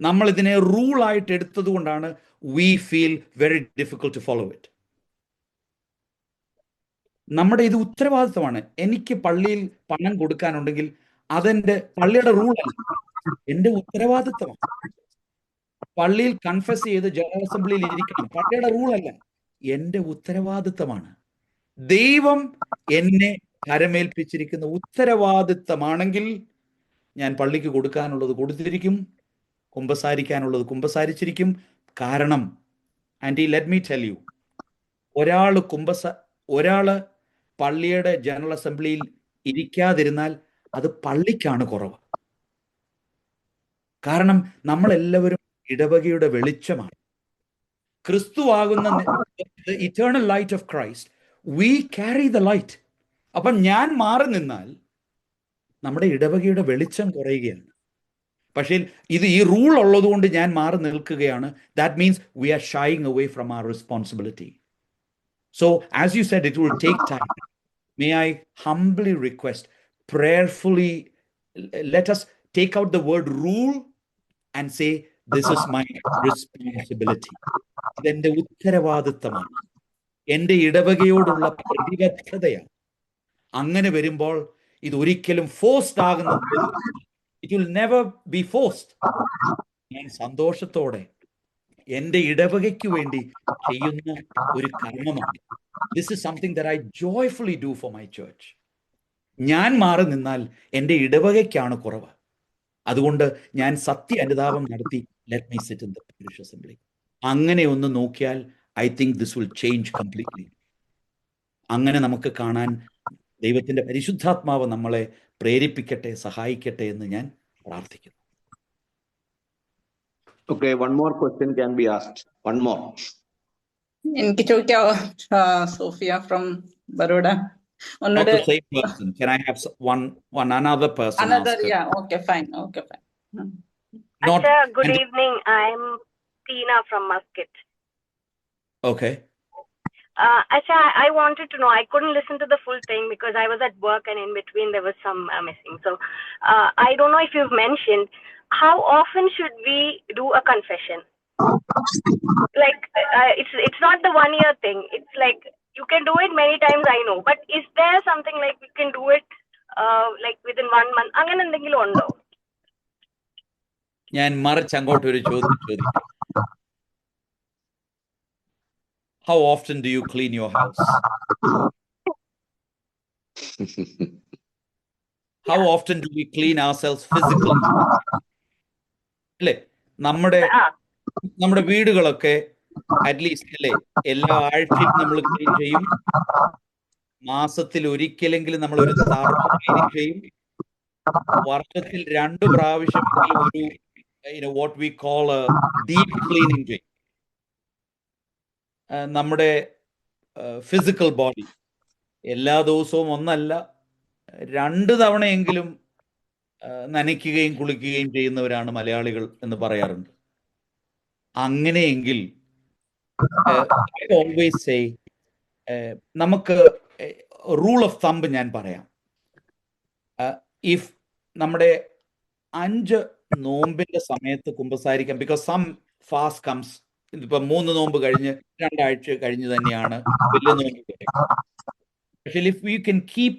നമ്മൾ ഇതിനെ റൂളായിട്ട് എടുത്തത് കൊണ്ടാണ് we feel very difficult to follow it. നമ്മുടെ ഇത് ഉത്തരവാദിത്തമാണ്. എനിക്ക് പള്ളിയിൽ പണം കൊടുക്കാനുണ്ടെങ്കിൽ അതെന്റെ പള്ളിയുടെ റൂളല്ല, എന്റെ ഉത്തരവാദിത്തമാണ്. പള്ളിയിൽ കൺഫസ് ചെയ്ത് ജനറൽ അസംബ്ലിയിൽ ഇരിക്കണം, പള്ളിയുടെ റൂളല്ല, എന്റെ ഉത്തരവാദിത്തമാണ്. ദൈവം എന്നെ കരമേൽപ്പിച്ചിരിക്കുന്ന ഉത്തരവാദിത്തമാണെങ്കിൽ ഞാൻ പള്ളിക്ക് കൊടുക്കാനുള്ളത് കൊടുത്തിരിക്കും, കുമ്പസാരിക്കാനുള്ളത് കുമ്പസാരിച്ചിരിക്കും. കാരണം aunty, let me tell you, ഒരാള് പള്ളിയുടെ ജനറൽ അസംബ്ലിയിൽ ഇരിക്കാതിരുന്നാൽ അത് പള്ളിക്കാണ് കുറവ്. കാരണം നമ്മളെല്ലാവരും ഇടവകയുടെ വെളിച്ചമാണ്. ക്രിസ്തുവാകുന്ന eternal light of Christ, we carry the light. അപ്പം ഞാൻ മാറി നിന്നാൽ നമ്മുടെ ഇടവകയുടെ വെളിച്ചം കുറയുകയാണ്. പക്ഷേ ഈ റൂൾ ഉള്ളതുകൊണ്ട് ഞാൻ മാറി നിൽക്കുകയാണ്. That means we are shying away from our responsibility. So, as you said, it will take time. May I humbly request, prayerfully, let us take out the word rule and say, this is my responsibility. ഇതെന്റെ ഉത്തരവാദിത്തമാണ്, എൻ്റെ ഇടവകയോടുള്ള പ്രതിബദ്ധതയാണ്. അങ്ങനെ വരുമ്പോൾ ഇത് ഒരിക്കലും forced ആകുന്നത്, it will never be forced. ഞാൻ സന്തോഷത്തോടെ എൻ്റെ ഇടവകയ്ക്ക് വേണ്ടി ചെയ്യുന്ന ഒരു കർമ്മമാണ്. This is something that I joyfully do for my church. ഞാൻ മാറി നിന്നാൽ എൻ്റെ ഇടവകയ്ക്കാണ് കുറവ്. അതുകൊണ്ട് ഞാൻ സത്യ അനുതാപം നടത്തി, let me sit in the parish assembly. അങ്ങനെ ഒന്ന് നോക്കിയാൽ I think this will change completely. അങ്ങനെ നമുക്ക് കാണാൻ ദൈവത്തിൻ്റെ പരിശുദ്ധാത്മാവ് നമ്മളെ പ്രേരിപ്പിക്കട്ടെ, സഹായിക്കട്ടെ എന്ന് ഞാൻ പ്രാർത്ഥിക്കുന്നു. Okay, one more question can be asked. One more. എനിക്ക് ചോദിക്കാവോ? Sophia from Baroda. Not the same person. Can I have another person Another, ask her? yeah, okay, fine. Not Acha, good evening. I'm Tina from Muscat. okay. Acha, I wanted to know, I couldn't listen to the full thing because I was at work and in between there was some missing. So I don't know if you've mentioned, how often should we do a confession? Like, it's not the 1 year thing. It's like, you can do it many times, I know. But is there something like we can do it like within 1 month? അങ്ങനെ എന്തെങ്കിലും ഉണ്ടോ? ഞാൻ മറിച്ച് അങ്ങോട്ട് ഒരു ചോദ്യം ചോദിക്കാം. How often do you clean your house? How often do we clean ourselves physically? അല്ലേ, നമ്മുടെ വീടുകളൊക്കെ അറ്റ്ലീസ്റ്റ് അല്ലേ എല്ലാ ആഴ്ചയും നമ്മൾ ക്ലീൻ ചെയ്യും. മാസത്തിൽ ഒരിക്കലെങ്കിലും നമ്മൾ ഒരു ക്ലീനിങ് ചെയ്യും. വർഷത്തിൽ 2 പ്രാവശ്യമെങ്കിലും ഒരു what we call deep cleaning ചെയ്യും. നമ്മുടെ ഫിസിക്കൽ ബോഡി എല്ലാ ദിവസവും ഒന്നല്ല 2 തവണയെങ്കിലും നനയ്ക്കുകയും കുളിക്കുകയും ചെയ്യുന്നവരാണ് മലയാളികൾ എന്ന് പറയാറുണ്ട്. അങ്ങനെയെങ്കിൽ I always say, നമുക്ക് റൂൾ ഓഫ് തമ്പ് ഞാൻ പറയാം. ഇഫ് നമ്മുടെ 5 നോമ്പിന്റെ സമയത്ത് കുമ്പസാരിക്കാം, ബിക്കോസ് സം ഫാസ്റ്റ് കംസ്, ഇതിപ്പോ 3 നോമ്പ് കഴിഞ്ഞ് 2 ആഴ്ച കഴിഞ്ഞ് തന്നെയാണ് വലിയ നോമ്പ്. പക്ഷേ if we can keep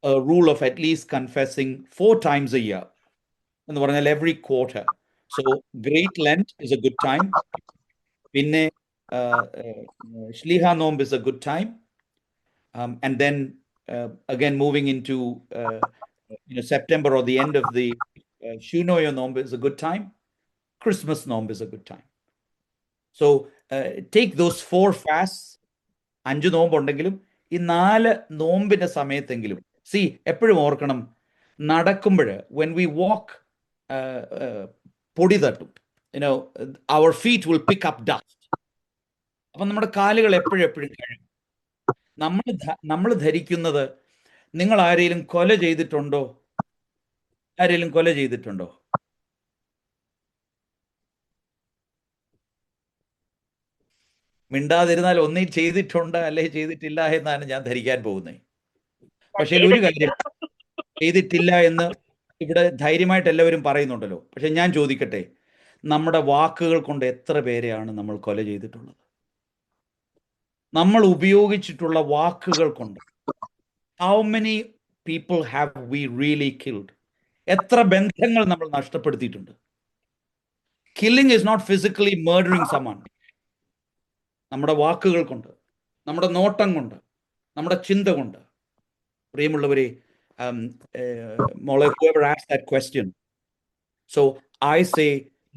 a rule of at least confessing 4 times a year, എന്ന് പറഞ്ഞാൽ every quarter. So Great Lent is a good time. പിന്നെ Shliha Nomb is a good time. And then again moving into September or the end of the Shunoyo Nomb is a good time. Christmas Nomb is a good time. So take those 4 fasts, 5 നോമ്പ് ഉണ്ടെങ്കിലും ഈ 4 നോമ്പിന്റെ സമയത്തെങ്കിലും എപ്പോഴും ഓർക്കണം, നടക്കുമ്പോൾ when we walk പൊടി തട്ടും, our feet will pick up dust. അപ്പം നമ്മുടെ കാലുകൾ എപ്പോഴും കഴുകും. നമ്മൾ ധരിക്കുന്നത്, നിങ്ങൾ ആരെങ്കിലും കൊല ചെയ്തിട്ടുണ്ടോ? മിണ്ടാതിരുന്നാൽ ഒന്നീ ചെയ്തിട്ടുണ്ട് അല്ലെ ചെയ്തിട്ടില്ല എന്നാണ് ഞാൻ ധരിക്കാൻ പോകുന്നത്. പക്ഷേ ഒരു കാര്യം, ചെയ്തിട്ടില്ല എന്ന് ഇവിടെ ധൈര്യമായിട്ട് എല്ലാവരും പറയുന്നുണ്ടല്ലോ. പക്ഷെ ഞാൻ ചോദിക്കട്ടെ, നമ്മുടെ വാക്കുകൾ കൊണ്ട് എത്ര പേരെയാണ് നമ്മൾ കൊല ചെയ്തിട്ടുള്ളത്? നമ്മൾ ഉപയോഗിച്ചിട്ടുള്ള വാക്കുകൾ കൊണ്ട് how many people have we really killed? എത്ര ബന്ധങ്ങൾ നമ്മൾ നഷ്ടപ്പെടുത്തിയിട്ടുണ്ട്? Killing is not physically murdering someone. നമ്മുടെ വാക്കുകൾ കൊണ്ട്, നമ്മുടെ നോട്ടം കൊണ്ട്, നമ്മുടെ ചിന്ത കൊണ്ട്. പ്രിയമുള്ളവരെ, whoever asked that question, so I say,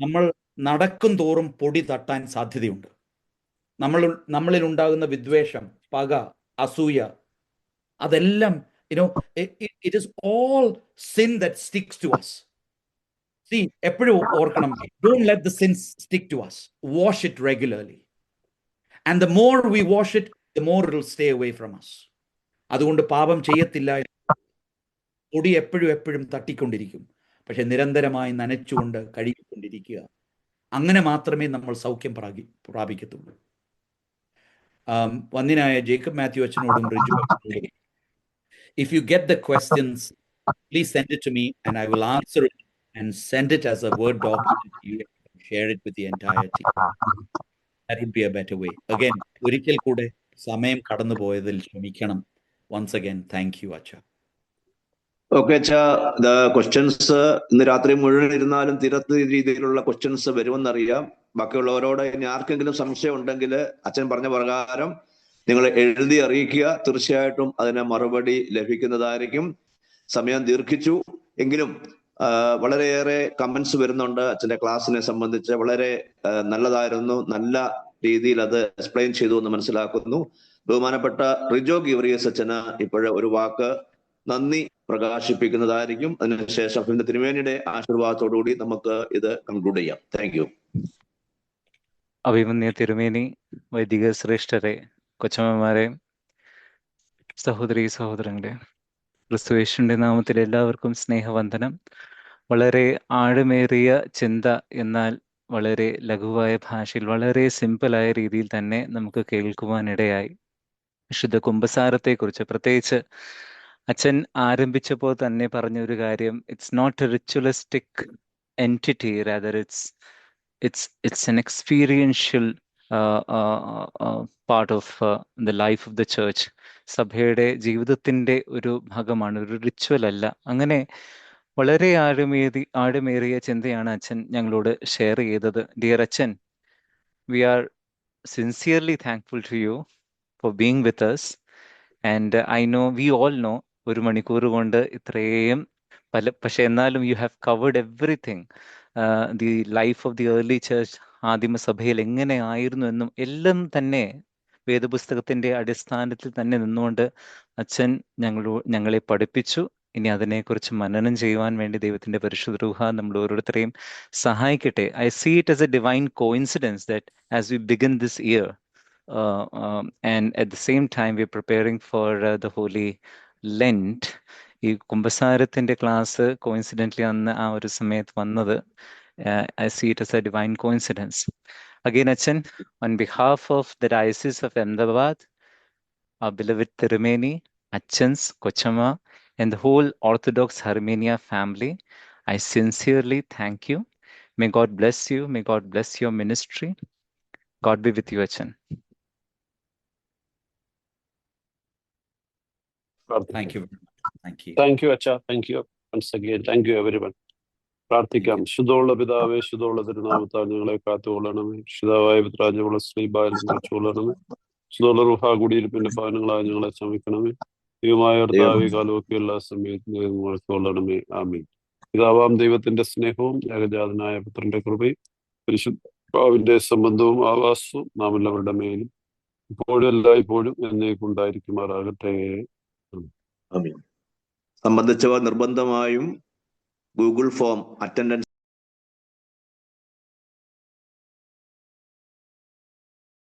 നമ്മൾ നടക്കും തോറും പൊടി തട്ടാൻ സാധ്യതയുണ്ട്. നമ്മളിൽ ഉണ്ടാകുന്ന വിദ്വേഷം, പക, അസൂയ, അതെല്ലാം it is all sin that sticks to us. എപ്പോഴും ഓർക്കണം, don't let the sin stick to us. Wash it regularly, and the more we wash it, the more it will stay away from us. അതുകൊണ്ട് പാപം ചെയ്യത്തില്ല, പൊടി എപ്പോഴും തട്ടിക്കൊണ്ടിരിക്കും. പക്ഷെ നിരന്തരമായി നനച്ചുകൊണ്ട് കഴുകിക്കൊണ്ടിരിക്കുക. അങ്ങനെ മാത്രമേ നമ്മൾ സൗഖ്യം പ്രാപിക്കത്തുള്ളൂ. വന്യനായ ജേക്കബ് മാത്യു അച്ഛനോടും റിജു അച്ഛനോടും, if you get the questions, please send it to me and I will answer it and send it as a Word document to you and share it with the entire team. That would be a better way. Again, ഒരിക്കൽ കൂടെ സമയം കടന്നു പോയതിൽ ക്ഷമിക്കണം. Once again, thank you, Acha. Okay അച്ഛാ, questions ഇന്ന് രാത്രി മുഴുവൻ ഇരുന്നാലും തീരത്ത രീതിയിലുള്ള ക്വസ്റ്റ്യൻസ് വരുമെന്നറിയാം. ബാക്കിയുള്ളവരോട് ഇനി ആർക്കെങ്കിലും സംശയം ഉണ്ടെങ്കിൽ അച്ഛൻ പറഞ്ഞ പ്രകാരം നിങ്ങൾ എഴുതി അറിയിക്കുക. തീർച്ചയായിട്ടും അതിന് മറുപടി ലഭിക്കുന്നതായിരിക്കും. സമയം ദീർഘിച്ചു എങ്കിലും വളരെയേറെ കമന്റ്സ് വരുന്നുണ്ട്. അച്ഛൻ്റെ ക്ലാസ്സിനെ സംബന്ധിച്ച് വളരെ നല്ലതായിരുന്നു, നല്ല രീതിയിൽ അത് എക്സ്പ്ലെയിൻ ചെയ്തു എന്ന് മനസ്സിലാക്കുന്നു. ബഹുമാനപ്പെട്ട റിജോ ഗീവറിയസ് അച്ഛന് ഇപ്പോഴ് ഒരു വാക്ക് നന്ദി പ്രകാശിപ്പിക്കുന്നതായിരിക്കും. അതിനുശേഷം പിന്നെ തിരുമേനിയുടെ ആശീർവാദത്തോടുകൂടി നമുക്ക് ഇത് കൺക്ലൂഡ് ചെയ്യാം. Thank you. അഭിമന്യ തിരുമേനി, വൈദിക ശ്രേഷ്ഠരെ, കൊച്ചമ്മമാരെ, സഹോദരി സഹോദരങ്ങളെ, ക്രിസ്തുയേശുവിന്റെ നാമത്തിൽ എല്ലാവർക്കും സ്നേഹവന്ദനം. വളരെ ആഴമേറിയ ചിന്ത, എന്നാൽ വളരെ ലഘുവായ ഭാഷയിൽ വളരെ സിമ്പിളായ രീതിയിൽ തന്നെ നമുക്ക് കേൾക്കുവാനിടയായി. വിശുദ്ധ കുമ്പസാരത്തെക്കുറിച്ച് പ്രത്യേകിച്ച് അച്ഛൻ ആരംഭിച്ചപ്പോൾ തന്നെ പറഞ്ഞൊരു കാര്യം, it's not a ritualistic entity, rather it's an experiential part of the life of the church. സഭയുടെ ജീവിതത്തിൻ്റെ ഒരു ഭാഗമാണ്, ഒരു റിച്വൽ അല്ല. അങ്ങനെ വളരെ ആഴമേറിയ ചിന്തയാണ് അച്ഛൻ ഞങ്ങളോട് ഷെയർ ചെയ്തത്. ഡിയർ അച്ഛൻ, we are sincerely thankful to you for being with us, and I know, we all know, 1 മണിക്കൂർ കൊണ്ട് ഇത്രയും പക്ഷെ എന്നാലും you have covered everything. The life of the early church, ആദിമസഭയിൽ എങ്ങനെ ആയിരുന്നു എന്നും എല്ലാം തന്നെ വേദപുസ്തകത്തിന്റെ അടിസ്ഥാനത്തിൽ തന്നെ നിന്നുകൊണ്ട് അച്ഛൻ ഞങ്ങളെ പഠിപ്പിച്ചു. ഇനി അതിനെക്കുറിച്ച് മനനം ചെയ്യുവാൻ വേണ്ടി ദൈവത്തിന്റെ പരിശുദ്ധ റൂഹ നമ്മൾ ഓരോരുത്തരെയും സഹായിക്കട്ടെ. I see it as a divine coincidence that as we begin this year and at the same time we are preparing for the Holy Lent, ഈ കുമ്പസാരത്തിന്റെ ക്ലാസ് കോയിൻസിഡന്റ്ലി അന്ന് ആ ഒരു സമയത്ത് വന്നത്, I see it as a divine coincidence. Again, Achan, on behalf of the Diocese of Ahmedabad, our beloved Tirumeni, Achans, Kochama, and the whole Orthodox Armenia family, I sincerely thank you. May God bless you. May God bless your ministry. God be with you, Achan. Thank you. Thank you. Thank you അച്ഛാ. Thank you once again. Thank you everyone. പ്രാർത്ഥിക്കാം. ശുദ്ധമുള്ള പിതാവേ, ശുദ്ധമുള്ള തിരുനാമത്താൽ ഞങ്ങളെ കാത്തുകൊള്ളണമേ. ശുദ്ധമായ പിത്രാജമുള്ള ശ്രീബായിൽ വെച്ചുകൊള്ളണമേ. ശുദ്ധമുള്ള റുഹ കുടിയിരിപ്പിന്റെ ഭവനങ്ങളായി ഞങ്ങളെ ശമിക്കണമേ. ദൈവമായ കർത്താവേ, കാലമൊക്കെ എല്ലാ സമയത്തും കൊള്ളണമേ. ആമീൻ. പിതാവാം ദൈവത്തിന്റെ സ്നേഹവും ഏകജാതനായ പുത്രന്റെ കൃപയും പരിശുദ്ധാവിന്റെ സംബന്ധവും ആവാസവും നാം എല്ലാവരുടെ മേലും ഇപ്പോഴും എല്ലായ്പ്പോഴും എന്നേക്കും ഉണ്ടായിരിക്കുമാറാകട്ടെ. സംബന്ധിച്ചവർ നിർബന്ധമായും ഗൂഗിൾ ഫോം അറ്റൻഡൻസ്